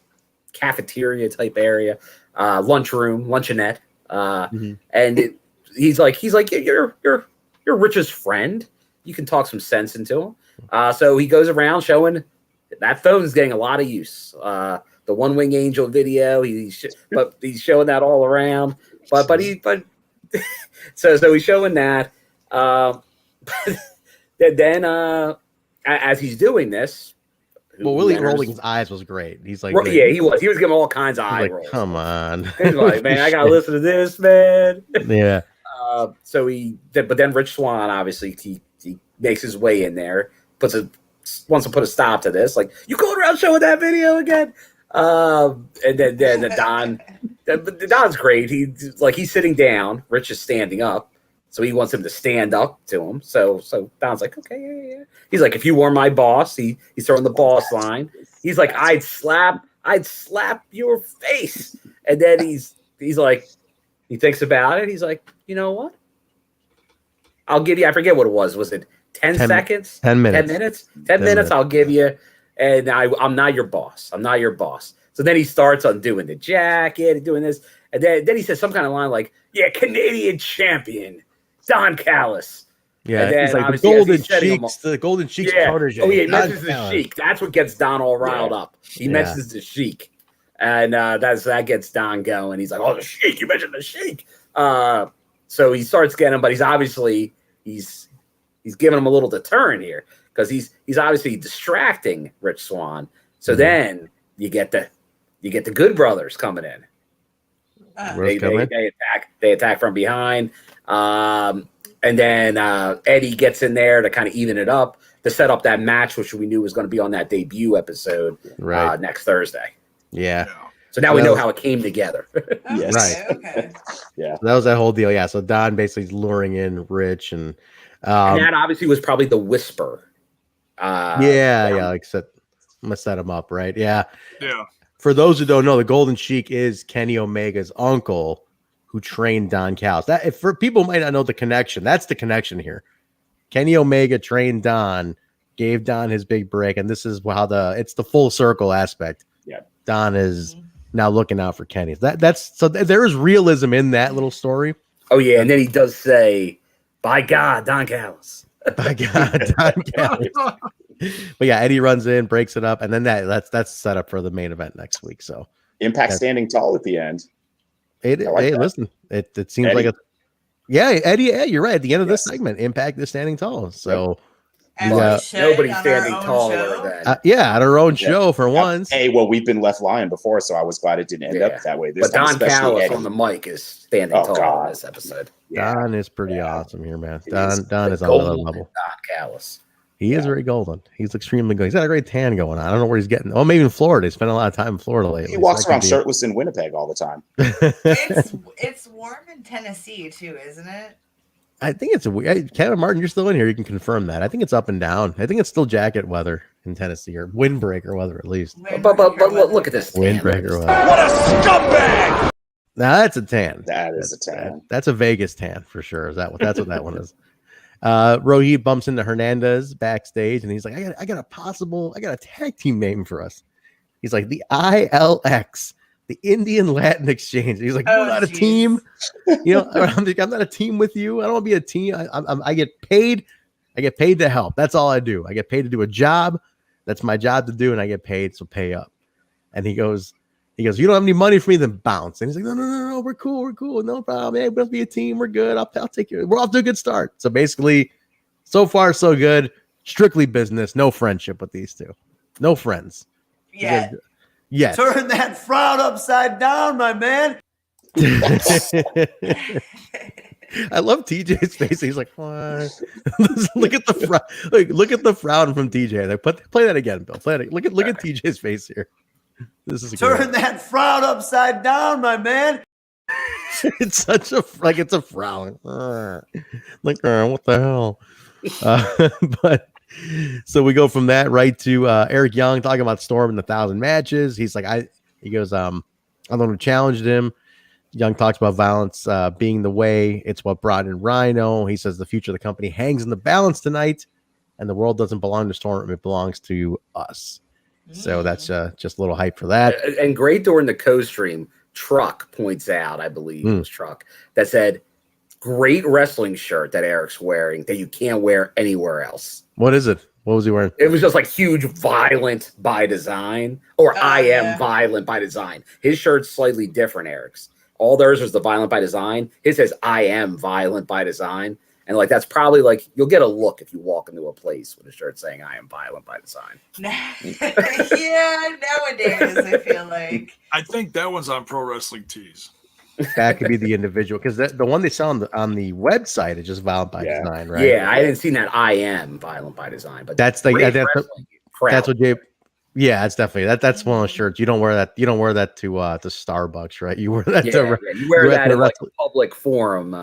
cafeteria type area, lunchroom, luncheonette, and he's like, you're Rich's friend. You can talk some sense into him. So he goes around showing that phone's getting a lot of use. The One Wing Angel video, but he's showing that all around. But so he's showing that. Then as he's doing this, Willie rolling his eyes was great. He's like, yeah, he was giving all kinds of eye rolls. Come on, he's like, man, I gotta listen to this, man. Yeah. But then Rich Swann obviously he makes his way in there, wants to put a stop to this. Like, you going around showing that video again? And then Don's great. He's sitting down. Rich is standing up, so he wants him to stand up to him. So Don's like, okay, yeah. He's like, if you were my boss, he's throwing the boss line. He's like, I'd slap your face. And then he's like, he thinks about it. He's like, you know what? I'll give you. I forget what it was. Was it 10 seconds? 10 minutes. 10 minutes. 10 minutes. I'll give you. And I'm not your boss. I'm not your boss. So then he starts undoing the jacket and doing this. And then he says some kind of line like, yeah, Canadian champion, Don Callis. Yeah, and then he's like the golden cheeks. Yeah. Protege. Oh, yeah, he mentions the Sheik. That's what gets Don all riled up. He mentions the Sheik. And that gets Don going. He's like, oh, the Sheik. You mentioned the Sheik. So he starts getting him, but he's obviously he's giving him a little deterrent here. Because he's obviously distracting Rich Swann. So then you get the Good Brothers coming in. They attack from behind. And then Eddie gets in there to kind of even it up, to set up that match, which we knew was going to be on that debut episode next Thursday. Yeah. So now we know how it came together. Yes. Right. Okay. Yeah. So that was that whole deal. Yeah. So Don basically luring in Rich, and that obviously was probably the whisper. Like I'm gonna set him up, right? Yeah. For those who don't know, the Golden Sheik is Kenny Omega's uncle, who trained Don Callis. That, if for people who might not know the connection, that's the connection here. Kenny Omega trained Don, gave Don his big break, and this is how it's the full circle aspect. Yeah. Don is now looking out for Kenny. There is realism in that little story. Oh yeah, and then he does say, "By God, Don Callis." By God, Don Callis. But yeah, Eddie runs in, breaks it up, and then that's set up for the main event next week. So Impact standing tall at the end. Listen, it seems Eddie. Eddie. Yeah, you're right. At the end of this segment, Impact is standing tall. So nobody's standing taller than at our own show for once. Hey, well, we've been left lying before, so I was glad it didn't end up that way. But Don Callis on the mic is standing tall in this episode. Don is pretty awesome here, man. Don is on another level. Don Callis. He is very golden. He's extremely good. He's got a great tan going on. I don't know where he's getting. Well, maybe in Florida. He spent a lot of time in Florida lately. He walks around shirtless in Winnipeg all the time. It's warm in Tennessee too, isn't it? I think it's Kevin Martin, you're still in here. You can confirm that. I think it's up and down. I think it's still jacket weather in Tennessee, or windbreaker weather at least. But look at this windbreaker weather. What a scumbag! Now that's a tan. That is a tan. That's a Vegas tan for sure. That's what that one is. Rohit bumps into Hernandez backstage, and he's like, I got a tag team name for us. He's like, the ILX, the Indian Latin Exchange. He's like, we're not a team. I'm not a team with you. I don't want to be a team. I get paid. I get paid to help. That's all I do. I get paid to do a job. That's my job to do, and I get paid, so pay up. And he goes, you don't have any money for me, then bounce. And he's like, no, we're cool, no problem. Hey, we'll be a team, we're good. I'll take you. We're off to a good start. So basically, so far so good. Strictly business, no friendship with these two, no friends. Yeah. Yes. Turn that frown upside down, my man. I love TJ's face. He's like, what? look at the frown. Look at the frown from TJ. Like, play that again, Bill. Play it. Look at TJ's face here. This is Turn that frown upside down, my man. It's such a it's a frown. Like, what the hell? But so we go from that right to Eric Young talking about Storm in 1,000 matches. He's like, he goes, I'm the one who challenged him. Young talks about violence being the way. It's what brought in Rhino. He says the future of the company hangs in the balance tonight, and the world doesn't belong to Storm. It belongs to us. So that's just a little hype for that. And great during the co-stream, Truck points out, I believe it was Truck, that said, great wrestling shirt that Eric's wearing that you can't wear anywhere else. What is it? What was he wearing? It was just like huge violent by design, or I am violent by design. His shirt's slightly different, Eric's. All theirs was the violent by design. His says I am violent by design. And like that's probably like you'll get a look if you walk into a place with a shirt saying I am violent by design. Yeah, nowadays I feel like. I think that one's on Pro Wrestling Tees. That could be the individual because the one they sell on the website is just violent by design, right? Yeah, I didn't see that I am violent by design, but that's that's what Jay. Yeah, it's definitely that's one of those shirts. You don't wear that. You don't wear that to Starbucks, right? You wear that to you wear that in like a public forum.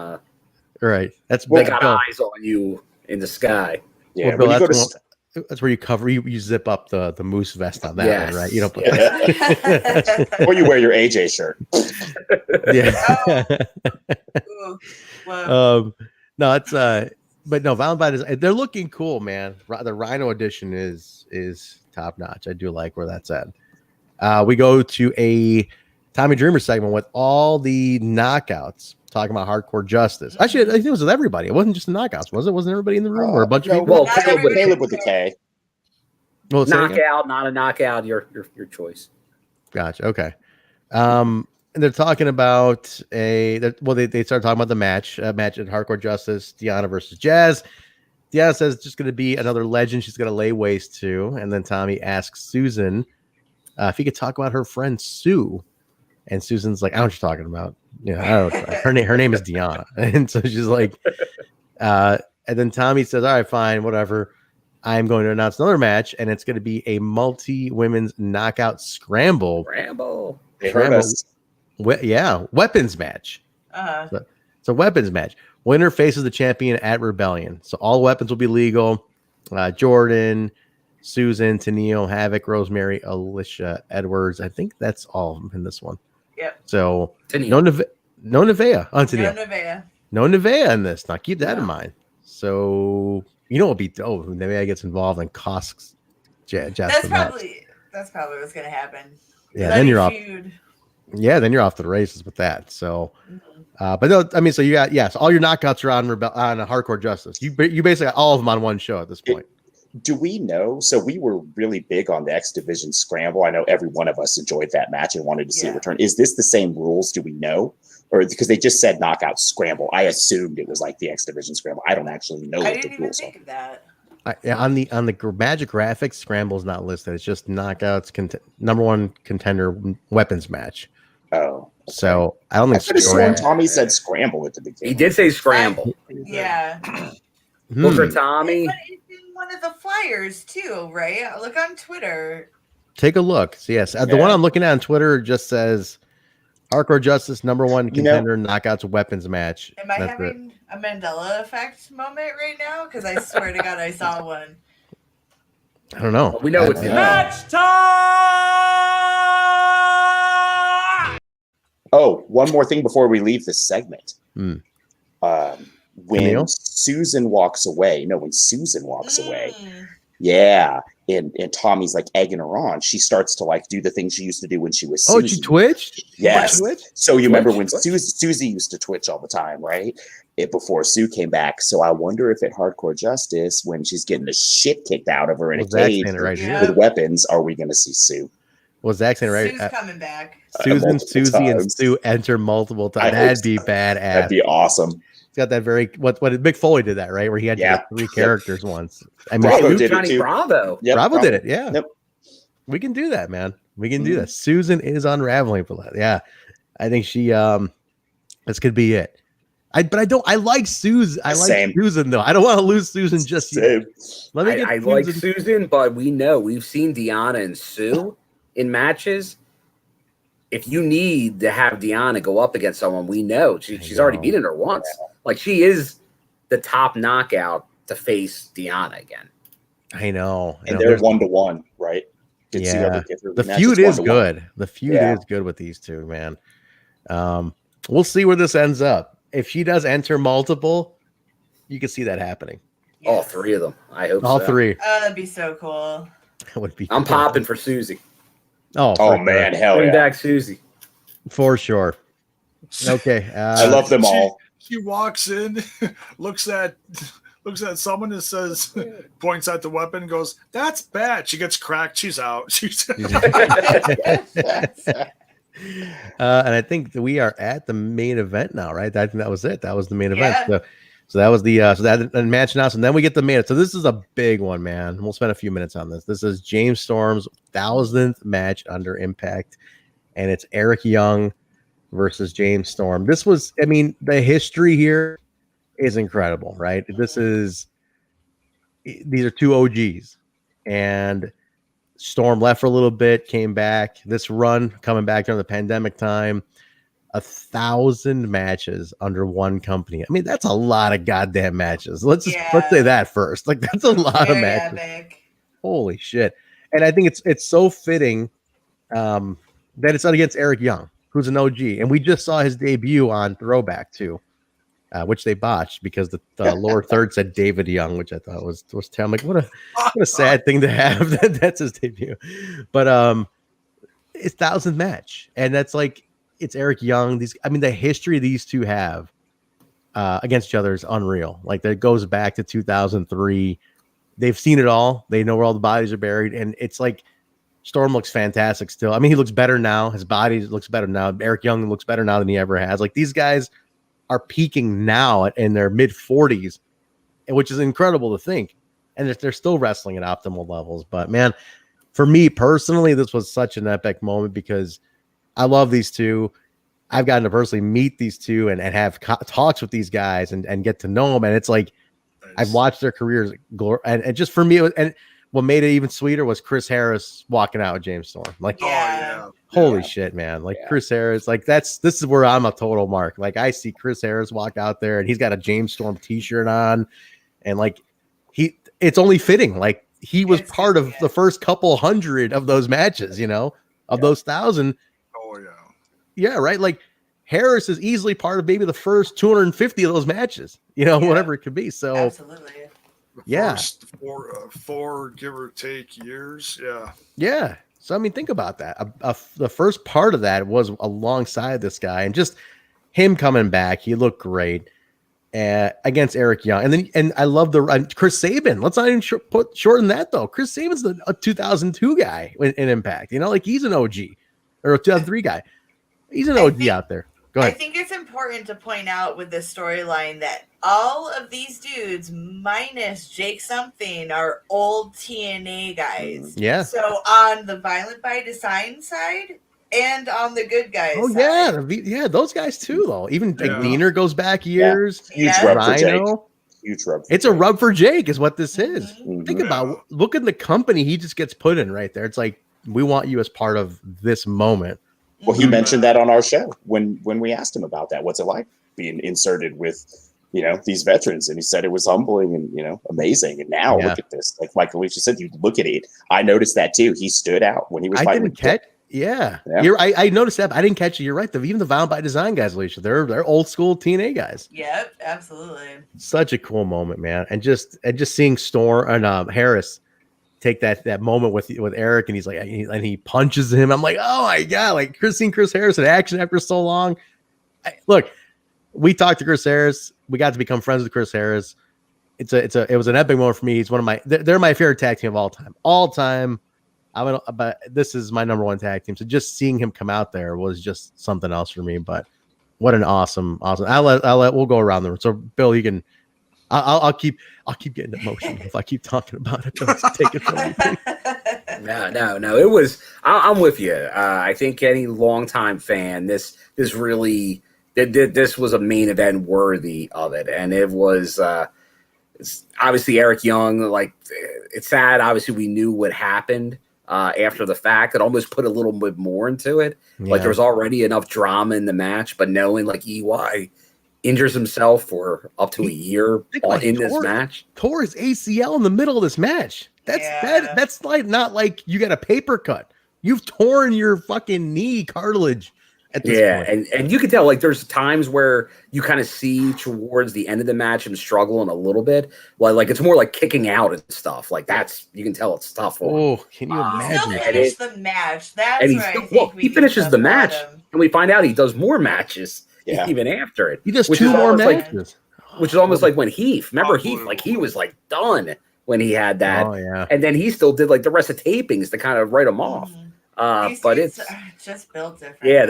Right. That's they got eyes on you in the sky. Yeah, well, Bill, that's where you cover you zip up the moose vest on that one, right? You don't put or you wear your AJ shirt. No, it's but no, Valentine's they're looking cool, man. The Rhino edition is top notch. I do like where that's at. We go to a Tommy Dreamer segment with all the knockouts talking about hardcore justice. Actually, I think it was with everybody. It wasn't just the knockouts, was it? Wasn't everybody in the room or a bunch of people? Well, Caleb with the K. Well, knockout, not a knockout. Your choice. Gotcha. Okay. And they're talking about they started talking about the match at Hardcore Justice, Deanna versus Jazz. Deanna says it's just going to be another legend she's going to lay waste to. And then Tommy asks Susan if he could talk about her friend Sue. And Susan's like, I know what you're talking about. Yeah, I don't know. Her name is Deanna. And so she's like, and then Tommy says, all right, fine, whatever. I'm going to announce another match, and it's going to be a multi-women's knockout scramble. Weapons match. So it's a weapons match. Winner faces the champion at Rebellion. So all weapons will be legal. Jordan, Susan, Tennille, Havok, Rosemary, Alicia, Edwards. I think that's all in this one. Yep. So no Nevaeh on Nevaeh. No Nevaeh in this. Now keep that in mind. So you know what would be dope when Nevaeh gets involved and costs Jazz. That's probably what's gonna happen. Yeah, then you're off. Yeah, then you're off to the races with that. So, but no, I mean, so you got so all your knockouts are on a Hardcore Justice. You basically got all of them on one show at this point. Do we know? So we were really big on the X Division Scramble. I know every one of us enjoyed that match and wanted to see it return. Is this the same rules? Do we know? Or because they just said knockout scramble, I assumed it was like the X Division Scramble. I don't actually know what the rules are. That. On the Magic Graphics, scramble is not listed. It's just knockouts, number one contender weapons match. Oh, okay. So I don't think Tommy said scramble at the beginning. He did say scramble. Yeah. Look for Tommy. One of the flyers too, right? Look on Twitter. Take a look. So yes, the one I'm looking at on Twitter just says Hardcore Justice number one contender knockouts weapons match. Am I having a Mandela effect moment right now? Because I swear to God, I saw one. I don't know. We know it's match time. Oh, one more thing before we leave this segment. When Susan walks away, when Susan walks away, and Tommy's like egging her on, she starts to like do the things she used to do when she was Susie. She twitched? Yes. So you remember when Susie used to twitch all the time, right? Before Sue came back. So I wonder if at Hardcore Justice, when she's getting the shit kicked out of her in a cage with weapons, are we going to see Sue? Well, Zach's saying right. Sue's coming back. Susan, Susie, and Sue enter multiple times. That'd be badass. That'd be awesome. It's got that very what Mick Foley did that, right? Where he had three characters once. I mean, Bravo did it too. Bravo. Yep, Bravo did it. Yeah. Yep. We can do that, man. We can do that. Susan is unraveling for that. Yeah. I think she this could be it. But I don't. I like Susan. I like Same. Susan though. I don't want to lose Susan just yet. Let me get I like Susan, but we've seen Deanna and Sue in matches. If you need to have Deanna go up against someone, we know she's already beaten her once. Like she is the top knockout to face Deanna again. I know. And they're 1-1, right? Yeah. The feud is good. The feud is good with these two, man. We'll see where this ends up. If she does enter multiple, you can see that happening. All three of them. I hope all so. three. Oh, that'd be so cool. That would be. I'm popping for Susie. Oh man, hell Bring yeah. back Susie. For sure. Okay. I love them all. She walks in, looks at someone and says, points at the weapon and goes, "That's bad." She gets cracked. She's out. And I think that we are at the main event now, right? I think that was it. That was the main event. So that was the match announcement. And then we get the main. So this is a big one, man. We'll spend a few minutes on this. This is James Storm's 1000th match under Impact, and it's Eric Young versus James Storm. This was, I mean, the history here is incredible, right? These are two OGs, and Storm left for a little bit, came back. This run coming back during the pandemic time, 1,000 matches under one company. I mean, that's a lot of goddamn matches. Let's say that first. Like, that's a lot of matches. Epic. Holy shit! And I think it's so fitting that it's not against Eric Young, who's an OG, and we just saw his debut on Throwback too, which they botched because the lower third said David Young, which I thought was terrible. I'm like, what a sad thing to have. That's his debut, but it's 1000th match, and that's like. It's Eric Young. The history these two have against each other is unreal. Like that goes back to 2003. They've seen it all. They know where all the bodies are buried, and it's like Storm looks fantastic still. I mean, he looks better now. His body looks better now. Eric Young looks better now than he ever has. Like these guys are peaking now in their mid 40s, which is incredible to think. And they're still wrestling at optimal levels. But man, for me personally, this was such an epic moment because I love these two. I've gotten to personally meet these two and have talks with these guys and get to know them. And it's like, nice. I've watched their careers. And just for me, and what made it even sweeter was Chris Harris walking out with James Storm. Like, holy shit, man. Like Chris Harris, like this is where I'm a total mark. Like I see Chris Harris walk out there and he's got a James Storm t-shirt on. And like, it's only fitting. Like he was part of the first couple hundred of those matches, of those 1,000. Yeah, right. Like Harris is easily part of maybe the first 250 of those matches, whatever it could be. So absolutely. First four give or take years. Yeah. Yeah. So, I mean, think about that. The first part of that was alongside this guy and just him coming back. He looked great against Eric Young. And I love Chris Sabin. Let's not even shorten that though. Chris Sabin's a 2002 guy in Impact, like he's an OG or a 2003 guy. He's an OG out there. Go ahead. I think it's important to point out with this storyline that all of these dudes, minus Jake Something, are old TNA guys. Yeah. So on the Violent by Design side and on the good guys side. Yeah, those guys too, though. Even Diener goes back years. Huge rub for Jake. Huge rub. It's a rub for Jake is what this is. Mm-hmm. Think about look at the company he just gets put in right there. It's like, we want you as part of this moment. Well, he mentioned that on our show when we asked him about that. What's it like being inserted with, these veterans? And he said it was humbling and, amazing. And now look at this. Like Alicia said, you look at it. I noticed that too. He stood out when he was fighting. I noticed that. But I didn't catch it. You're right. Even the Violent by Design guys, Alicia, they're old school TNA guys. Yep, absolutely. Such a cool moment, man. And just seeing Storm and Harris take that moment with Eric, and he's like, and he punches him. I'm like, oh my god! Like seeing Chris Harris in action after so long. Look, we talked to Chris Harris. We got to become friends with Chris Harris. It was an epic moment for me. He's one of they're my favorite tag team of all time. All time. But this is my number one tag team. So just seeing him come out there was just something else for me. But what an awesome. We'll go around the room. So Bill, you can. I'll keep getting emotional if I keep talking about it. Don't take it from me. No. It was. I'm with you. I think any longtime fan, this really This was a main event worthy of it, and it was it's obviously Eric Young. Like, it's sad. Obviously, we knew what happened after the fact. It almost put a little bit more into it. Yeah. Like, there was already enough drama in the match, but knowing like EY injures himself for up to a year in this match, tore his ACL in the middle of this match. That's like not like you got a paper cut. You've torn your fucking knee cartilage. At this point. And you can tell, like, there's times where you kind of see towards the end of the match him struggling a little bit. Well, like, it's more like kicking out and stuff. Like, that's, you can tell it's tough. Oh, can you He still imagine? finished the match. That's And where I he's think he finishes the match, and we find out he does more matches even after it. He does which 2 is more almost matches. which is almost like when Heath. Remember Heath? Like, he was like done when he had that. Oh, yeah. And then he still did like the rest of tapings to kind of write him off. But it's just built different. yeah,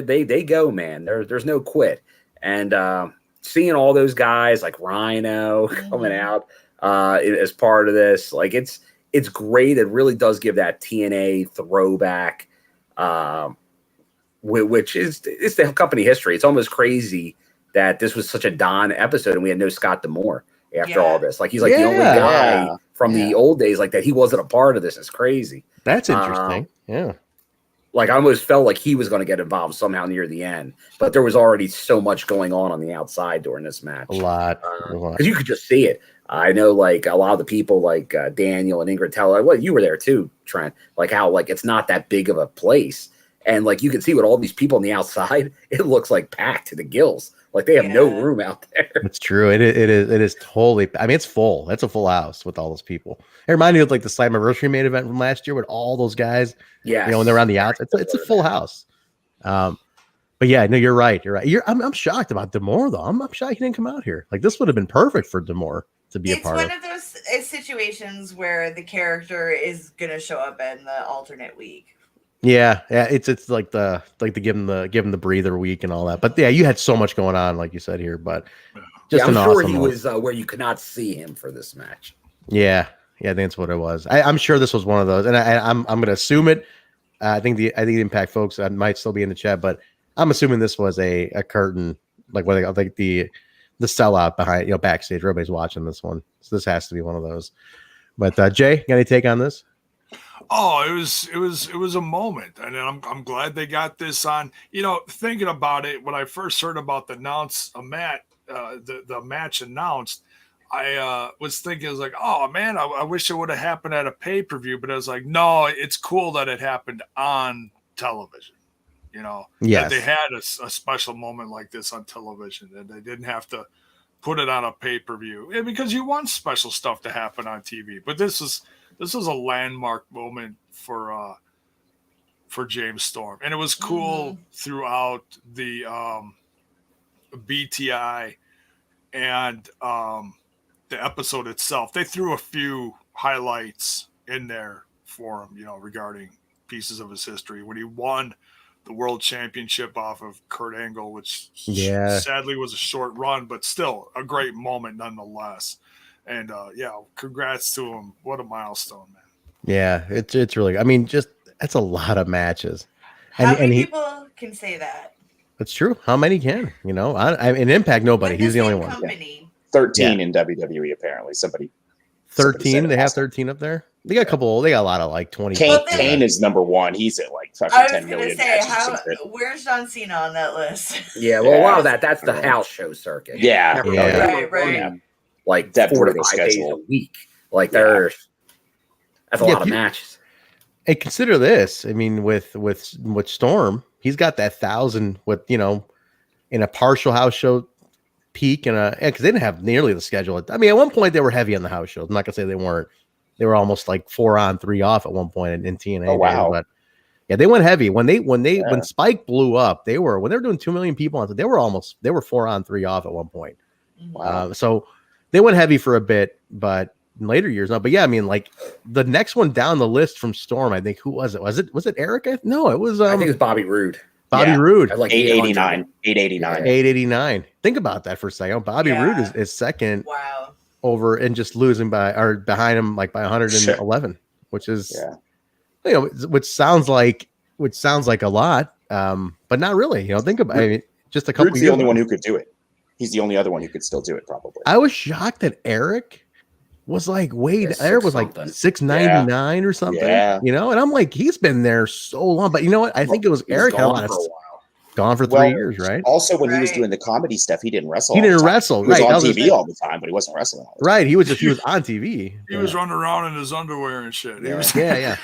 they go, man. There's no quit. And seeing all those guys like Rhino coming out as part of this, like, it's great. It really does give that TNA throwback, which is it's the company history. It's almost crazy that this was such a Don episode and we had no Scott D'Amore after all this. Like, he's like the only guy from the old days like that. He wasn't a part of this. It's crazy. That's interesting. Yeah. Like, I almost felt like he was going to get involved somehow near the end, but there was already so much going on the outside during this match. A lot. Because you could just see it. I know, like, a lot of the people, like Daniel and Ingrid tell, like, well, you were there too, Trent. Like, how, like, it's not that big of a place. And, like, you can see with all these people on the outside, it looks like packed to the gills. Like, they have no room out there. It's true. It is totally. I mean, it's full. That's a full house with all those people. It reminded me of like the Slammiversary main event from last year with all those guys. Yeah, you know, when they're on the outside, it's a full house. But yeah, no, you're right. You're right. I'm shocked about D'Amore though. I'm shocked he didn't come out here. Like, this would have been perfect for D'Amore to be a part of. It's one of those situations where the character is gonna show up in the alternate week. Yeah, it's like the give him the breather week and all that. But yeah, you had so much going on, like you said here. But just I'm an sure awesome he one. was where you could not see him for this match. Yeah, I think that's what it was. I'm sure this was one of those, and I'm going to assume it. I think the Impact folks might still be in the chat, but I'm assuming this was a curtain, like what like the sellout behind, you know, backstage. Everybody's watching this one, so this has to be one of those. But Jay, got any take on this? Oh, it was a moment, and I'm glad they got this on. You know, thinking about it, when I first heard about the match announced, I was thinking, I was like, oh man, I wish it would have happened at a pay-per-view, but I was like, no, it's cool that it happened on television. You know, yes, that they had a special moment like this on television, and they didn't have to put it on a pay-per-view, because you want special stuff to happen on TV. But this is a landmark moment for James Storm, and it was cool throughout the BTI and the episode itself. They threw a few highlights in there for him, you know, regarding pieces of his history when he won the world championship off of Kurt Angle, which sadly was a short run, but still a great moment nonetheless. And congrats to him. What a milestone, man. Yeah, it's really. I mean, just that's a lot of matches. How many people can say that? That's true. How many can? You know, in Impact, nobody. He's the only one. Company. 13 in WWE apparently. Somebody 13. They have 13 up there. They got a couple. They got a lot of like 20. Kane is number one. He's at like fucking 10 million. Where's John Cena on that list? Yeah, well, a lot of that's the house show circuit. Yeah, right. Like that 4 to 5 days a week. Like that's a lot of matches. Hey, consider this. I mean, with Storm, he's got that 1,000 with, you know, in a partial house show peak and because they didn't have nearly the schedule. I mean, at one point they were heavy on the house shows. I'm not gonna say they weren't. They were almost like 4 on 3 off at one point in TNA. Oh, wow. But yeah, they went heavy when Spike blew up. When they were doing 2 million people on, they were 4 on 3 off at one point. Wow. So they went heavy for a bit, but in later years, no. But yeah, I mean, like the next one down the list from Storm, I think, who was it? Was it Eric? No, it was. I think it was Bobby Roode. Bobby Roode, like 889. Think about that for a second. Bobby Roode is second. Wow. Over and just losing behind him like by 111, which is you know, which sounds like a lot, but not really. You know, think about. I mean, just a couple. Rude's the only one who could do it. He's the only other one who could still do it, probably. I was shocked that Eric was like, wait, Eric was like $6.99 or something. Yeah. You know, and I'm like, he's been there so long. But you know what? I think it was Eric had a lot of gone for 3 years, right? Also, when he was doing the comedy stuff, he didn't wrestle. He didn't wrestle. He was right. on TV all the time, but he wasn't wrestling all the time. Right. He was on TV. He was running around in his underwear and shit. Yeah.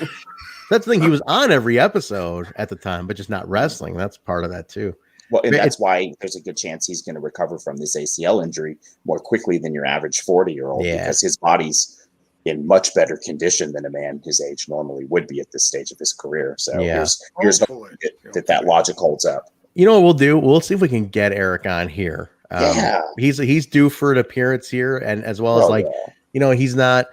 That's the thing. He was on every episode at the time, but just not wrestling. That's part of that too. Well, and that's why there's a good chance he's going to recover from this ACL injury more quickly than your average 40-year-old because his body's in much better condition than a man his age normally would be at this stage of his career. So here's that logic holds up. You know what we'll do? We'll see if we can get Eric on here. He's due for an appearance here, and as well as you know, if he's not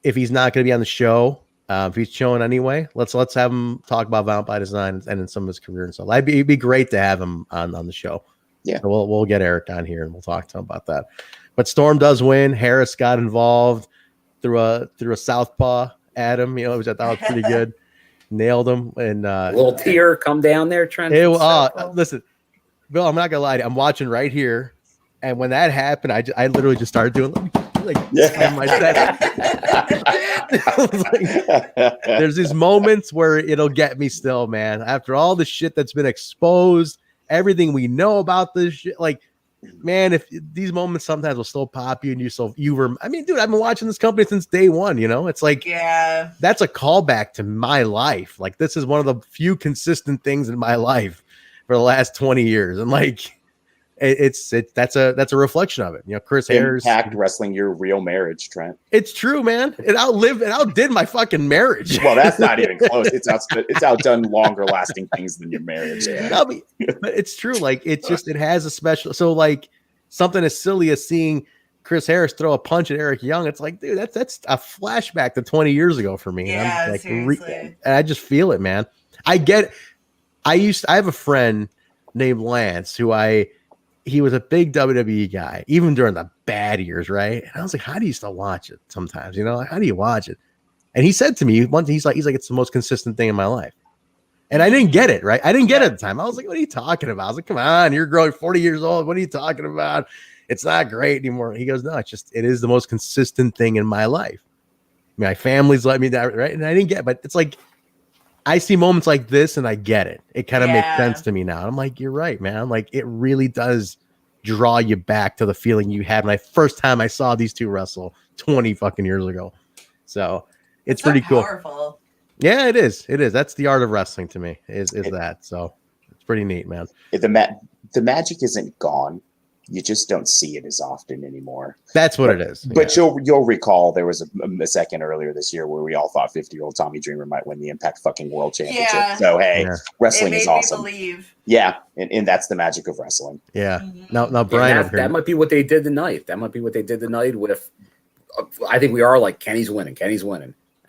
going to be on the show, if he's showing anyway, let's have him talk about Violent by Design and in some of his career and stuff. It'd be great to have him on the show. Yeah, so we'll get Eric on here and we'll talk to him about that. But Storm does win. Harris got involved through a southpaw at him. You know, which I thought was pretty good. Nailed him and a little tear come down there, Trent. Listen, Bill, I'm not gonna lie to you. I'm watching right here, and when that happened, I literally just started doing my set. There's these moments where it'll get me still, man. After all the shit that's been exposed, everything we know about this shit, like, man, if these moments sometimes will still pop you and I mean, dude, I've been watching this company since day one, you know? It's like, that's a callback to my life. Like, this is one of the few consistent things in my life for the last 20 years. And like, that's a reflection of it. You know, Chris Harris. Impact Wrestling, your real marriage, Trent. It's true, man. It outdid my fucking marriage. Well, that's not even close. It's outdone longer lasting things than your marriage. Yeah. No, but it's true. Like, it has a special. So like something as silly as seeing Chris Harris throw a punch at Eric Young. It's like, dude, that's a flashback to 20 years ago for me. Yeah, and I just feel it, man. I get it. I have a friend named Lance he was a big WWE guy, even during the bad years, right? And I was like, how do you still watch it sometimes? You know, like, how do you watch it? And he said to me once, he's like, it's the most consistent thing in my life. And I didn't get it, right? I didn't get it at the time. I was like, what are you talking about? I was like, come on, you're growing 40 years old. What are you talking about? It's not great anymore. He goes, no, it is the most consistent thing in my life. My family's let me down, right? And I didn't get it, but it's like, I see moments like this and I get it. It kind of makes sense to me now. I'm like, you're right, man. Like, it really does draw you back to the feeling you had when I first time I saw these two wrestle 20 fucking years ago. So it's pretty cool. Powerful. Yeah, it is. It is. That's the art of wrestling to me is that. So it's pretty neat, man. The magic isn't gone. You just don't see it as often anymore. That's what it is. But you'll recall there was a second earlier this year where we all thought 50-year-old Tommy Dreamer might win the Impact fucking World Championship. Yeah. So hey, wrestling is awesome. Believe. Yeah, and that's the magic of wrestling. Yeah. Now Brian, that might be what they did tonight. That might be what they did tonight with. I think we are like Kenny's winning.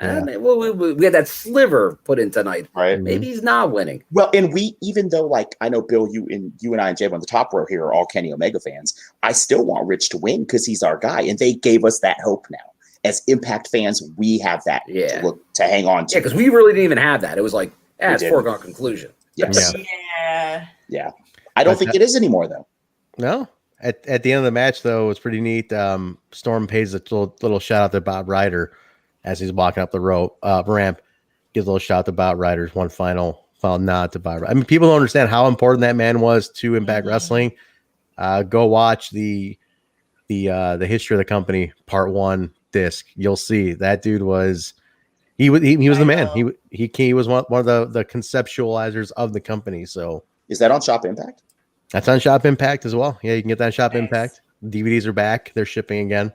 Yeah. We had that sliver put in tonight. Right. Maybe he's not winning. Well, and even though, like, I know Bill, you and I and Jaybone on the top row here are all Kenny Omega fans, I still want Rich to win because he's our guy. And they gave us that hope now. As Impact fans, we have that look to hang on to. Yeah, because we really didn't even have that. It was like, it's foregone conclusion. Yes. Yeah. I don't think it is anymore, though. No. At the end of the match, though, it was pretty neat. Storm pays a little shout out to Bob Ryder as he's walking up the ramp. Gives a little shout out to Bob Ryder's one final nod to Bob Ryder. I mean, people don't understand how important that man was to Impact Wrestling. Go watch the history of the company part 1 disc. You'll see that dude was he was the man. He was one of the conceptualizers of the company. So is that on Shop Impact? That's on Shop Impact as well. Yeah, you can get that on Shop Impact. DVDs are back. They're shipping again.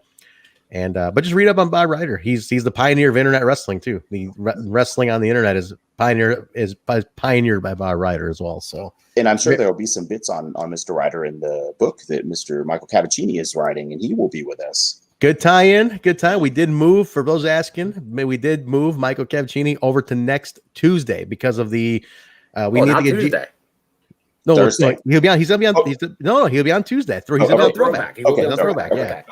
And but just read up on Bob Ryder. He's the pioneer of internet wrestling too. The wrestling on the internet is pioneered by Bob Ryder as well. So, and I'm sure there will be some bits on Mr. Ryder in the book that Mr. Michael Cavaccini is writing, and he will be with us. Good tie-in. Good time. We did move, for those asking, we did move Michael Cavaccini over to next Tuesday because of the we need to get Tuesday. No, Thursday. He'll be on Tuesday. He's on Throwback. Okay, on Throwback. Okay.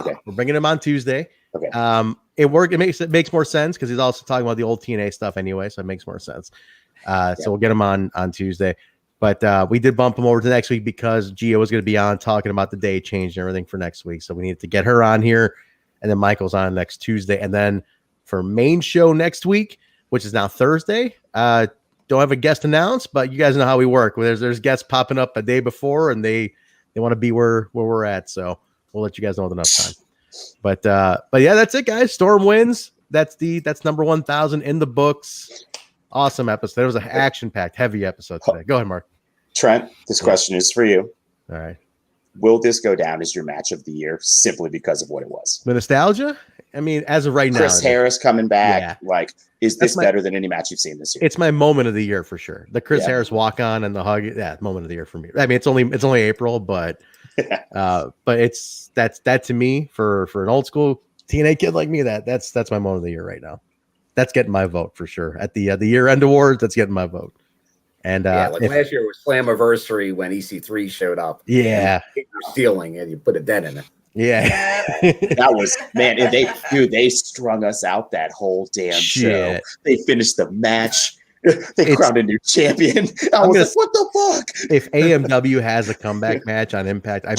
Okay. We're bringing him on Tuesday. Okay. It makes more sense because he's also talking about the old TNA stuff anyway, so it makes more sense. So we'll get him on Tuesday. But we did bump him over to next week because Gia was going to be on talking about the day change and everything for next week. So we needed to get her on here. And then Michael's on next Tuesday. And then for main show next week, which is now Thursday, don't have a guest announced, but you guys know how we work. There's guests popping up a day before, and they want to be where we're at. So we'll let you guys know with enough time. But yeah, that's it, guys. Storm wins. That's number 1,000 in the books. Awesome episode. It was an action-packed, heavy episode today. Go ahead, Mark. Trent, this question is for you. All right. Will this go down as your match of the year simply because of what it was? The nostalgia? I mean, as of right now. Chris Harris coming back. Yeah. Is this better than any match you've seen this year? It's my moment of the year for sure. The Chris Harris walk on and the hug. Yeah, moment of the year for me. I mean, it's only April, but it's that to me for an old school TNA kid like me, that's my moment of the year right now. That's getting my vote for sure. At the year end awards, that's getting my vote. And last year was Slammiversary when EC3 showed up. Yeah, stealing and you put a dent in it. Yeah, that was, man. And they strung us out that whole damn show. They finished the match. They crowned a new champion. I was like, what the fuck? If AMW has a comeback match on Impact, I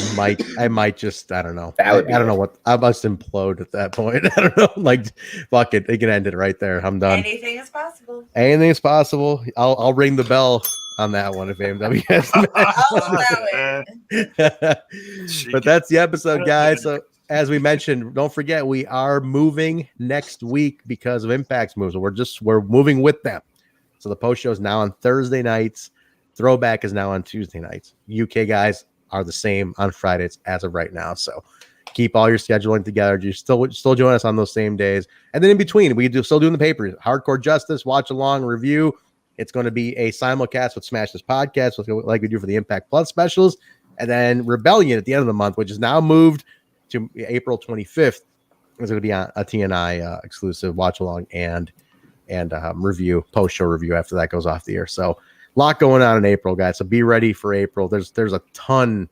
might just, I don't know. I don't know what, I must implode at that point. I don't know. Like, fuck it. They can end it right there. I'm done. Anything is possible. Anything is possible. I'll ring the bell on that one if AMW has But that's the episode, guys. So as we mentioned, don't forget we are moving next week because of Impact's moves. We're moving with them. So the post show is now on Thursday nights. Throwback is now on Tuesday nights. UK guys are the same on Fridays as of right now. So keep all your scheduling together. You still join us on those same days. And then in between, still doing the papers. Hardcore Justice, watch along, review. It's going to be a simulcast with Smash This Podcast, like we do for the Impact Plus specials. And then Rebellion at the end of the month, which is now moved to April 25th, is going to be on a TNI exclusive watch along and review, post-show review after that goes off the air. So a lot going on in April, guys. So be ready for April. There's a ton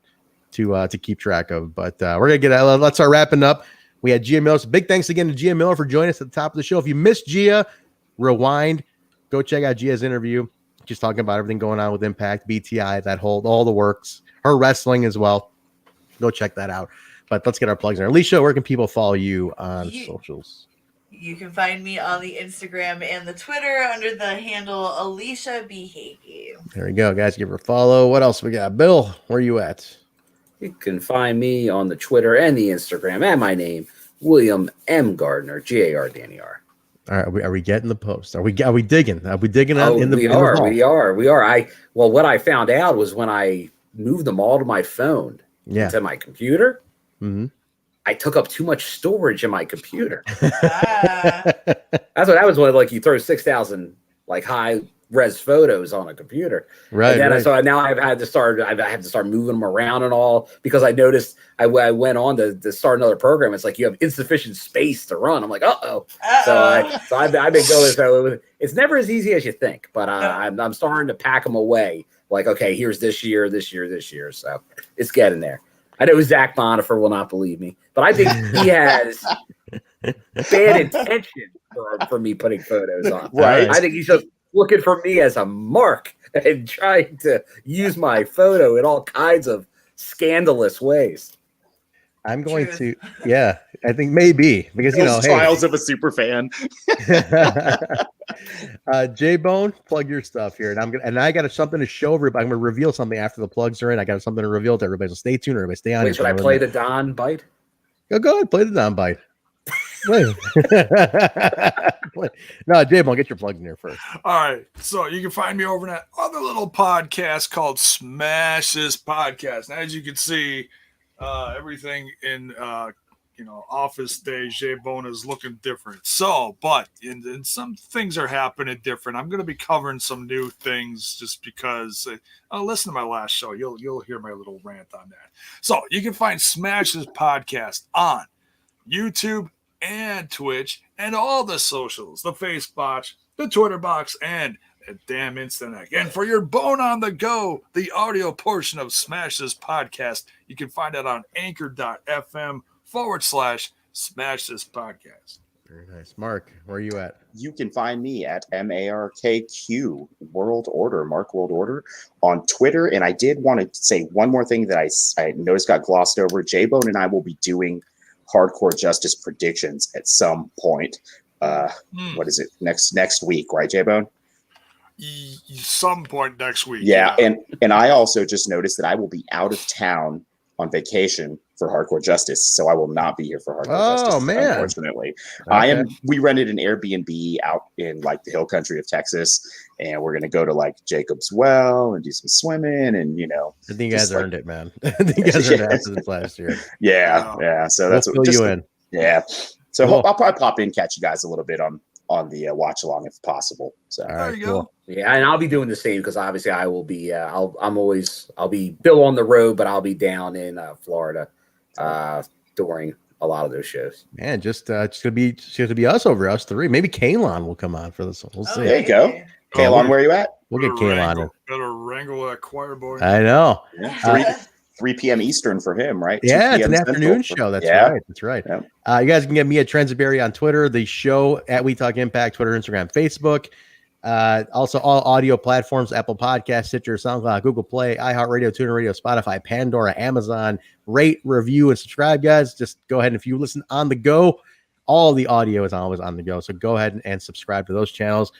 to keep track of. But we're going to let's start wrapping up. We had Gia Miller. So big thanks again to Gia Miller for joining us at the top of the show. If you missed Gia, rewind. Go check out Gia's interview. She's talking about everything going on with Impact, BTI, all the works. Her wrestling as well. Go check that out. But let's get our plugs in. Alicia, where can people follow you on socials? You can find me on the Instagram and the Twitter under the handle Alicia Behave. There we go, guys. Give her a follow. What else we got? Bill, where are you at? You can find me on the Twitter and the Instagram and my name, William M. Gardner, Gardner. All right, are we getting the post? Are we digging? Are we digging out in the? We are. What I found out was when I moved them all to my phone, to my computer. Mm-hmm. I took up too much storage in my computer. That was when like you throw 6,000 like high res photos on a computer, right? And then so now I have to start moving them around and all because I noticed I went on to start another program. It's like you have insufficient space to run. I'm like, So I've been going. So it's never as easy as you think, but I'm starting to pack them away. Like, okay, here's this year. So it's getting there. I know Zach Bonifer will not believe me, but I think he has bad intention for me putting photos on. Right. I think he's just looking for me as a mark and trying to use my photo in all kinds of scandalous ways. I'm going to, I think maybe because trials of a super fan. Jaybone, plug your stuff here, and I got something to show everybody. I'm going to reveal something after the plugs are in. I got something to reveal to everybody. So stay tuned, everybody. Stay on. Wait, should I play the Don bite? Go ahead, play the Don bite. No, Jaybone, get your plugs in here first. All right, so you can find me over in that other little podcast called Smash This Podcast. Now, as you can see, everything in office days, Jaybone is looking different. So, but in some things are happening different. I'm going to be covering some new things just because. Listen to my last show. You'll hear my little rant on that. So you can find Smash This Podcast on YouTube and Twitch and all the socials, the Facebook, the Twitter box, and damn Instant Egg. And for your bone on the go, the audio portion of Smash This Podcast, you can find it on anchor.fm/Smash This Podcast. Very nice. Mark, where are you at? You can find me at MARKQ World Order, Mark World Order on Twitter. And I did want to say one more thing that I noticed got glossed over. Jaybone and I will be doing Hardcore Justice predictions at some point. What is it? Next week, right, Jaybone? Some point next week. Yeah. And I also just noticed that I will be out of town on vacation for Hardcore Justice, so I will not be here for Hardcore Justice. Oh man, unfortunately. Okay. We rented an Airbnb out in like the hill country of Texas, and we're gonna go to like Jacob's Well and do some swimming, and I think you guys earned it, man. I think you guys earned it after this last year. Yeah. So that's we'll fill you in. Yeah. So cool. I'll probably pop in, catch you guys a little bit on the watch along if possible. So all right, cool. Yeah, and I'll be doing the same because obviously I will be. I'll be Bill on the road, but I'll be down in Florida during a lot of those shows. Man, just gonna be us over us three. Maybe Kalon will come on for this one. We'll see. There you go. Kalon, where are you at? We'll get Kalon in. Better wrangle that choir boy. I know. Yeah. 3 p.m. Eastern for him, right? Yeah, it's an afternoon show. That's right. That's right. Yeah. You guys can get me at Transberry on Twitter, the show at We Talk Impact, Twitter, Instagram, Facebook. Also all audio platforms, Apple Podcasts, Stitcher, SoundCloud, Google Play, iHeartRadio, TuneIn Radio, Spotify, Pandora, Amazon. Rate, review, and subscribe, guys. Just go ahead, and if you listen on the go, all the audio is always on the go. So go ahead and subscribe to those channels.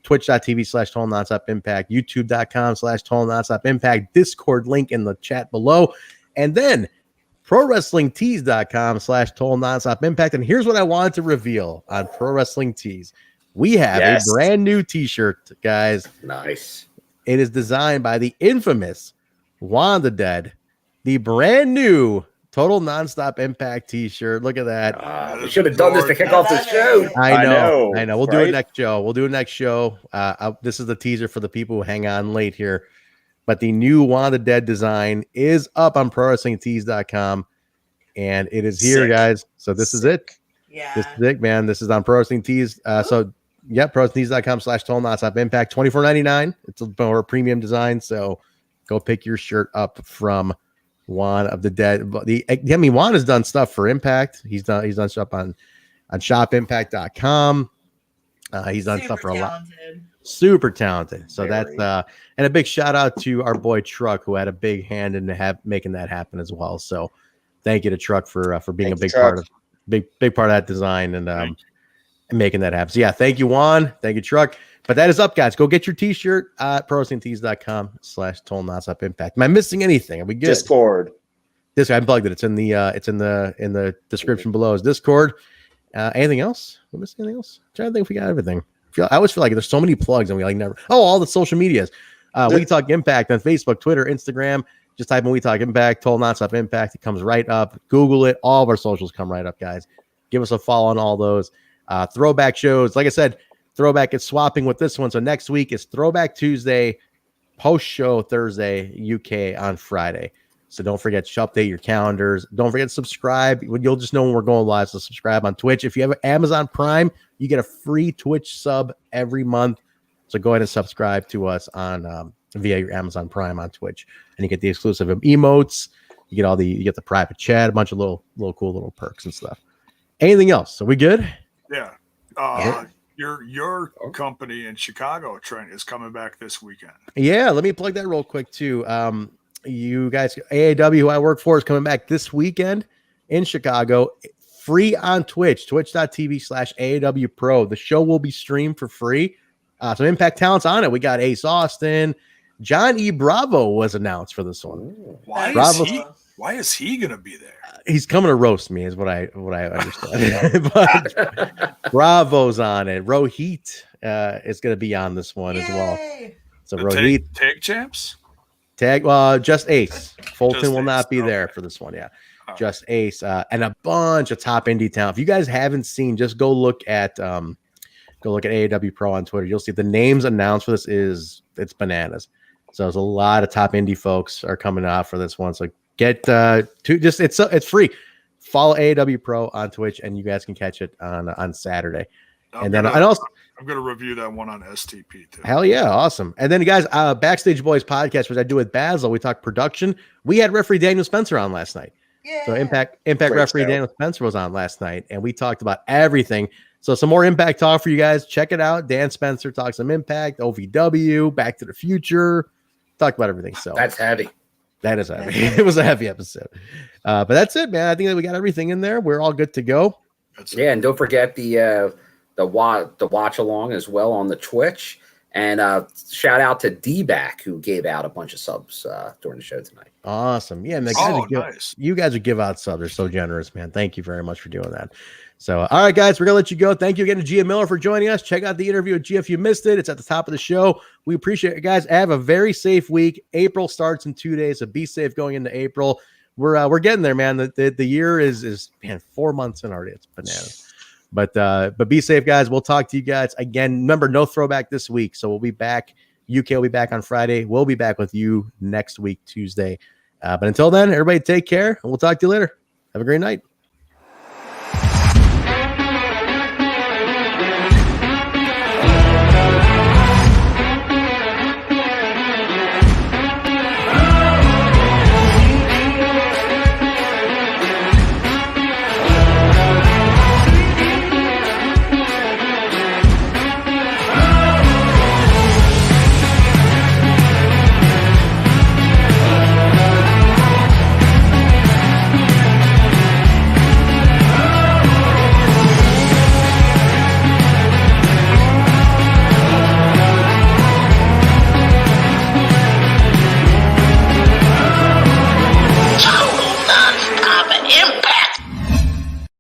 Twitch.tv/Total Nonstop Impact, YouTube.com/Total Nonstop Impact, Discord link in the chat below, and then ProWrestlingTees.com/Total Nonstop Impact. And here's what I wanted to reveal on Pro Wrestling Tees. We have a brand new t-shirt, guys. Nice. It is designed by the infamous Juan the Dead, the brand new Total Nonstop Impact t-shirt. Look at that. We should have done this to kick off the show. I know. We'll do it next show. This is the teaser for the people who hang on late here. But the new Juan the Dead design is up on ProWrestlingTees.com, and it is here, guys. So this is it. Yeah. This is it, man. This is on Pro Wrestling Tees. ProWrestlingTees.com/Total Nonstop Impact. $24.99. It's a more premium design. So go pick your shirt up from Juan of the Dead. Juan has done stuff for Impact. He's done stuff on shopimpact.com. He's done stuff for a lot. Super talented. So that's and a big shout out to our boy Truck, who had a big hand in making that happen as well. So thank you to Truck for being a big part of that design and making that happen. So yeah, thank you, Juan. Thank you, Truck. But that is up, guys. Go get your t-shirt at ProWrestlingTees.com/Total Nonstop Impact. Am I missing anything? Are we good? Discord. I unplugged it. It's in the description below. Is Discord. Anything else? We missing anything else? I'm trying to think if we got everything. I always feel like there's so many plugs and we never. Oh, all the social medias. We Talk Impact on Facebook, Twitter, Instagram. Just type in We Talk Impact, Total Nonstop Impact. It comes right up. Google it. All of our socials come right up, guys. Give us a follow on all those. Throwback shows. Like I said, Throwback is swapping with this one. So next week is Throwback Tuesday, post-show Thursday, UK on Friday. So don't forget to update your calendars. Don't forget to subscribe. You'll just know when we're going live. So subscribe on Twitch. If you have Amazon Prime, you get a free Twitch sub every month. So go ahead and subscribe to us on via your Amazon Prime on Twitch, and you get the exclusive emotes. You get the private chat, a bunch of little cool little perks and stuff. Anything else? Are we good? Yeah. Your company in Chicago, Trent, is coming back this weekend. Yeah, let me plug that real quick too. You guys, AAW, who I work for, is coming back this weekend in Chicago, free on Twitch, twitch.tv/AAW Pro. The show will be streamed for free. Some Impact talents on it. We got Ace Austin. John E. Bravo was announced for this one. Why is he going to be there? He's coming to roast me, is what I understand. But Bravo's on it. Rohit is going to be on this one as well. So Rohit tag champs. Just Ace. Fulton will not be there for this one. Yeah, just Ace and a bunch of top indie talent. If you guys haven't seen, just go look at AAW Pro on Twitter. You'll see the names announced for this it's bananas. So there's a lot of top indie folks are coming out for this one. So get it's free. Follow AAW Pro on Twitch, and you guys can catch it on Saturday. I'm going to review that one on STP too. Hell yeah, awesome. And then, guys, Backstage Boys podcast, which I do with Basil, we talk production. We had referee Daniel Spencer on last night. Yeah. So Impact referee Daniel Spencer was on last night, and we talked about everything So some more Impact talk for you guys. Check it out. Dan Spencer talks some Impact, OVW, Back to the Future. Talked about everything. So that's heavy. That is heavy. It was a heavy episode. But that's it, man. I think that we got everything in there. We're all good to go. Yeah, and don't forget the watch along as well on the Twitch. And shout out to D-Back, who gave out a bunch of subs during the show tonight. Awesome. Yeah, man. Nice. You guys would give out subs. They're so generous, man. Thank you very much for doing that. So, all right, guys, we're going to let you go. Thank you again to Gia Miller for joining us. Check out the interview with Gia if you missed it. It's at the top of the show. We appreciate it, guys. Have a very safe week. April starts in 2 days, so be safe going into April. We're getting there, man. The year is 4 months in already. It's bananas. But be safe, guys. We'll talk to you guys again. Remember, no throwback this week, so we'll be back. UK will be back on Friday. We'll be back with you next week, Tuesday. But until then, everybody take care, and we'll talk to you later. Have a great night.